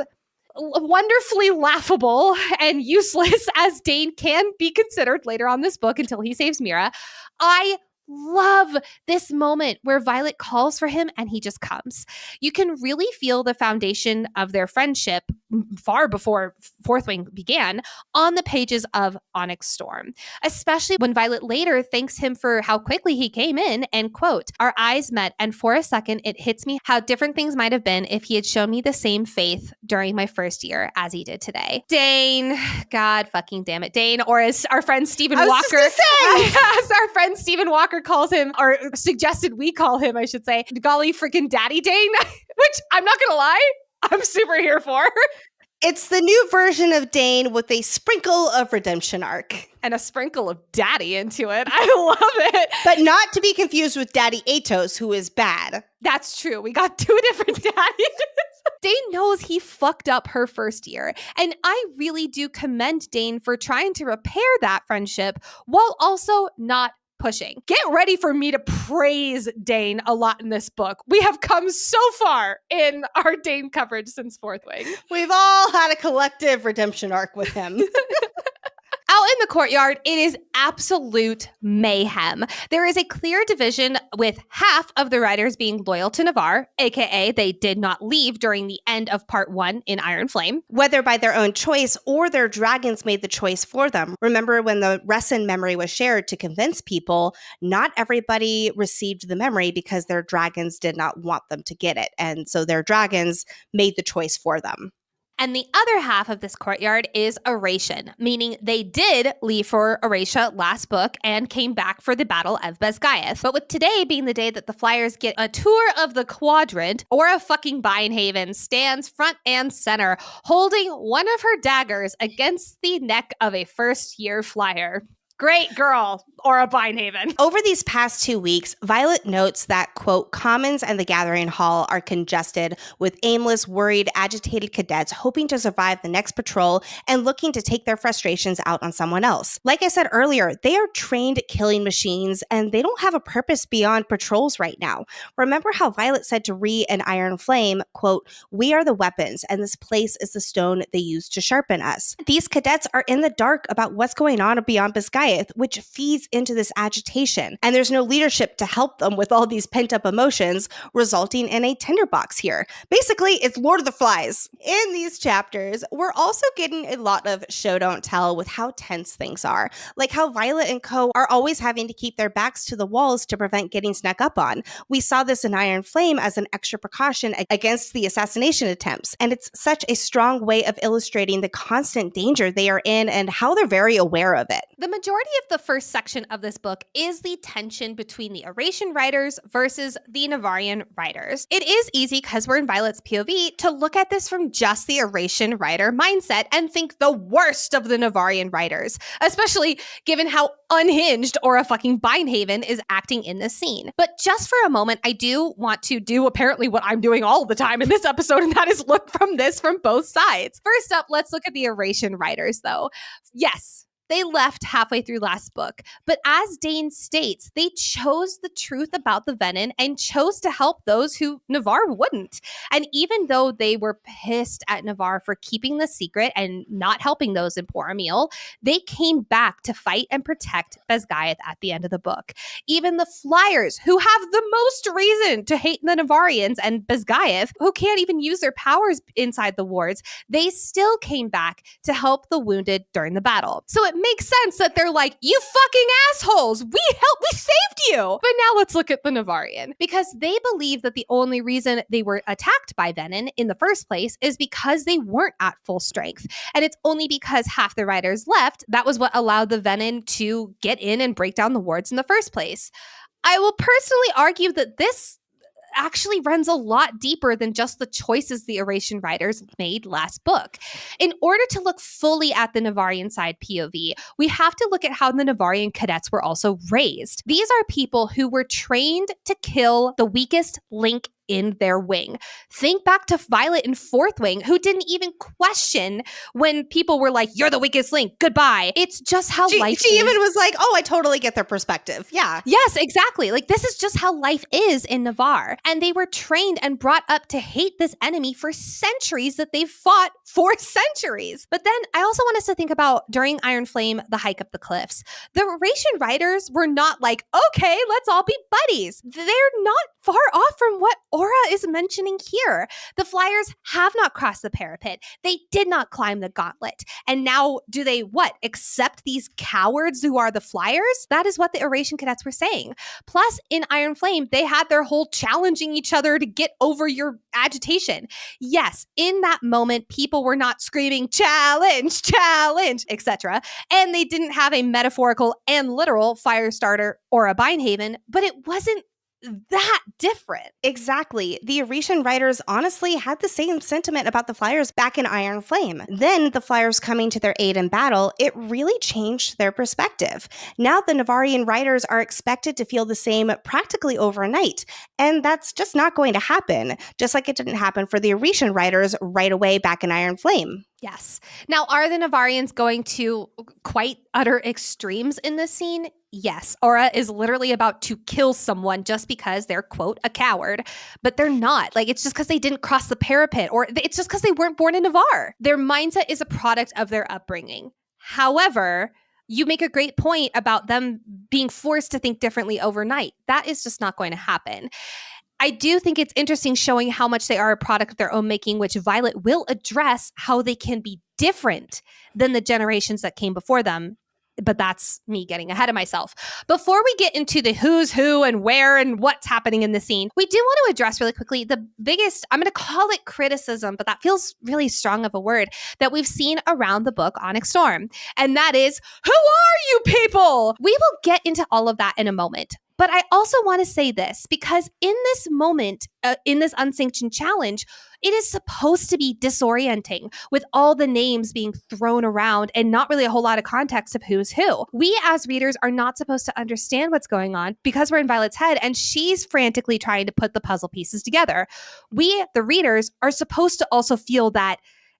wonderfully laughable and useless as Dane can be considered later on this book until he saves Mera, I love this moment where Violet calls for him and he just comes. You can really feel the foundation of their friendship far before Fourth Wing began on the pages of Onyx Storm, especially when Violet later thanks him for how quickly he came in and, quote, our eyes met and for a second it hits me how different things might have been if he had shown me the same faith during my first year as he did today. Dane, God fucking damn it, Dane, or as our friend Stephen Walker, as our friend Stephen Walker calls him, or suggested we call him, I should say, golly freaking daddy Dane, which I'm not gonna lie, I'm super here for. It's the new version of Dane with a sprinkle of redemption arc. And a sprinkle of daddy into it. I love it. But not to be confused with Daddy Atos, who is bad. That's true. We got two different daddies. Dane knows he fucked up her first year. And I really do commend Dane for trying to repair that friendship while also not pushing. Get ready for me to praise Dane a lot in this book. We have come so far in our Dane coverage since Fourth Wing. We've all had a collective redemption arc with him. Out in the courtyard, it is absolute mayhem. There is a clear division with half of the riders being loyal to Navarre, aka they did not leave during the end of part 1 in Iron Flame. Whether by their own choice or their dragons made the choice for them. Remember when the Resin memory was shared to convince people, not everybody received the memory because their dragons did not want them to get it. And so their dragons made the choice for them. And the other half of this courtyard is Oration, meaning they did leave for Oratia last book and came back for the Battle of Basgiath. But with today being the day that the Flyers get a tour of the quadrant, Aura fucking Binehaven stands front and center, holding one of her daggers against the neck of a first-year Flyer. Great girl, Aura Binehaven. Over these past 2 weeks, Violet notes that, quote, Commons and the Gathering Hall are congested with aimless, worried, agitated cadets hoping to survive the next patrol and looking to take their frustrations out on someone else. Like I said earlier, they are trained killing machines and they don't have a purpose beyond patrols right now. Remember how Violet said to Ree and Iron Flame, quote, we are the weapons and this place is the stone they use to sharpen us. These cadets are in the dark about what's going on beyond Basgiath, which feeds into this agitation. And there's no leadership to help them with all these pent-up emotions, resulting in a tinderbox here. Basically, it's Lord of the Flies. In these chapters, we're also getting a lot of show don't tell with how tense things are. Like how Violet and co are always having to keep their backs to the walls to prevent getting snuck up on. We saw this in Iron Flame as an extra precaution against the assassination attempts. And it's such a strong way of illustrating the constant danger they are in and how they're very aware of it. The majority majority of the first section of this book is the tension between the Oration writers versus the Navarian writers. It is easy, because we're in Violet's POV, to look at this from just the Oration writer mindset and think the worst of the Navarian writers, especially given how unhinged Aura fucking Bindhaven is acting in this scene. But just for a moment, I do want to do apparently what I'm doing all the time in this episode, and that is look from this from both sides. First up, let's look at the Oration writers, though. Yes, they left halfway through last book, but as Dane states, they chose the truth about the Venin and chose to help those who Navarre wouldn't. And even though they were pissed at Navarre for keeping the secret and not helping those in Port-Emil, they came back to fight and protect Basgiath at the end of the book. Even the Flyers, who have the most reason to hate the Navarians and Basgiath, who can't even use their powers inside the wards, they still came back to help the wounded during the battle. So it makes sense that they're like, you fucking assholes, we saved you. But now let's look at the Navarian, because they believe that the only reason they were attacked by Venin in the first place is because they weren't at full strength. And it's only because half the riders left that was what allowed the Venin to get in and break down the wards in the first place. I will personally argue that this actually runs a lot deeper than just the choices the Oration writers made last book. In order to look fully at the Navarian side POV, we have to look at how the Navarian cadets were also raised. These are people who were trained to kill the weakest link in their wing. Think back to Violet in Fourth Wing, who didn't even question when people were like, you're the weakest link, goodbye. It's just how life is. She even was like, oh, I totally get their perspective. Yeah. Yes, exactly. Like, this is just how life is in Navarre. And they were trained and brought up to hate this enemy for centuries that they've fought for centuries. But then I also want us to think about, during Iron Flame, the hike up the cliffs, the Oration writers were not like, okay, let's all be buddies. They're not far off from what Aura is mentioning here. The Flyers have not crossed the parapet. They did not climb the gauntlet. And now do they accept these cowards who are the Flyers? That is what the Oration cadets were saying. Plus, in Iron Flame, they had their whole challenging each other to get over your agitation. Yes, in that moment, people were not screaming, challenge, challenge, etc. And they didn't have a metaphorical and literal fire starter or a Bindhaven, but it wasn't that different. Exactly. The Oration writers honestly had the same sentiment about the Flyers back in Iron Flame. Then the Flyers coming to their aid in battle, it really changed their perspective. Now the Navarian writers are expected to feel the same practically overnight, and that's just not going to happen, just like it didn't happen for the Oration writers right away back in Iron Flame. Yes. Now, are the Navarians going to quite utter extremes in this scene? Yes. Aura is literally about to kill someone just because they're, quote, a coward. But they're not. Like, it's just because they didn't cross the parapet, or it's just because they weren't born in Navarre. Their mindset is a product of their upbringing. However, you make a great point about them being forced to think differently overnight. That is just not going to happen. I do think it's interesting showing how much they are a product of their own making, which Violet will address how they can be different than the generations that came before them. But that's me getting ahead of myself. Before we get into the who's who and where and what's happening in the scene, we do want to address really quickly the biggest, I'm going to call it criticism, but that feels really strong of a word, that we've seen around the book Onyx Storm. And that is, who are you people? We will get into all of that in a moment. But I also want to say this, because in this moment, in this unsanctioned challenge, it is supposed to be disorienting with all the names being thrown around and not really a whole lot of context of who's who. We as readers are not supposed to understand what's going on because we're in Violet's head and she's frantically trying to put the puzzle pieces together. We, the readers, are supposed to also feel that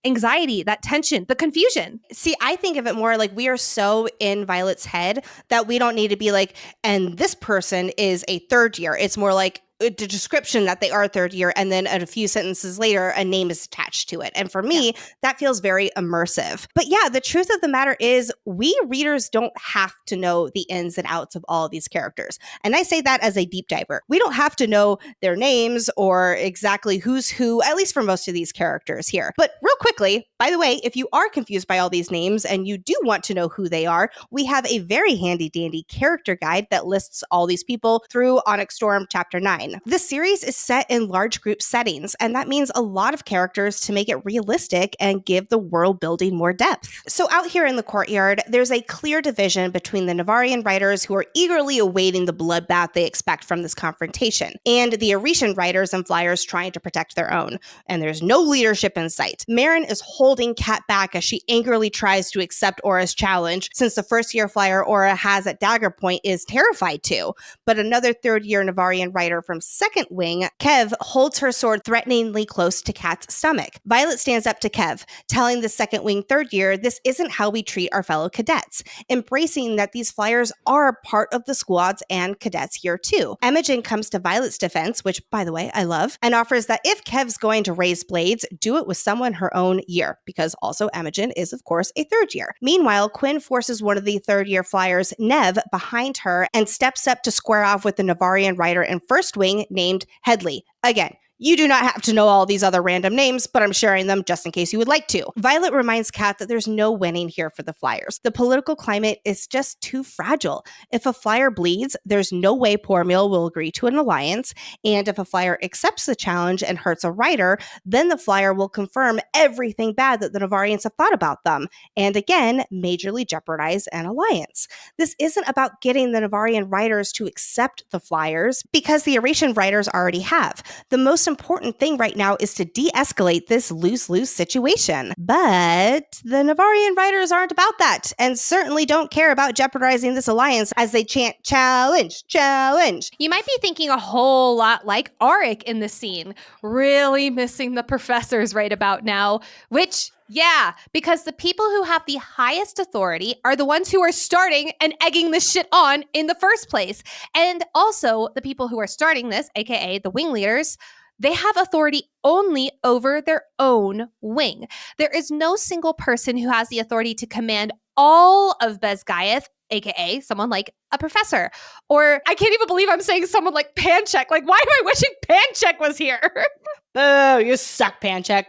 anxiety, that tension, the confusion. See, I think of it more like we are so in Violet's head that we don't need to be like, and this person is a third year. It's more like the description that they are third year, and then a few sentences later, a name is attached to it. And for me, that feels very immersive. But yeah, the truth of the matter is we readers don't have to know the ins and outs of all of these characters. And I say that as a deep diver. We don't have to know their names or exactly who's who, at least for most of these characters here. But real quickly, by the way, if you are confused by all these names and you do want to know who they are, we have a very handy dandy character guide that lists all these people through Onyx Storm Chapter 9. line. This series is set in large group settings, and that means a lot of characters to make it realistic and give the world building more depth. So out here in the courtyard, there's a clear division between the Navarian writers who are eagerly awaiting the bloodbath they expect from this confrontation, and the Aretian writers and flyers trying to protect their own. And there's no leadership in sight. Mera is holding Kat back as she angrily tries to accept Aura's challenge, since the first-year flyer Aura has at dagger point is terrified to. But another third-year Navarian writer from Second Wing, Kev, holds her sword threateningly close to Kat's stomach. Violet stands up to Kev, telling the Second Wing third year this isn't how we treat our fellow cadets, embracing that these flyers are part of the squads and cadets here too. Imogen comes to Violet's defense, which, by the way, I love, and offers that if Kev's going to raise blades, do it with someone her own year, because also Imogen is, of course, a third year. Meanwhile, Quinn forces one of the third-year flyers, Nev, behind her and steps up to square off with the Navarian writer in First Wing named Headley. Again, you do not have to know all these other random names, but I'm sharing them just in case you would like to. Violet reminds Kat that there's no winning here for the flyers. The political climate is just too fragile. If a flyer bleeds, there's no way Poor Meal will agree to an alliance, and if a flyer accepts the challenge and hurts a writer, then the flyer will confirm everything bad that the Navarians have thought about them, and again, majorly jeopardize an alliance. This isn't about getting the Navarian writers to accept the flyers, because the Aretian writers already have. The most important thing right now is to de-escalate this lose-lose situation. But the Navarian writers aren't about that, and certainly don't care about jeopardizing this alliance as they chant, "Challenge, challenge." You might be thinking a whole lot like Auric in this scene, really missing the professors right about now, which, yeah, because the people who have the highest authority are the ones who are starting and egging this shit on in the first place. And also, the people who are starting this, aka the wing leaders, they have authority only over their own wing. There is no single person who has the authority to command all of Basgiath, aka someone like a professor. Or I can't even believe I'm saying someone like Pancheck. Like, why am I wishing Pancheck was here? Oh, you suck, Pancheck.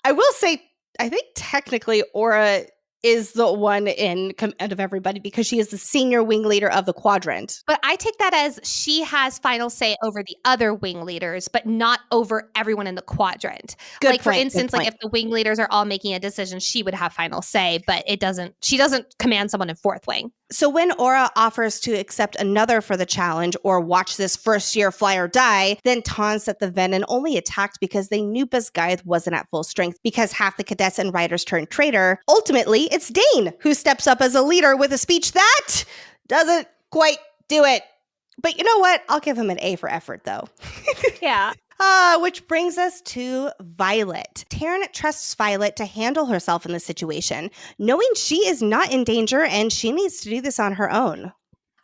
I will say, I think technically Aura is the one in command of everybody because she is the senior wing leader of the quadrant. But I take that as she has final say over the other wing leaders, but not over everyone in the quadrant. Good like, point, for instance, like if the wing leaders are all making a decision, she would have final say, but she doesn't command someone in fourth wing. So when Aura offers to accept another for the challenge or watch this first-year flyer die, then taunts that the Venin only attacked because they knew Basgiath wasn't at full strength because half the cadets and writers turned traitor. Ultimately, it's Dane who steps up as a leader with a speech that doesn't quite do it. But you know what? I'll give him an A for effort, though. Yeah. Which brings us to Violet. Taryn trusts Violet to handle herself in this situation, knowing she is not in danger and she needs to do this on her own.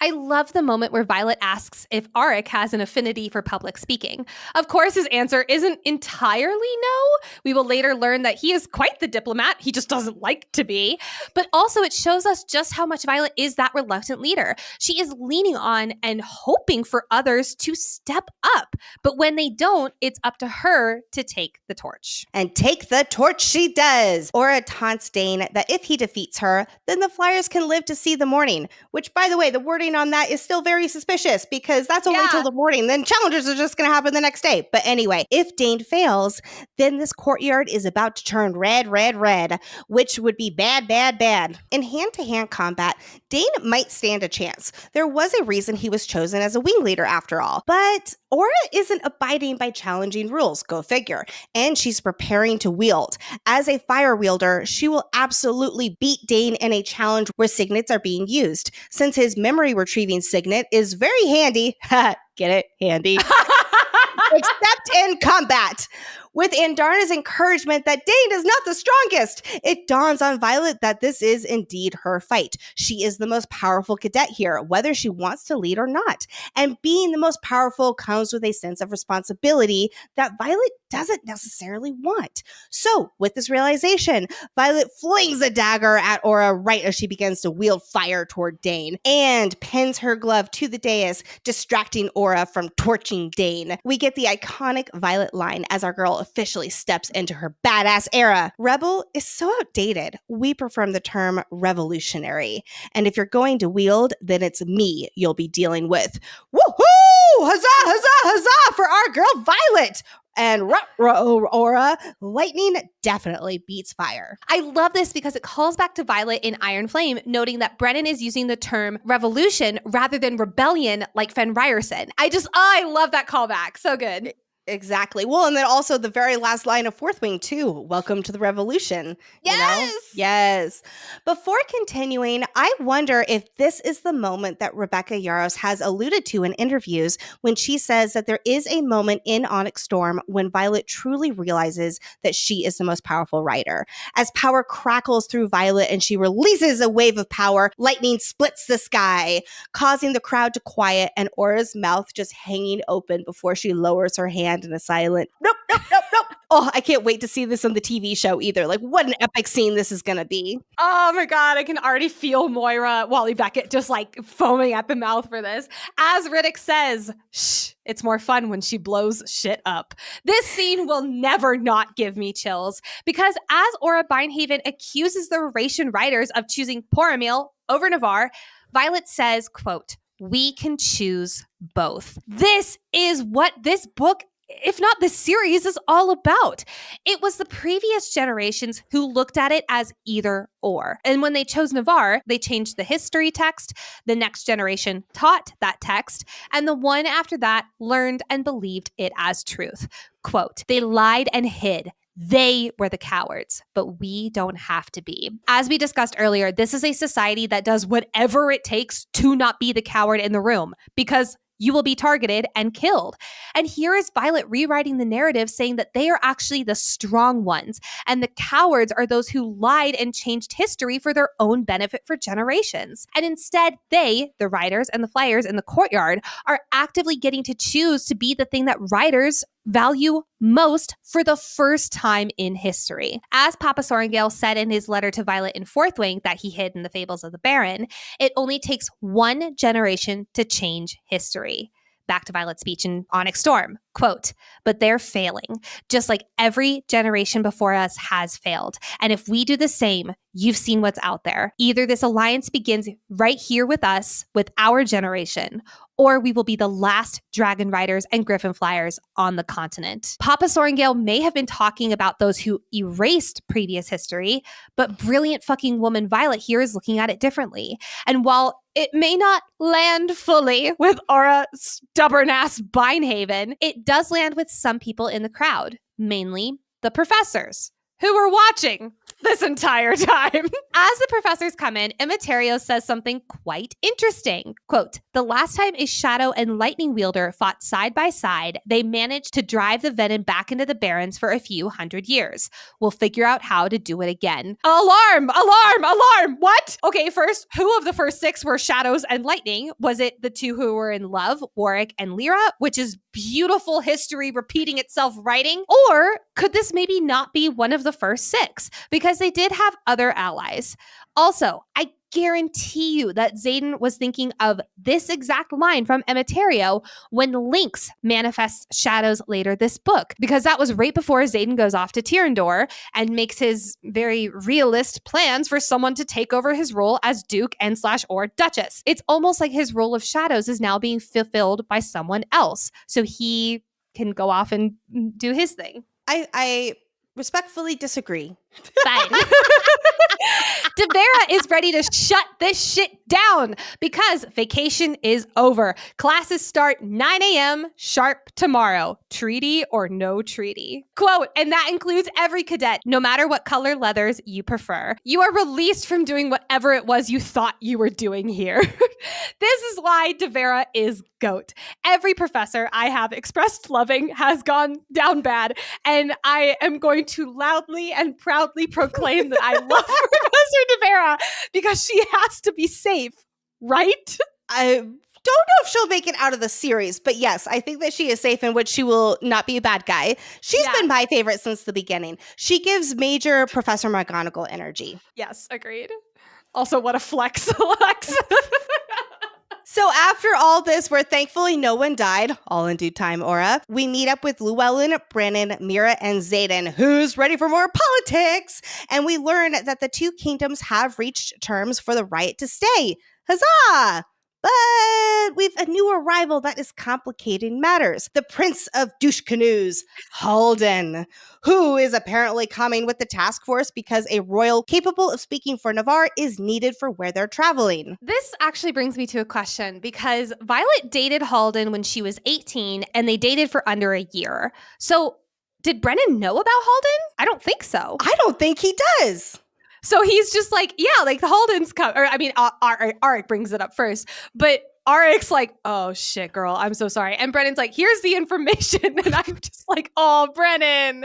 I love the moment where Violet asks if Auric has an affinity for public speaking. Of course, his answer isn't entirely no. We will later learn that he is quite the diplomat. He just doesn't like to be. But also, it shows us just how much Violet is that reluctant leader. She is leaning on and hoping for others to step up. But when they don't, it's up to her to take the torch. And take the torch she does. Aura taunts Dane that if he defeats her, then the Flyers can live to see the morning. Which, by the way, the wording on that is still very suspicious because that's only till the morning. Then challenges are just going to happen the next day. But anyway, if Dane fails, then this courtyard is about to turn red, red, red, which would be bad, bad, bad. In hand-to-hand combat, Dane might stand a chance. There was a reason he was chosen as a wing leader after all. But Aura isn't abiding by challenging rules, go figure, and she's preparing to wield. As a fire wielder, she will absolutely beat Dane in a challenge where signets are being used, since his memory retrieving signet is very handy. Get it? Handy. Except in combat. With Andarna's encouragement that Dane is not the strongest, it dawns on Violet that this is indeed her fight. She is the most powerful cadet here, whether she wants to lead or not. And being the most powerful comes with a sense of responsibility that Violet doesn't necessarily want. So, with this realization, Violet flings a dagger at Aura right as she begins to wield fire toward Dane, and pins her glove to the dais, distracting Aura from torching Dane. We get the iconic Violet line as our girl officially steps into her badass era. Rebel is so outdated. We prefer the term revolutionary. And if you're going to wield, then it's me you'll be dealing with. Woohoo! huzzah, huzzah, huzzah for our girl Violet. And ruh-roh, Aura, lightning definitely beats fire. I love this because it calls back to Violet in Iron Flame, noting that Brennan is using the term revolution rather than rebellion like Fen Ryerson. I love that callback. So good. Exactly. Well, and then also the very last line of Fourth Wing, too. Welcome to the revolution. Yes! Yes. Before continuing, I wonder if this is the moment that Rebecca Yarros has alluded to in interviews when she says that there is a moment in Onyx Storm when Violet truly realizes that she is the most powerful writer. As power crackles through Violet and she releases a wave of power, lightning splits the sky, causing the crowd to quiet and Aura's mouth just hanging open before she lowers her hand in a silent, nope, nope, nope, nope. Oh, I can't wait to see this on the TV show either. Like, what an epic scene this is going to be. Oh my God, I can already feel Moira Wally Beckett just like foaming at the mouth for this. As Riddick says, shh, it's more fun when she blows shit up. This scene will never not give me chills because as Aura Bindhaven accuses the Ratian writers of choosing Poromil over Navarre, Violet says, quote, "We can choose both." This is what this book, if not this series, is all about. It was the previous generations who looked at it as either or. And when they chose Navarre, they changed the history text. The next generation taught that text. And the one after that learned and believed it as truth. Quote, "They lied and hid. They were the cowards, but we don't have to be." As we discussed earlier, this is a society that does whatever it takes to not be the coward in the room because you will be targeted and killed. And here is Violet rewriting the narrative saying that they are actually the strong ones and the cowards are those who lied and changed history for their own benefit for generations. And instead, they, the writers and the flyers in the courtyard, are actively getting to choose to be the thing that writers value most for the first time in history. As Papa Sorrengail said in his letter to Violet in Fourth Wing that he hid in the Fables of the Baron, it only takes one generation to change history. Back to Violet's speech in Onyx Storm, quote, "But they're failing, just like every generation before us has failed. And if we do the same, you've seen what's out there. Either this alliance begins right here with us, with our generation, or we will be the last dragon riders and griffin flyers on the continent." Papa Sorrengail may have been talking about those who erased previous history, but brilliant fucking woman Violet here is looking at it differently. And while it may not land fully with Aura stubborn-ass Bindhaven, it does land with some people in the crowd, mainly the professors, who were watching this entire time. As the professors come in, Immaterio says something quite interesting. Quote, "The last time a shadow and lightning wielder fought side by side, they managed to drive the Venin back into the Barrens for a few hundred years. We'll figure out how to do it again." Alarm! Alarm! Alarm! What? Okay, first, who of the first six were shadows and lightning? Was it the two who were in love, Warwick and Lyra, which is beautiful history repeating itself writing? Or could this maybe not be one of the first six? Because they did have other allies. Also, I guarantee you that Zaden was thinking of this exact line from Immaterio when Lynx manifests shadows later this book, because that was right before Zaden goes off to Tyrrendor and makes his very realist plans for someone to take over his role as Duke and / or Duchess. It's almost like his role of shadows is now being fulfilled by someone else, so he can go off and do his thing. I respectfully disagree. Fine. Devera is ready to shut this shit down because vacation is over. Classes start 9 a.m. sharp tomorrow. Treaty or no treaty. Quote, "And that includes every cadet, no matter what color leathers you prefer. You are released from doing whatever it was you thought you were doing here." This is why Devera is GOAT. Every professor I have expressed loving has gone down bad, and I am going to loudly and proudly proclaim that I love Professor Devera because she has to be safe, right? I don't know if she'll make it out of the series, but yes, I think that she is safe in which she will not be a bad guy. She's been my favorite since the beginning. She gives major Professor McGonagall energy. Yes, agreed. Also, what a flex, Lex. So after all this, where thankfully no one died, all in due time, Aura, we meet up with Llewellyn, Brennan, Mera, and Zaden, who's ready for more politics. And we learn that the two kingdoms have reached terms for the right to stay. Huzzah! But we've a new arrival that is complicating matters. The Prince of Douche Canoes, Halden, who is apparently coming with the task force because a royal capable of speaking for Navarre is needed for where they're traveling. This actually brings me to a question because Violet dated Halden when she was 18 and they dated for under a year. So did Brennan know about Halden? I don't think so. I don't think he does. So he's just like, yeah, like the Halden's come, or I mean, Arik brings it up first, but Arik's like, oh shit, girl, I'm so sorry. And Brennan's like, here's the information. And I'm just like, oh, Brennan,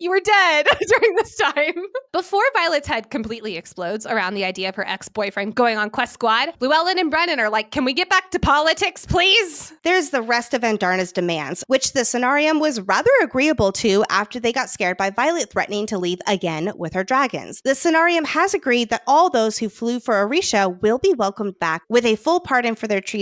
you were dead during this time. Before Violet's head completely explodes around the idea of her ex-boyfriend going on Quest Squad, Llewellyn and Brennan are like, can we get back to politics, please? There's the rest of Andarna's demands, which the scenarium was rather agreeable to after they got scared by Violet threatening to leave again with her dragons. The scenarium has agreed that all those who flew for Orisha will be welcomed back with a full pardon for their treason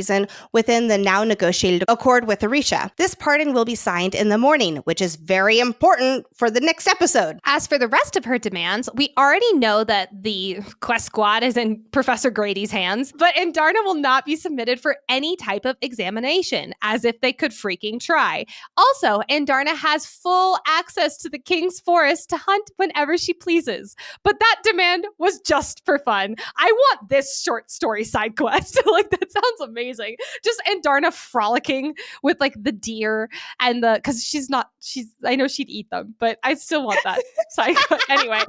within the now negotiated accord with Orisha. This pardon will be signed in the morning, which is very important for the next episode. As for the rest of her demands, we already know that the Quest Squad is in Professor Grady's hands, but Andarna will not be submitted for any type of examination, as if they could freaking try. Also, Andarna has full access to the King's Forest to hunt whenever she pleases. But that demand was just for fun. I want this short story side quest. Like, that sounds amazing. Just Andarna frolicking with like the deer and because I know she'd eat them, but I still want that side quest. Anyway.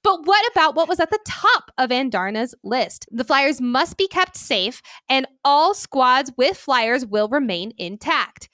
But what about what was at the top of Andarna's list? The flyers must be kept safe, and all squads with flyers will remain intact.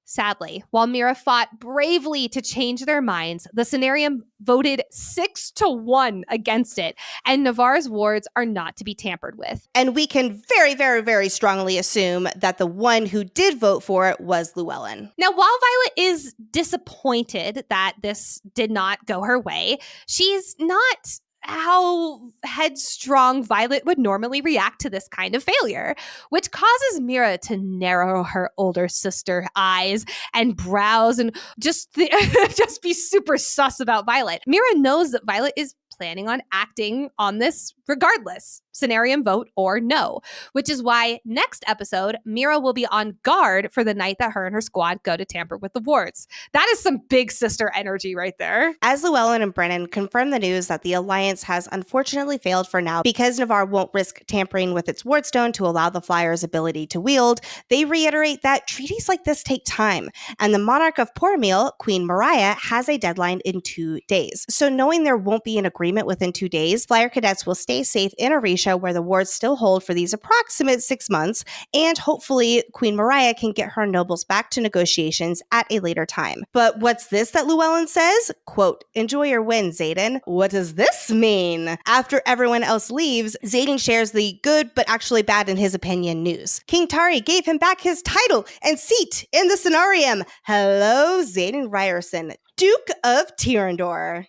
Sadly, while Mera fought bravely to change their minds, the scenarium voted 6-1 against it, and Navarre's wards are not to be tampered with. And we can very, very, very strongly assume that the one who did vote for it was Llewellyn. Now, while Violet is disappointed that this did not go her way, she's not how headstrong Violet would normally react to this kind of failure, which causes Mera to narrow her older sister eyes and brows and just be super sus about Violet. Mera knows that Violet is planning on acting on this regardless, scenarium vote or no, which is why next episode, Mera will be on guard for the night that her and her squad go to tamper with the wards. That is some big sister energy right there. As Llewellyn and Brennan confirm the news that the Alliance has unfortunately failed for now because Navarre won't risk tampering with its wardstone to allow the Flyers' ability to wield, they reiterate that treaties like this take time, and the Monarch of Portmeal, Queen Mariah, has a deadline in 2 days. So knowing there won't be an agreement within 2 days, Flyer cadets will stay safe in Orisha where the wards still hold for these approximate 6 months, and hopefully Queen Mariah can get her nobles back to negotiations at a later time. But what's this that Llewellyn says? Quote, enjoy your win, Zaden. What does this mean? After everyone else leaves, Zaden shares the good but actually bad in his opinion news. King Tari gave him back his title and seat in the scenarium. Hello, Zaden Ryerson, Duke of Tyrrendor.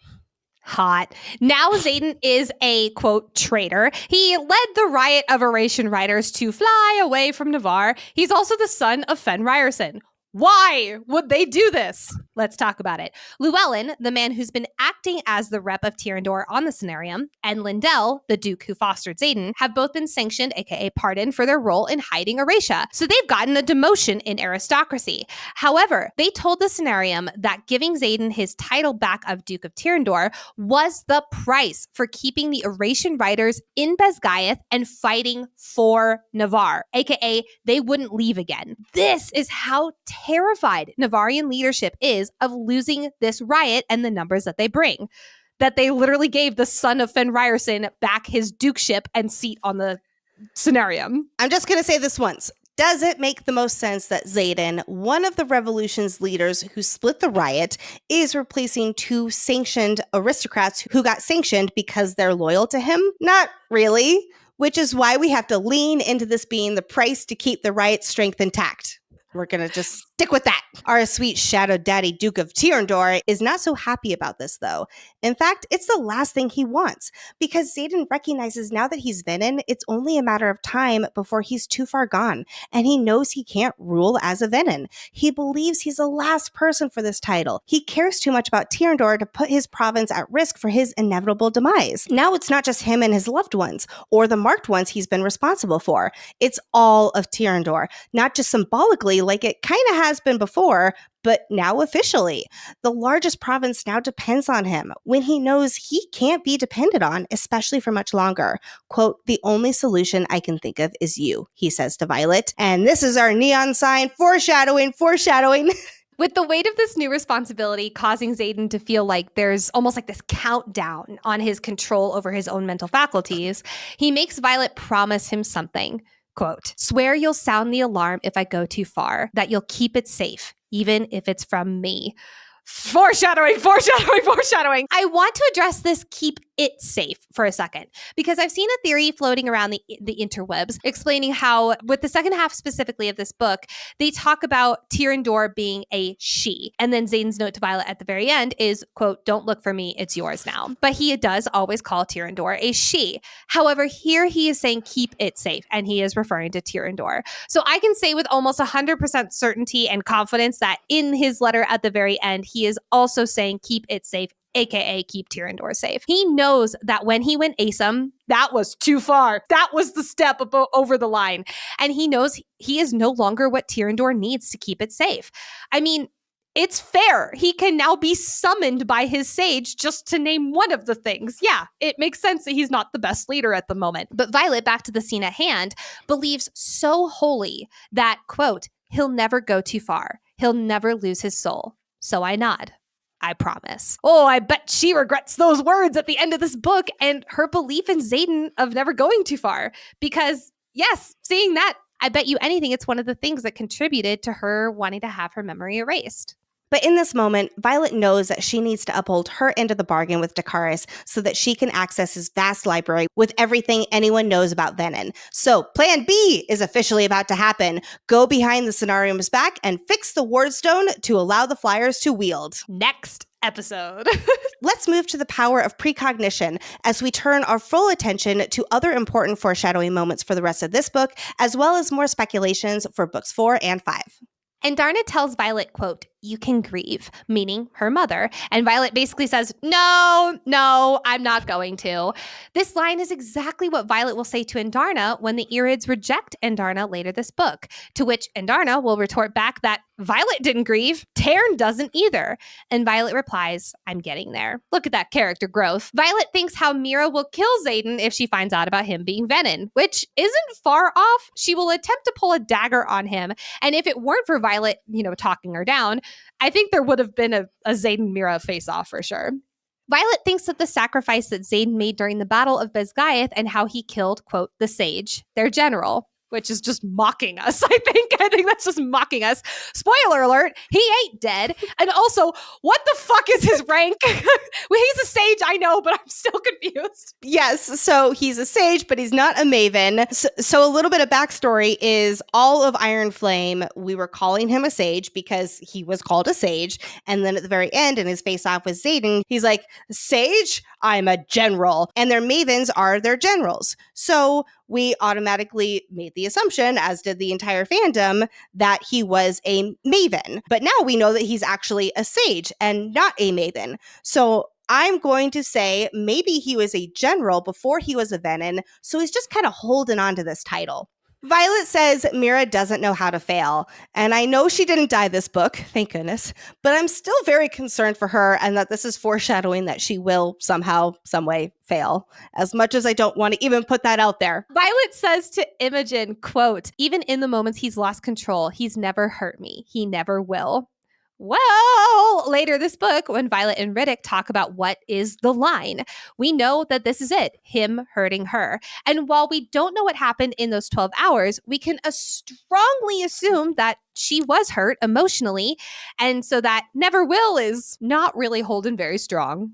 Hot. Now Zaden is a, quote, traitor. He led the riot of Oration riders to fly away from Navarre. He's also the son of Fen Ryerson. Why would they do this? Let's talk about it. Llewellyn, the man who's been acting as the rep of Tyrrendor on the scenarium, and Lindell, the duke who fostered Zaden, have both been sanctioned, aka pardoned, for their role in hiding Orisha. So they've gotten a demotion in aristocracy. However, they told the scenarium that giving Zaden his title back of Duke of Tyrrendor was the price for keeping the Oratian riders in Basgiath and fighting for Navarre, aka they wouldn't leave again. This is how terrified Navarrian leadership is of losing this riot and the numbers that they bring. That they literally gave the son of Fen Ryerson back his dukeship and seat on the scenarium. I'm just going to say this once. Does it make the most sense that Zaden, one of the revolution's leaders who split the riot, is replacing 2 sanctioned aristocrats who got sanctioned because they're loyal to him? Not really, which is why we have to lean into this being the price to keep the riot's strength intact. We're going to just stick with that. Our sweet shadow daddy, Duke of Tyrandor, is not so happy about this, though. In fact, it's the last thing he wants, because Zaden recognizes now that he's Venin, it's only a matter of time before he's too far gone, and he knows he can't rule as a Venin. He believes he's the last person for this title. He cares too much about Tyrandor to put his province at risk for his inevitable demise. Now it's not just him and his loved ones, or the marked ones he's been responsible for. It's all of Tyrandor, not just symbolically like it kind of has been before, but now officially. The largest province now depends on him when he knows he can't be depended on, especially for much longer. Quote, "The only solution I can think of is you," he says to Violet. And this is our neon sign, foreshadowing. With the weight of this new responsibility causing Zaden to feel like there's almost like this countdown on his control over his own mental faculties, he makes Violet promise him something. Quote, "Swear you'll sound the alarm if I go too far, that you'll keep it safe, even if it's from me." Foreshadowing. I want to address this keep it safe for a second, because I've seen a theory floating around the interwebs explaining how, with the second half specifically of this book, they talk about Tyrandor being a she. And then Zaden's note to Violet at the very end is, quote, "Don't look for me, it's yours now." But he does always call Tyrandor a she. However, here he is saying keep it safe, and he is referring to Tyrandor. So I can say with almost 100% certainty and confidence that in his letter at the very end, he is also saying keep it safe, aka keep Tyrandor safe. He knows that when he went ASUM, that was too far. That was the step over the line. And he knows he is no longer what Tyrandor needs to keep it safe. I mean, it's fair. He can now be summoned by his sage, just to name one of the things. Yeah, it makes sense that he's not the best leader at the moment. But Violet, back to the scene at hand, believes so wholly that, quote, "He'll never go too far. He'll never lose his soul." So I nod. I promise. Oh, I bet she regrets those words at the end of this book and her belief in Zaden of never going too far. Because, yes, seeing that, I bet you anything it's one of the things that contributed to her wanting to have her memory erased. But in this moment, Violet knows that she needs to uphold her end of the bargain with Dakaris so that she can access his vast library with everything anyone knows about Venin. So Plan B is officially about to happen. Go behind the scenarium's back and fix the wardstone to allow the flyers to wield. Next episode. Let's move to the power of precognition as we turn our full attention to other important foreshadowing moments for the rest of this book, as well as more speculations for books 4 and 5. And Darna tells Violet, quote, "You can grieve," meaning her mother. And Violet basically says, no, I'm not going to. This line is exactly what Violet will say to Andarna when the Irids reject Andarna later this book, to which Andarna will retort back that Violet didn't grieve, Tarn doesn't either. And Violet replies, "I'm getting there." Look at that character growth. Violet thinks how Mera will kill Zaden if she finds out about him being Venin, which isn't far off. She will attempt to pull a dagger on him. And if it weren't for Violet, talking her down, I think there would have been a Zaden Mera face-off for sure. Violet thinks that the sacrifice that Zaden made during the Battle of Basgiath and how he killed, quote, the sage, their general, which is just mocking us, I think that's just mocking us. Spoiler alert, he ain't dead. And also, what the fuck is his rank? Well, he's a sage, I know, but I'm still confused. Yes, so he's a sage, but he's not a maven. So a little bit of backstory is all of Iron Flame, we were calling him a sage because he was called a sage. And then at the very end, in his face-off with Zaden, he's like, "Sage? I'm a general." And their mavens are their generals. So we automatically made the assumption, as did the entire fandom, that he was a maven. But now we know that he's actually a sage and not a maven. So I'm going to say maybe he was a general before he was a Venin, so he's just kind of holding on to this title. Violet says Mera doesn't know how to fail, and I know she didn't die this book, thank goodness, but I'm still very concerned for her and that this is foreshadowing that she will somehow, someway fail, as much as I don't want to even put that out there. Violet says to Imogen, quote, "Even in the moments he's lost control, he's never hurt me. He never will." Well, later this book, when Violet and Riddick talk about what is the line, we know that this is it, him hurting her. And while we don't know what happened in those 12 hours, we can strongly assume that she was hurt emotionally. And so that never will is not really holding very strong.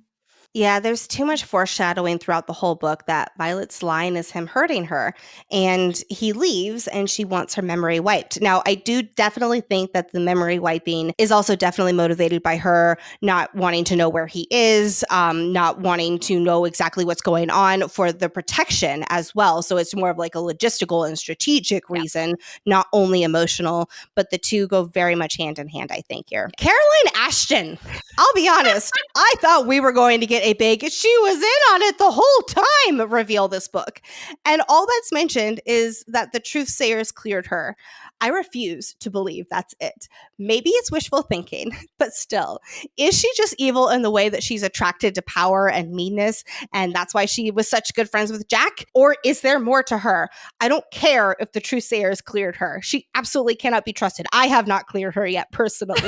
Yeah, there's too much foreshadowing throughout the whole book that Violet's line is him hurting her. And he leaves and she wants her memory wiped. Now, I do definitely think that the memory wiping is also definitely motivated by her not wanting to know where he is, not wanting to know exactly what's going on for the protection as well. So it's more of like a logistical and strategic reason, not only emotional, but the two go very much hand in hand, I think, here. Caroline Ashton. I'll be honest, I thought we were going to get a big "she was in on it the whole time" reveal this book. And all that's mentioned is that the truthsayers cleared her. I refuse to believe that's it. Maybe it's wishful thinking, but still, is she just evil in the way that she's attracted to power and meanness, and that's why she was such good friends with Jack? Or is there more to her? I don't care if the truthsayers cleared her. She absolutely cannot be trusted. I have not cleared her yet, personally.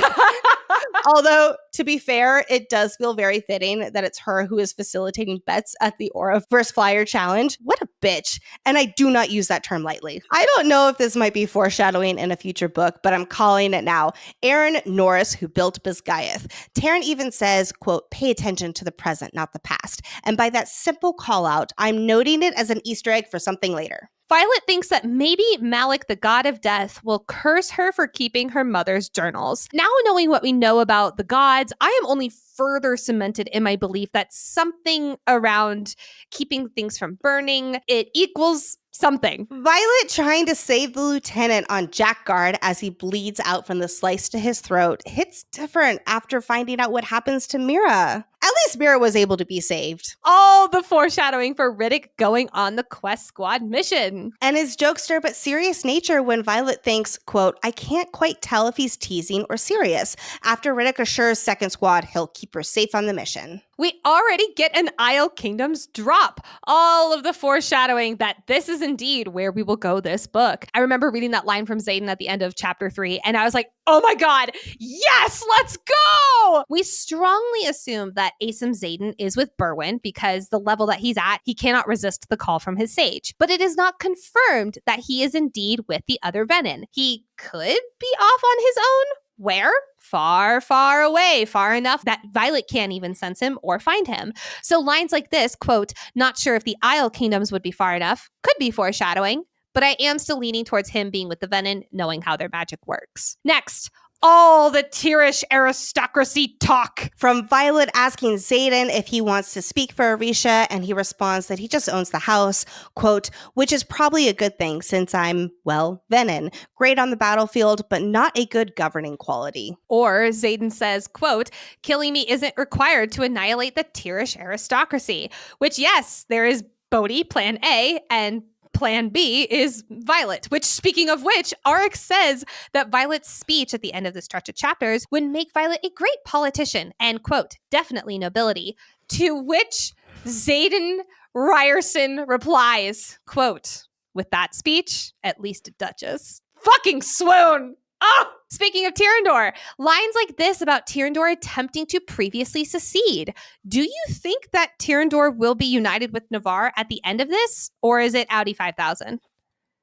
Although, to be fair, it does feel very fitting that it's her who is facilitating bets at the Aura vs. Flyer challenge. What a bitch. And I do not use that term lightly. I don't know if this might be foreshadowing in a future book, but I'm calling it now. Aaron Norris, who built Basgiath. Taryn even says, quote, "pay attention to the present, not the past." And by that simple call out, I'm noting it as an Easter egg for something later. Violet thinks that maybe Malik, the god of death, will curse her for keeping her mother's journals. Now knowing what we know about the gods, I am only further cemented in my belief that something around keeping things from burning, it equals something. Violet trying to save the lieutenant on Jack guard as he bleeds out from the slice to his throat hits different after finding out what happens to Mera. At least Mera was able to be saved. All the foreshadowing for Riddick going on the Quest Squad mission. And his jokester but serious nature when Violet thinks, quote, "I can't quite tell if he's teasing or serious," after Riddick assures Second Squad he'll keep her safe on the mission. We already get an Isle Kingdoms drop. All of the foreshadowing that this is indeed where we will go this book. I remember reading that line from Zaden at the end of chapter 3, and I was like, oh my god, yes, let's go! We strongly assume that Asim Zaden is with Berwyn because the level that he's at, he cannot resist the call from his sage. But it is not confirmed that he is indeed with the other Venin. He could be off on his own. Where? Far, far away, far enough that Violet can't even sense him or find him. So lines like this, quote, "not sure if the Isle Kingdoms would be far enough," could be foreshadowing, but I am still leaning towards him being with the Venin, knowing how their magic works. Next, all the Tyrish aristocracy talk. From Violet asking Zaden if he wants to speak for Orisha, and he responds that he just owns the house, quote, "which is probably a good thing since I'm, well, Venin. Great on the battlefield, but not a good governing quality." Or Zaden says, quote, "killing me isn't required to annihilate the Tyrish aristocracy," which, yes, there is Bodhi, plan A, and plan B is Violet, which, speaking of which, Arik says that Violet's speech at the end of the stretch of chapters would make Violet a great politician and, quote, "definitely nobility." To which Zaden Ryerson replies, quote, "with that speech, at least a duchess." Fucking swoon! Oh! Speaking of Tyrandor, lines like this about Tyrandor attempting to previously secede. Do you think that Tyrandor will be united with Navarre at the end of this? Or is it Audi 5000?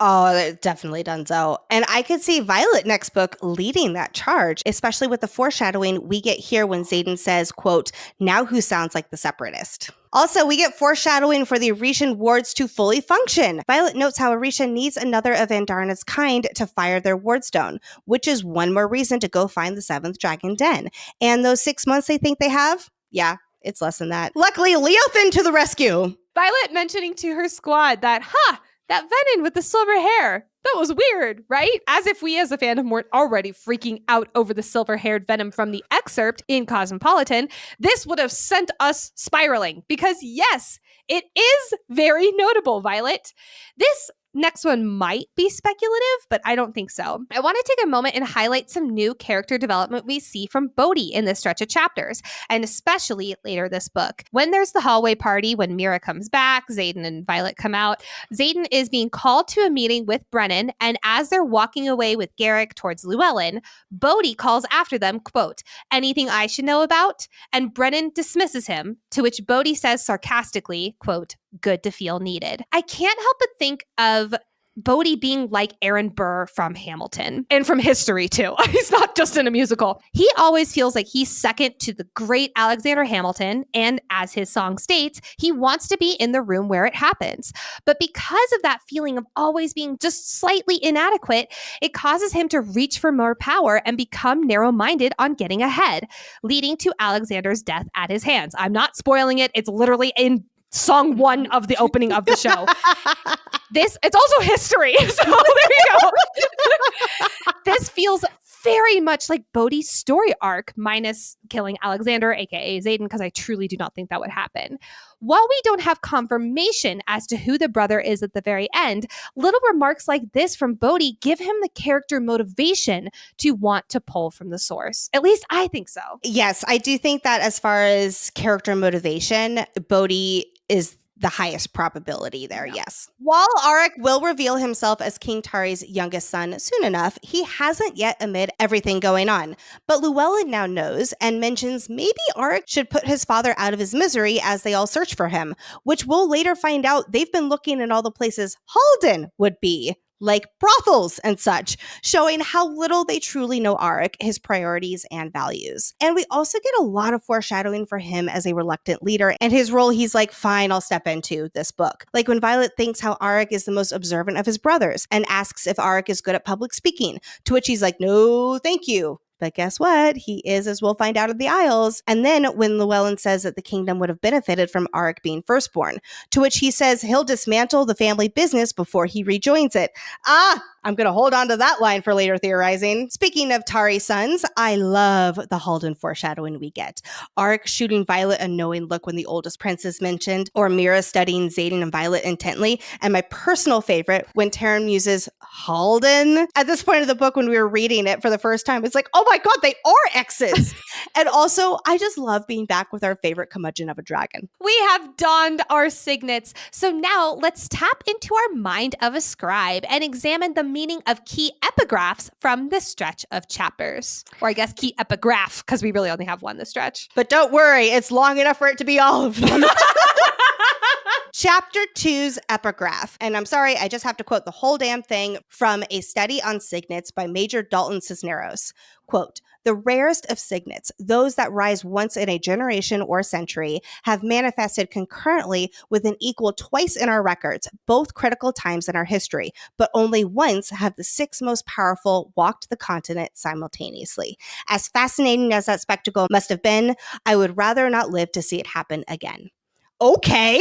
Oh, they're definitely done so. And I could see Violet next book leading that charge, especially with the foreshadowing we get here when Zaden says, quote, "now who sounds like the separatist?" Also, we get foreshadowing for the Orishan wards to fully function. Violet notes how Orisha needs another of Andarna's kind to fire their wardstone, which is one more reason to go find the 7th Dragon Den. And those 6 months they think they have? Yeah, it's less than that. Luckily, Leothin to the rescue. Violet mentioning to her squad that, that Venin with the silver hair. That was weird, right? As if we as a fandom weren't already freaking out over the silver-haired Venom from the excerpt in Cosmopolitan. This would have sent us spiraling because, yes, it is very notable, Violet. This next one might be speculative, but I don't think so. I want to take a moment and highlight some new character development we see from Bodhi in this stretch of chapters, and especially later this book. When there's the hallway party, when Mera comes back, Zaden and Violet come out, Zaden is being called to a meeting with Brennan, and as they're walking away with Garrick towards Llewellyn, Bodhi calls after them, quote, "anything I should know about?" And Brennan dismisses him, to which Bodhi says sarcastically, quote, "good to feel needed." I can't help but think of Bodhi being like Aaron Burr from Hamilton and from history too. He's not just in a musical. He always feels like he's second to the great Alexander Hamilton. And as his song states, he wants to be in the room where it happens. But because of that feeling of always being just slightly inadequate, it causes him to reach for more power and become narrow-minded on getting ahead, leading to Alexander's death at his hands. I'm not spoiling it. It's literally in song 1 of the opening of the show. It's also history. So there you go. This feels very much like Bodhi's story arc, minus killing Alexander, aka Zaden, because I truly do not think that would happen. While we don't have confirmation as to who the brother is at the very end, little remarks like this from Bodhi give him the character motivation to want to pull from the source. At least I think so. Yes, I do think that as far as character motivation, Bodhi is the highest probability there, yes. While Auric will reveal himself as King Tari's youngest son soon enough, he hasn't yet amid everything going on. But Llewellyn now knows and mentions maybe Auric should put his father out of his misery as they all search for him, which we'll later find out they've been looking in all the places Halden would be, like brothels and such, showing how little they truly know Auric, his priorities and values. And we also get a lot of foreshadowing for him as a reluctant leader and his role he's like, fine, I'll step into this book. Like when Violet thinks how Auric is the most observant of his brothers and asks if Auric is good at public speaking, to which he's like, no, thank you. But guess what? He is, as we'll find out in the Isles. And then when Llewellyn says that the kingdom would have benefited from Auric being firstborn, to which he says he'll dismantle the family business before he rejoins it. I'm going to hold on to that line for later theorizing. Speaking of Tari's sons, I love the Halden foreshadowing we get. Auric shooting Violet a knowing look when the oldest prince is mentioned, or Mera studying Zaden and Violet intently, and my personal favorite, when Taryn uses Halden. At this point of the book, when we were reading it for the first time, it's like, oh my god, they are exes! And also, I just love being back with our favorite curmudgeon of a dragon. We have donned our signets. So now let's tap into our mind of a scribe and examine the meaning of key epigraphs from this stretch of chapters. Or I guess key epigraph, because we really only have one this stretch. But don't worry, it's long enough for it to be all of them. Chapter 2's epigraph. And I'm sorry, I just have to quote the whole damn thing from A Study on Signets by Major Dalton Cisneros. Quote, "The rarest of signets, those that rise once in a generation or century, have manifested concurrently with an equal twice in our records, both critical times in our history, but only once have the 6 most powerful walked the continent simultaneously. As fascinating as that spectacle must have been, I would rather not live to see it happen again." Okay,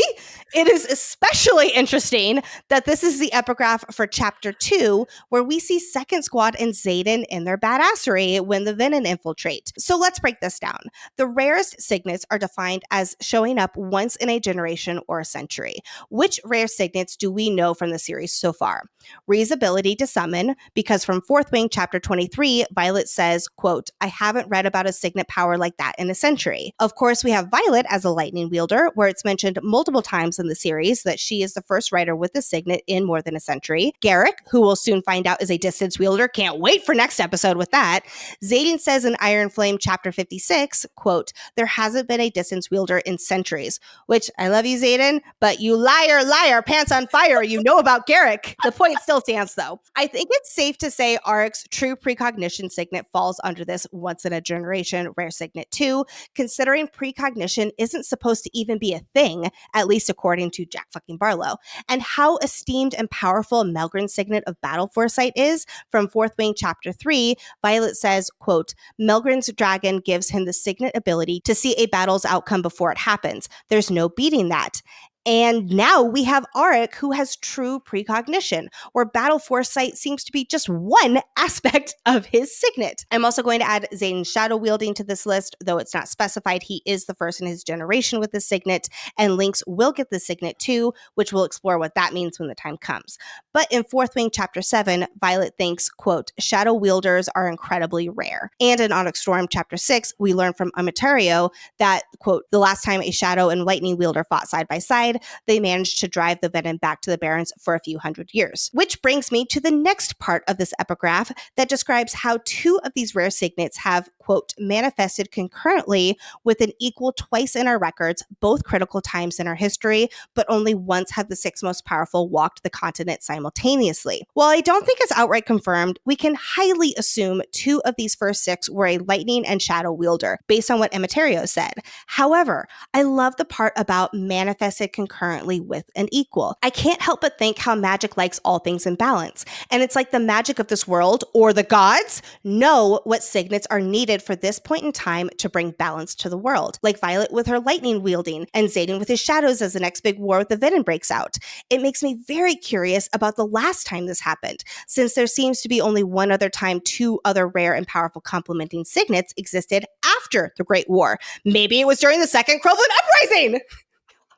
it is especially interesting that this is the epigraph for Chapter 2, where we see Second Squad and Zaden in their badassery when the Venin infiltrate. So let's break this down. The rarest signets are defined as showing up once in a generation or a century. Which rare signets do we know from the series so far? Rhee's ability to summon, because from Fourth Wing Chapter 23, Violet says, quote, "I haven't read about a signet power like that in a century." Of course, we have Violet as a lightning wielder, where it's mentioned multiple times in the series that she is the first writer with a signet in more than a century. Garrick, who we'll soon find out is a distance wielder, can't wait for next episode with that. Zaden says in Iron Flame Chapter 56, quote, "There hasn't been a distance wielder in centuries," which, I love you, Zaden, but you liar, pants on fire, you know about Garrick. The point still stands, though. I think it's safe to say Auric's true precognition signet falls under this once-in-a-generation rare signet too, considering precognition isn't supposed to even be a thing, at least according to Jack fucking Barlow. And how esteemed and powerful Melgren's signet of battle foresight is, from Fourth Wing Chapter 3, Violet says, quote, "Melgren's dragon gives him the signet ability to see a battle's outcome before it happens. There's no beating that." And now we have Auric, who has true precognition, where battle foresight seems to be just one aspect of his signet. I'm also going to add Zaden's shadow wielding to this list, though it's not specified. He is the first in his generation with the signet, and Lynx will get the signet too, which we'll explore what that means when the time comes. But in Fourth Wing Chapter 7, Violet thinks, quote, "Shadow wielders are incredibly rare." And in Onyx Storm Chapter 6, we learn from Amateraio that, quote, "The last time a shadow and lightning wielder fought side by side, died, they managed to drive the Venin back to the Barrens for a few hundred years. Which brings me to the next part of this epigraph that describes how two of these rare signets have, quote, manifested concurrently with an equal twice in our records, both critical times in our history, but only once have the six most powerful walked the continent simultaneously. While I don't think it's outright confirmed, we can highly assume two of these first six were a lightning and shadow wielder, based on what Emetario said. However, I love the part about manifested concurrently with an equal. I can't help but think how magic likes all things in balance, and it's like the magic of this world, or the gods, know what signets are needed for this point in time to bring balance to the world, like Violet with her lightning wielding, and Zaden with his shadows as the next big war with the Venin breaks out. It makes me very curious about the last time this happened, since there seems to be only one other time two other rare and powerful complementing signets existed after the Great War. Maybe it was during the Second Crowfoot Uprising!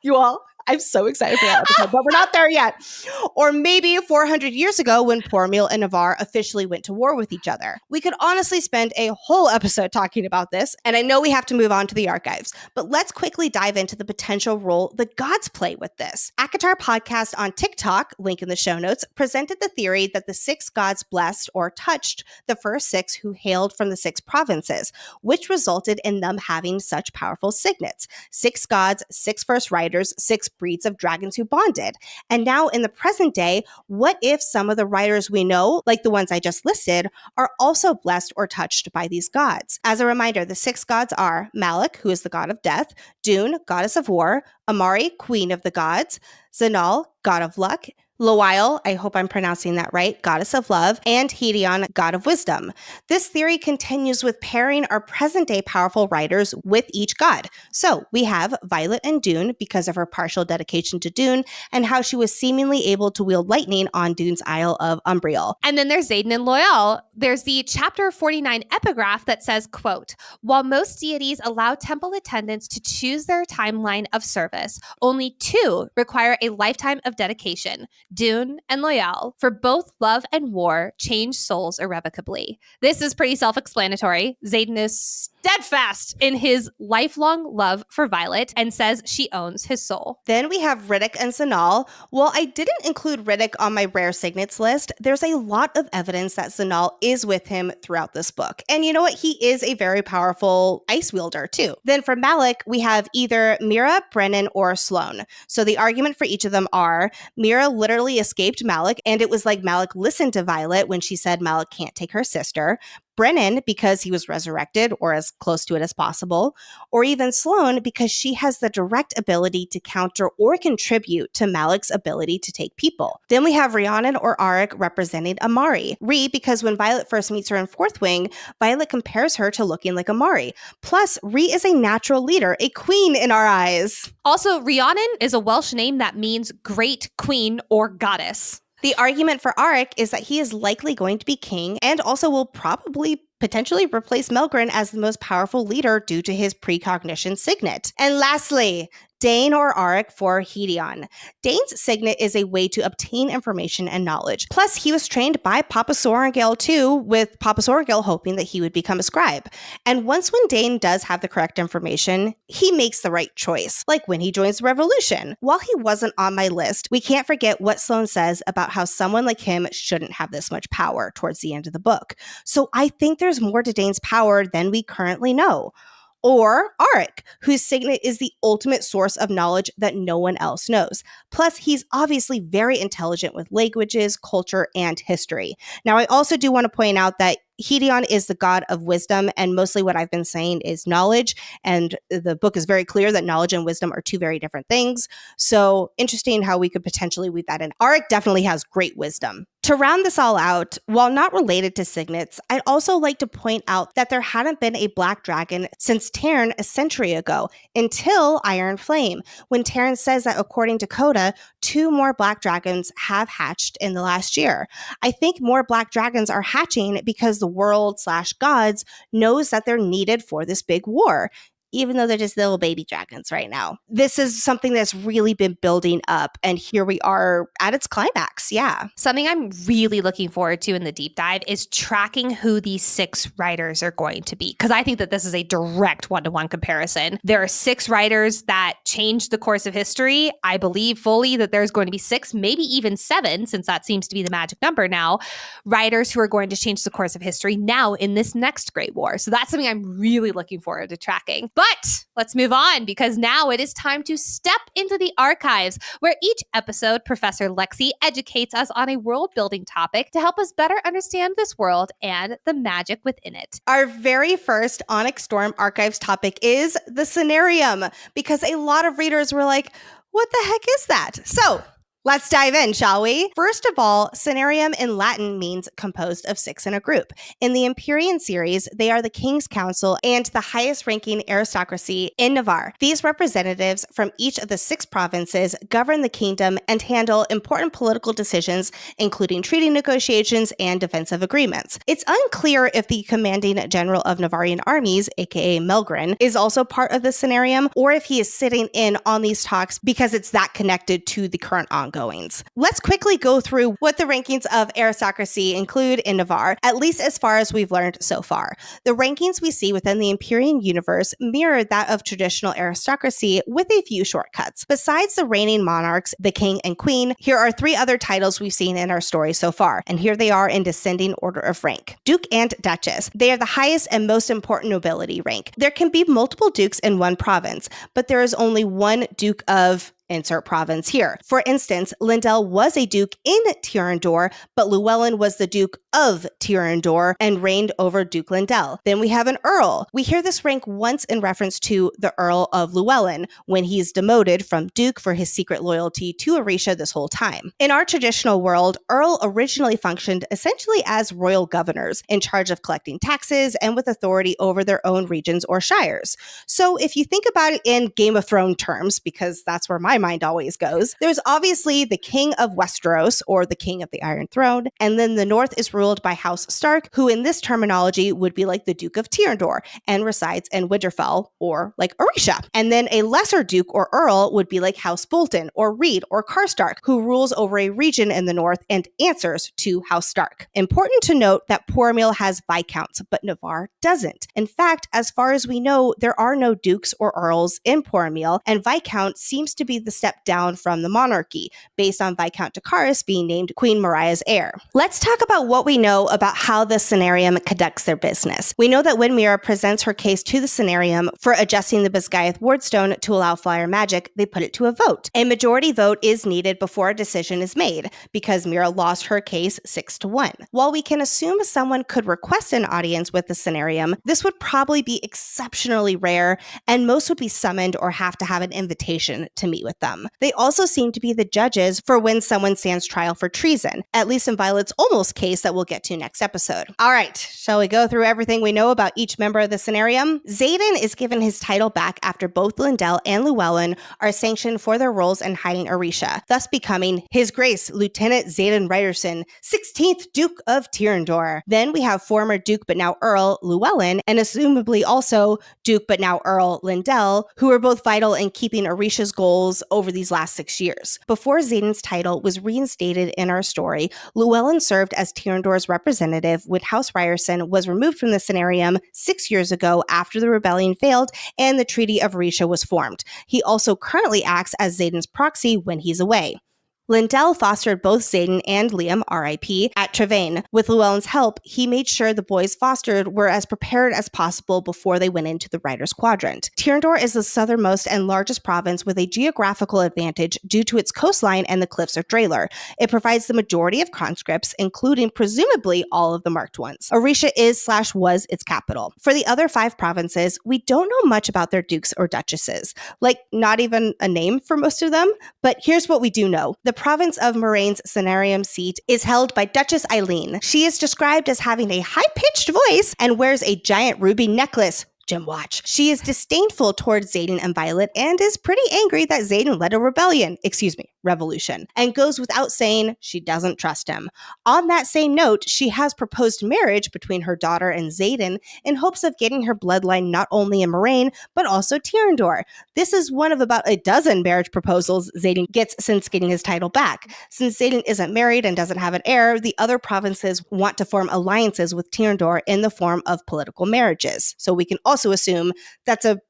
You all, I'm so excited for that episode, but we're not there yet. Or maybe 400 years ago when Pormil and Navarre officially went to war with each other. We could honestly spend a whole episode talking about this, and I know we have to move on to the archives, but let's quickly dive into the potential role the gods play with this. Akatar Podcast on TikTok, link in the show notes, presented the theory that the six gods blessed or touched the first six who hailed from the six provinces, which resulted in them having such powerful signets. Six gods, six first riders, six breeds of dragons who bonded. And now in the present day, what if some of the riders we know, like the ones I just listed, are also blessed or touched by these gods? As a reminder, the six gods are Malak, who is the god of death, Dune, goddess of war, Amari, queen of the gods, Zanal, god of luck, Loial, I hope I'm pronouncing that right, goddess of love, and Hedion, god of wisdom. This theory continues with pairing our present-day powerful riders with each god. So we have Violet and Dune because of her partial dedication to Dune and how she was seemingly able to wield lightning on Dune's Isle of Umbriel. And then there's Zaden and Loial. There's the chapter 49 epigraph that says, quote, while most deities allow temple attendants to choose their timeline of service, only two require a lifetime of dedication, Dune and Loial. For both love and war, change souls irrevocably. This is pretty self-explanatory. Zaden is steadfast in his lifelong love for Violet and says she owns his soul. Then we have Riddick and Zanal. While I didn't include Riddick on my rare signets list, there's a lot of evidence that Zanal is with him throughout this book. And you know what? He is a very powerful ice wielder too. Then for Malak, we have either Mera, Brennan, or Sloan. So the argument for each of them are Mera literally escaped Malak, and it was like Malak listened to Violet when she said Malak can't take her sister. Brennan, because he was resurrected or as close to it as possible, or even Sloan, because she has the direct ability to counter or contribute to Malak's ability to take people. Then we have Rhiannon or Arik representing Amari. Rhi, because when Violet first meets her in Fourth Wing, Violet compares her to looking like Amari. Plus, Rhi is a natural leader, a queen in our eyes. Also, Rhiannon is a Welsh name that means great queen or goddess. The argument for Arik is that he is likely going to be king and also will probably potentially replace Melgren as the most powerful leader due to his precognition signet. And lastly, Dane or Arik for Hedion. Dane's signet is a way to obtain information and knowledge. Plus, he was trained by Papa Sorrengail too, with Papa Sorrengail hoping that he would become a scribe. And once when Dane does have the correct information, he makes the right choice, like when he joins the revolution. While he wasn't on my list, we can't forget what Sloan says about how someone like him shouldn't have this much power towards the end of the book. So I think there's more to Dane's power than we currently know. Or Arik, whose signet is the ultimate source of knowledge that no one else knows. Plus, he's obviously very intelligent with languages, culture, and history. Now, I also do want to point out that Hedion is the god of wisdom, and mostly what I've been saying is knowledge, and the book is very clear that knowledge and wisdom are two very different things. So interesting how we could potentially weave that in. Arik definitely has great wisdom. To round this all out, while not related to signets, I'd also like to point out that there hadn't been a black dragon since Taryn a century ago, until Iron Flame, when Taryn says that according to Coda, 2 more black dragons have hatched in the last year. I think more black dragons are hatching because the world/gods knows that they're needed for this big war. even though they're just little baby dragons right now. This is something that's really been building up, and here we are at its climax. Yeah. Something I'm really looking forward to in the deep dive is tracking who these 6 writers are going to be, because I think that this is a direct one-to-one comparison. There are 6 writers that changed the course of history. I believe fully that there's going to be 6, maybe even 7, since that seems to be the magic number now, writers who are going to change the course of history now in this next Great War. So that's something I'm really looking forward to tracking. But let's move on, because now it is time to step into the archives, where each episode, Professor Lexi educates us on a world-building topic to help us better understand this world and the magic within it. Our very first Onyx Storm archives topic is the scenarium, because a lot of readers were like, what the heck is that? So let's dive in, shall we? First of all, scenarium in Latin means composed of 6 in a group. In the Empyrean series, they are the King's Council and the highest ranking aristocracy in Navarre. These representatives from each of the 6 provinces govern the kingdom and handle important political decisions, including treaty negotiations and defensive agreements. It's unclear if the commanding general of Navarrian armies, aka Melgren, is also part of the scenarium, or if he is sitting in on these talks because it's that connected to the current ongoings. Let's quickly go through what the rankings of aristocracy include in Navarre, at least as far as we've learned so far. The rankings we see within the Empyrean universe mirror that of traditional aristocracy with a few shortcuts. Besides the reigning monarchs, the king and queen, here are 3 other titles we've seen in our story so far, and here they are in descending order of rank. Duke and Duchess. They are the highest and most important nobility rank. There can be multiple dukes in one province, but there is only one Duke of insert province here. For instance, Lindell was a duke in Tyrrendor, but Llewellyn was the Duke of Tyrrendor and reigned over Duke Lindell. Then we have an earl. We hear this rank once in reference to the Earl of Llewellyn, when he's demoted from duke for his secret loyalty to Orisha this whole time. In our traditional world, earl originally functioned essentially as royal governors, in charge of collecting taxes and with authority over their own regions or shires. So if you think about it in Game of Thrones terms, because that's where my mind always goes, there's obviously the King of Westeros, or the King of the Iron Throne, and then the North is ruled by House Stark, who in this terminology would be like the Duke of Tyrrendor and resides in Winterfell, or like Orisha. And then a lesser duke or earl would be like House Bolton or Reed or Karstark, who rules over a region in the north and answers to House Stark. Important to note that Portmeal has viscounts, but Navarre doesn't. In fact, as far as we know, there are no dukes or earls in Portmeal, and viscount seems to be the step down from the monarchy, based on Viscount Dracarys being named Queen Mariah's heir. Let's talk about what we know about how the scenarium conducts their business. We know that when Mera presents her case to the scenarium for adjusting the Basgiath wardstone to allow flyer magic, they put it to a vote. A majority vote is needed before a decision is made, because Mera lost her case 6-1. While we can assume someone could request an audience with the scenarium, this would probably be exceptionally rare, and most would be summoned or have to have an invitation to meet with them. They also seem to be the judges for when someone stands trial for treason, at least in Violet's almost case that we'll get to next episode. All right, shall we go through everything we know about each member of the scenarium? Zaden is given his title back after both Lindell and Llewellyn are sanctioned for their roles in hiding Orisha, thus becoming His Grace Lieutenant Zaden Ryerson, 16th Duke of Tyrrendor. Then we have former Duke but now Earl Llewellyn, and assumably also Duke but now Earl Lindell, who were both vital in keeping Orisha's goals over these last 6 years. Before Zaden's title was reinstated in our story, Llewellyn served as Tyrrendor's representative when House Ryerson was removed from the scenarium 6 years ago after the rebellion failed and the Treaty of Orisha was formed. He also currently acts as Zaden's proxy when he's away. Lindell fostered both Zaden and Liam, R.I.P., at Trevane. With Llewellyn's help, he made sure the boys fostered were as prepared as possible before they went into the Riders' Quadrant. Tyrrendor is the southernmost and largest province with a geographical advantage due to its coastline and the cliffs of Draelor. It provides the majority of conscripts, including presumably all of the marked ones. Orisha is/was its capital. For the other 5 provinces, we don't know much about their dukes or duchesses. Like, not even a name for most of them, but here's what we do know. The province of Moraine's scenarium seat is held by Duchess Eileen. She is described as having a high-pitched voice and wears a giant ruby necklace. Jim, watch. She is disdainful towards Zaden and Violet and is pretty angry that Zaden led a revolution, and goes without saying she doesn't trust him. On that same note, she has proposed marriage between her daughter and Zaden in hopes of getting her bloodline not only in Moraine, but also Tyrrendor. This is one of about a dozen marriage proposals Zaden gets since getting his title back. Since Zaden isn't married and doesn't have an heir, the other provinces want to form alliances with Tyrrendor in the form of political marriages. So we can also assume that's a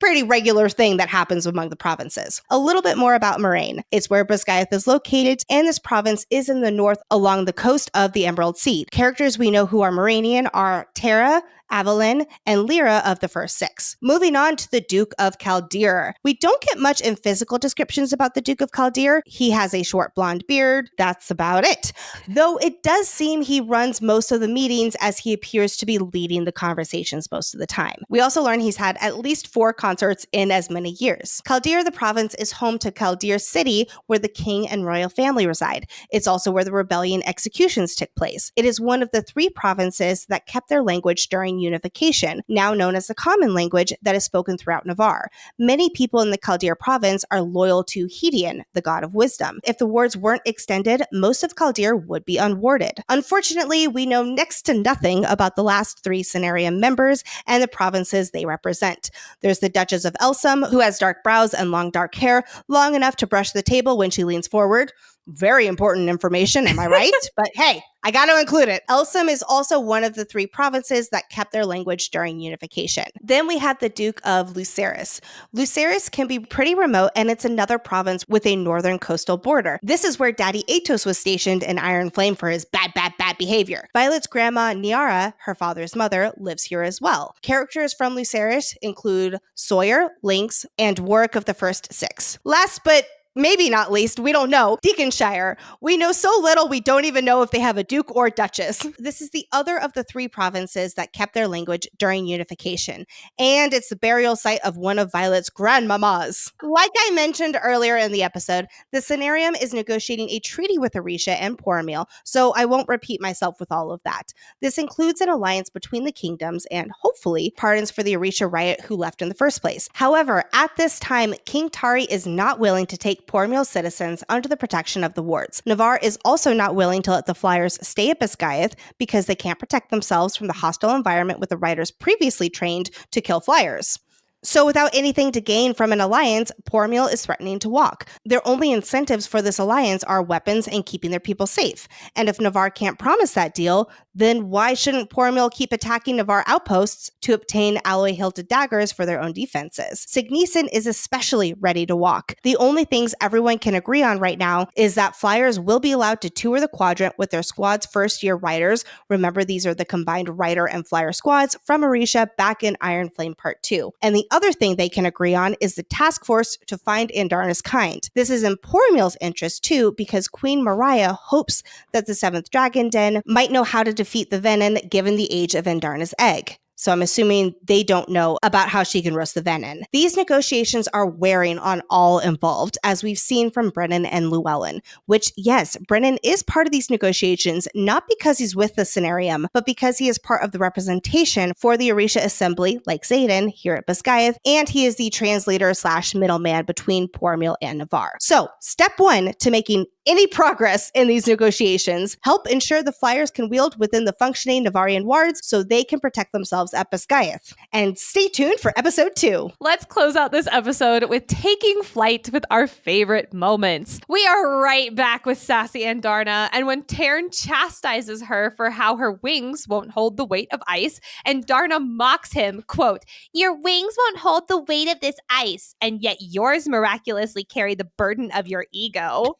pretty regular thing that happens among the provinces. A little bit more about Moraine. It's where Basgiath is located, and this province is in the north along the coast of the Emerald Sea. Characters we know who are Moranian are Terra, Avalyn, and Lyra of the first six. Moving on to the Duke of Chaldeer. We don't get much in physical descriptions about the Duke of Chaldeer. He has a short blonde beard. That's about it. Though it does seem he runs most of the meetings, as he appears to be leading the conversations most of the time. We also learn he's had at least 4 consorts in as many years. Chaldeer, the province, is home to Chaldeer City, where the king and royal family reside. It's also where the rebellion executions took place. It is one of the 3 provinces that kept their language during unification, now known as the common language that is spoken throughout Navarre. Many people in the Chaldeer province are loyal to Hedian, the god of wisdom. If the wards weren't extended, most of Chaldeer would be unwarded. Unfortunately, we know next to nothing about the last 3 scenarium members and the provinces they represent. There's the Duchess of Elsum, who has dark brows and long dark hair, long enough to brush the table when she leans forward. Very important information, am I right? But hey, I got to include it. Elsum is also one of the 3 provinces that kept their language during unification. Then we have the Duke of Lucerys. Lucerys can be pretty remote, and it's another province with a northern coastal border. This is where Daddy Atos was stationed in Iron Flame for his bad behavior. Violet's grandma, Niara, her father's mother, lives here as well. Characters from Lucerys include Sawyer, Lynx, and Warwick of the first 6. Last but maybe not least, we don't know, Deaconshire. We know so little we don't even know if they have a duke or duchess. This is the other of the 3 provinces that kept their language during unification, and it's the burial site of one of Violet's grandmamas. Like I mentioned earlier in the episode, the scenarium is negotiating a treaty with Orisha and Poromil, so I won't repeat myself with all of that. This includes an alliance between the kingdoms and, hopefully, pardons for the Orisha riot who left in the first place. However, at this time, King Tari is not willing to take Poromil citizens under the protection of the wards. Navarre is also not willing to let the Flyers stay at Basgiath because they can't protect themselves from the hostile environment with the riders previously trained to kill Flyers. So without anything to gain from an alliance, Poromil is threatening to walk. Their only incentives for this alliance are weapons and keeping their people safe. And if Navarre can't promise that deal, then why shouldn't Poromil keep attacking Navarre outposts to obtain alloy-hilted daggers for their own defenses? Signetson is especially ready to walk. The only things everyone can agree on right now is that Flyers will be allowed to tour the quadrant with their squad's first-year riders. Remember, these are the combined rider and flyer squads from Orisha back in Iron Flame Part 2. And the other thing they can agree on is the task force to find Andarna's kind. This is in Poromil's interest too, because Queen Mariah hopes that the 7th Dragon Den might know how to defeat the Venin given the age of Andarna's egg. So I'm assuming they don't know about how she can roast the Venin. These negotiations are wearing on all involved, as we've seen from Brennan and Llewellyn, which, yes, Brennan is part of these negotiations, not because he's with the scenarium, but because he is part of the representation for the Orisha Assembly, like Zaden, here at Basgiath, and he is the translator/middleman between Poromil and Navarre. So, step 1 to making any progress in these negotiations, help ensure the Flyers can wield within the functioning Navarrian wards so they can protect themselves at Basgiath. And stay tuned for episode 2. Let's close out this episode with taking flight with our favorite moments. We are right back with sassy Andarna, and when Taryn chastises her for how her wings won't hold the weight of ice, and Darna mocks him, quote, "Your wings won't hold the weight of this ice, and yet yours miraculously carry the burden of your ego."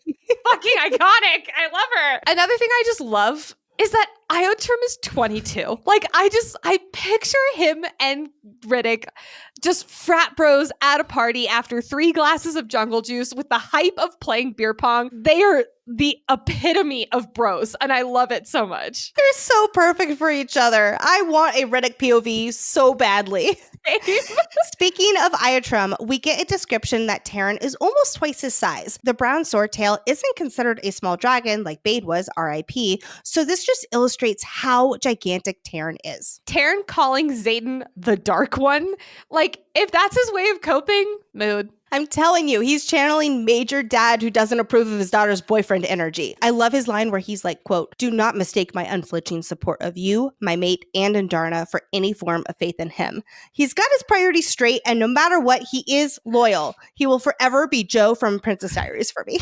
Fucking iconic. I love her. Another thing I just love is that Iotrim is 22. Like, I picture him and Riddick just frat bros at a party after 3 glasses of jungle juice with the hype of playing beer pong. They are the epitome of bros, and I love it so much. They're so perfect for each other. I want a Riddick POV so badly. Speaking of Iotrim, we get a description that Taryn is almost twice his size. The brown swordtail isn't considered a small dragon like Bade was, RIP, so this just illustrates demonstrates how gigantic Taryn is. Taryn calling Zaden the Dark One? Like, if that's his way of coping, mood. I'm telling you, he's channeling major dad who doesn't approve of his daughter's boyfriend energy. I love his line where he's like, quote, "Do not mistake my unflinching support of you, my mate, and Andarna for any form of faith in him. He's got his priorities straight, and no matter what, he is loyal. He will forever be Joe from Princess Diaries for me."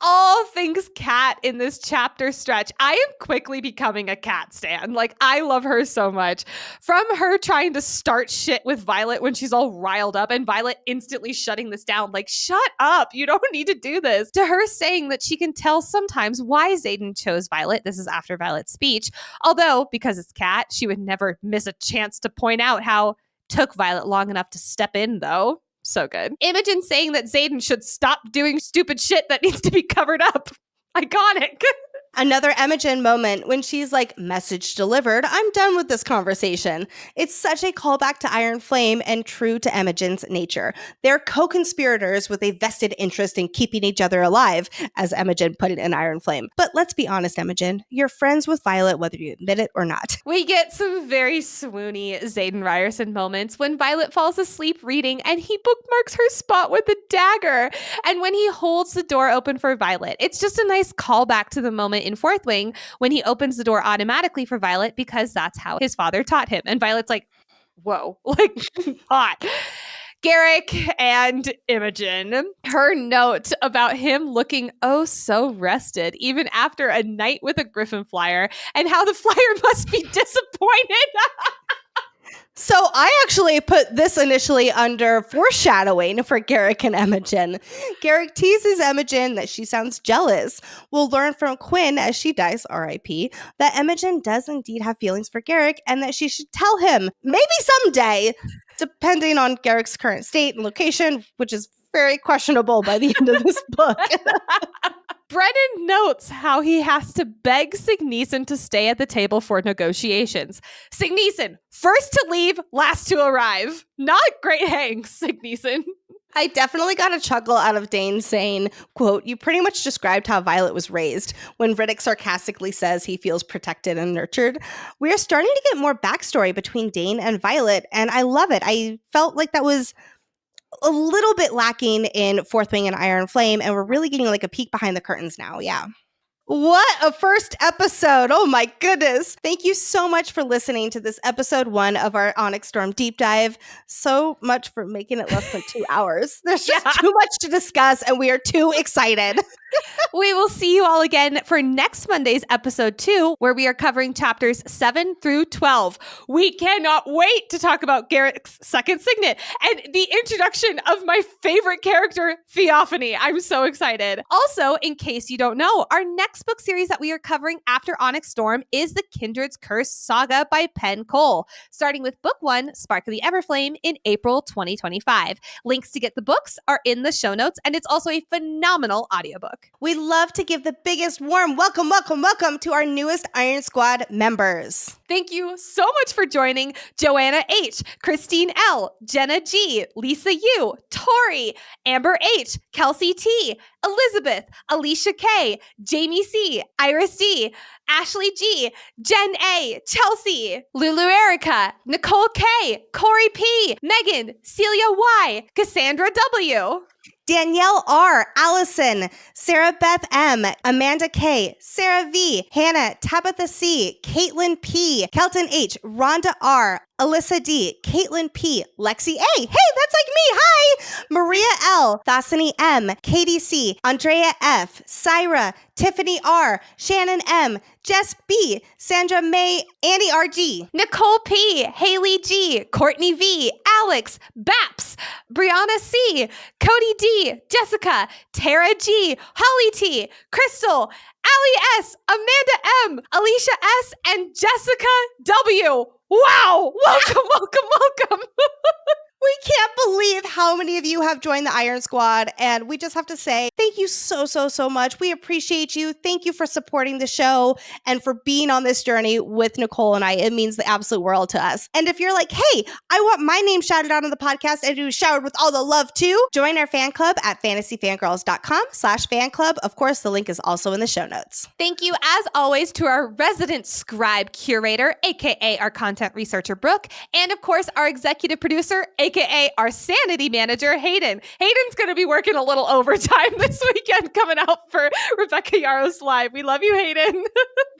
All things cat in this chapter stretch. I am quickly becoming a cat stan. Like, I love her so much. From her trying to start shit with Violet when she's all riled up and Violet instantly shutting this down. Like, shut up. You don't need to do this. To her saying that she can tell sometimes why Zaden chose Violet. This is after Violet's speech. Although, because it's cat, she would never miss a chance to point out how took Violet long enough to step in, though. So good. Imogen saying that Zaden should stop doing stupid shit that needs to be covered up. Iconic. Another Imogen moment when she's like, "Message delivered. I'm done with this conversation." It's such a callback to Iron Flame and true to Imogen's nature. They're co-conspirators with a vested interest in keeping each other alive, as Imogen put it in Iron Flame. But let's be honest, Imogen, you're friends with Violet whether you admit it or not. We get some very swoony Zaden Ryerson moments when Violet falls asleep reading and he bookmarks her spot with a dagger. And when he holds the door open for Violet, it's just a nice callback to the moment in Fourth Wing when he opens the door automatically for Violet because that's how his father taught him. And Violet's like, whoa, like hot. Garrick and Imogen, her note about him looking oh so rested, even after a night with a Griffin flyer, and how the flyer must be disappointed. So I actually put this initially under foreshadowing for Garrick and Imogen. Garrick teases Imogen that she sounds jealous. We'll learn from Quinn as she dies, R.I.P., that Imogen does indeed have feelings for Garrick and that she should tell him, maybe someday, depending on Garrick's current state and location, which is very questionable by the end of this book. Brennan notes how he has to beg Signeson to stay at the table for negotiations. Signeson, first to leave, last to arrive. Not great hangs, Signeson. I definitely got a chuckle out of Dane saying, quote, "You pretty much described how Violet was raised," when Riddick sarcastically says he feels protected and nurtured. We are starting to get more backstory between Dane and Violet, and I love it. I felt like that was a little bit lacking in Fourth Wing and Iron Flame, and we're really getting like a peek behind the curtains now. Yeah. What a first episode. Oh my goodness. Thank you so much for listening to this episode 1 of our Onyx Storm deep dive. So much for making it less than 2 hours. There's just too much to discuss and we are too excited. We will see you all again for next Monday's episode 2, where we are covering chapters 7 through 12. We cannot wait to talk about Garrick's second signet and the introduction of my favorite character, Theophany. I'm so excited. Also, in case you don't know, our next book series that we are covering after Onyx Storm is the Kindred's Curse saga by Penn Cole, starting with book 1, Spark of the Everflame, in April 2025. Links to get the books are in the show notes, and it's also a phenomenal audiobook. We love to give the biggest warm welcome to our newest Iron Squad members. Thank you so much for joining Joanna H., Christine L., Jenna G., Lisa U., Tori, Amber H., Kelsey T., Elizabeth, Alicia K., Jamie C., Iris D., Ashley G., Jen A., Chelsea, Lulu Erica, Nicole K., Corey P., Megan, Celia Y., Cassandra W., Danielle R., Allison, Sarah Beth M., Amanda K., Sarah V., Hannah, Tabitha C., Caitlin P., Kelton H., Rhonda R., Alyssa D., Caitlin P., Lexi A., hey, that's like me, hi! Maria L., Thasani M., Katie C., Andrea F., Syra, Tiffany R., Shannon M., Jess B., Sandra May, Annie R.G., Nicole P., Haley G., Courtney V., Alex, Baps, Brianna C., Cody D., Jessica, Tara G., Holly T., Crystal, Allie S., Amanda M., Alicia S., and Jessica W. Wow! Welcome. We can't believe how many of you have joined the Iron Squad, and we just have to say thank you so much. We appreciate you. Thank you for supporting the show and for being on this journey with Nicole and I. It means the absolute world to us. And if you're like, hey, I want my name shouted out on the podcast and to be showered with all the love too, join our fan club at fantasyfangirls.com/fan club. Of course, the link is also in the show notes. Thank you, as always, to our resident scribe curator, aka our content researcher, Brooke, and of course, our executive producer, aka our sanity manager, Hayden. Hayden's going to be working a little overtime this weekend coming out for Rebecca Yarros Live. We love you, Hayden.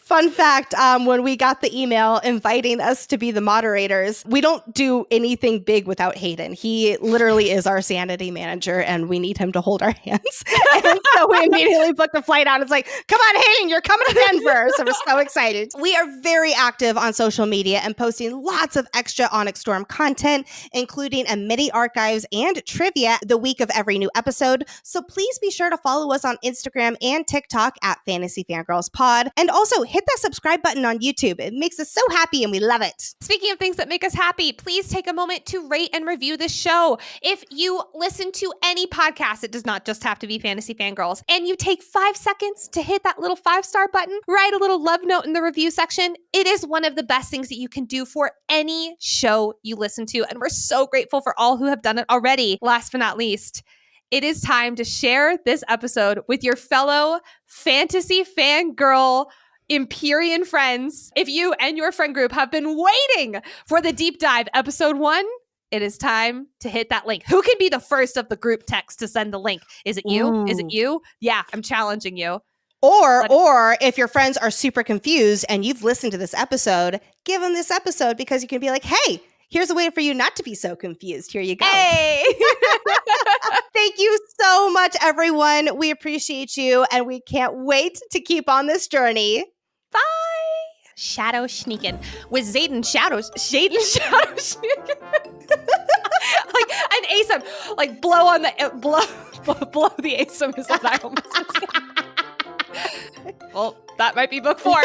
Fun fact, when we got the email inviting us to be the moderators, we don't do anything big without Hayden. He literally is our sanity manager, and we need him to hold our hands. And so we immediately booked a flight out. It's like, come on, Hayden, you're coming to Denver. So we're so excited. We are very active on social media and posting lots of extra Onyx Storm content, including a mini archives and trivia the week of every new episode. So please be sure to follow us on Instagram and TikTok at Fantasy Fangirls Pod. And also hit that subscribe button on YouTube. It makes us so happy and we love it. Speaking of things that make us happy, please take a moment to rate and review this show. If you listen to any podcast, it does not just have to be Fantasy Fangirls, and you take 5 seconds to hit that little 5-star button, write a little love note in the review section. It is one of the best things that you can do for any show you listen to, and we're so grateful for all who have done it already. Last but not least, it is time to share this episode with your fellow Fantasy Fangirl Empyrean friends. If you and your friend group have been waiting for the deep dive episode 1, it is time to hit that link. Who can be the first of the group text to send the link? Is it you? Ooh. Is it you? Yeah, I'm challenging you. Or if your friends are super confused and you've listened to this episode, give them this episode because you can be like, hey, here's a way for you not to be so confused. Here you go. Hey! Thank you so much, everyone. We appreciate you, and we can't wait to keep on this journey. Bye! Shadow sneaking with Zaden Shadow sneaking. Like an ASM, like blow on the blow the ASM is what I almost said. Well, that might be book 4.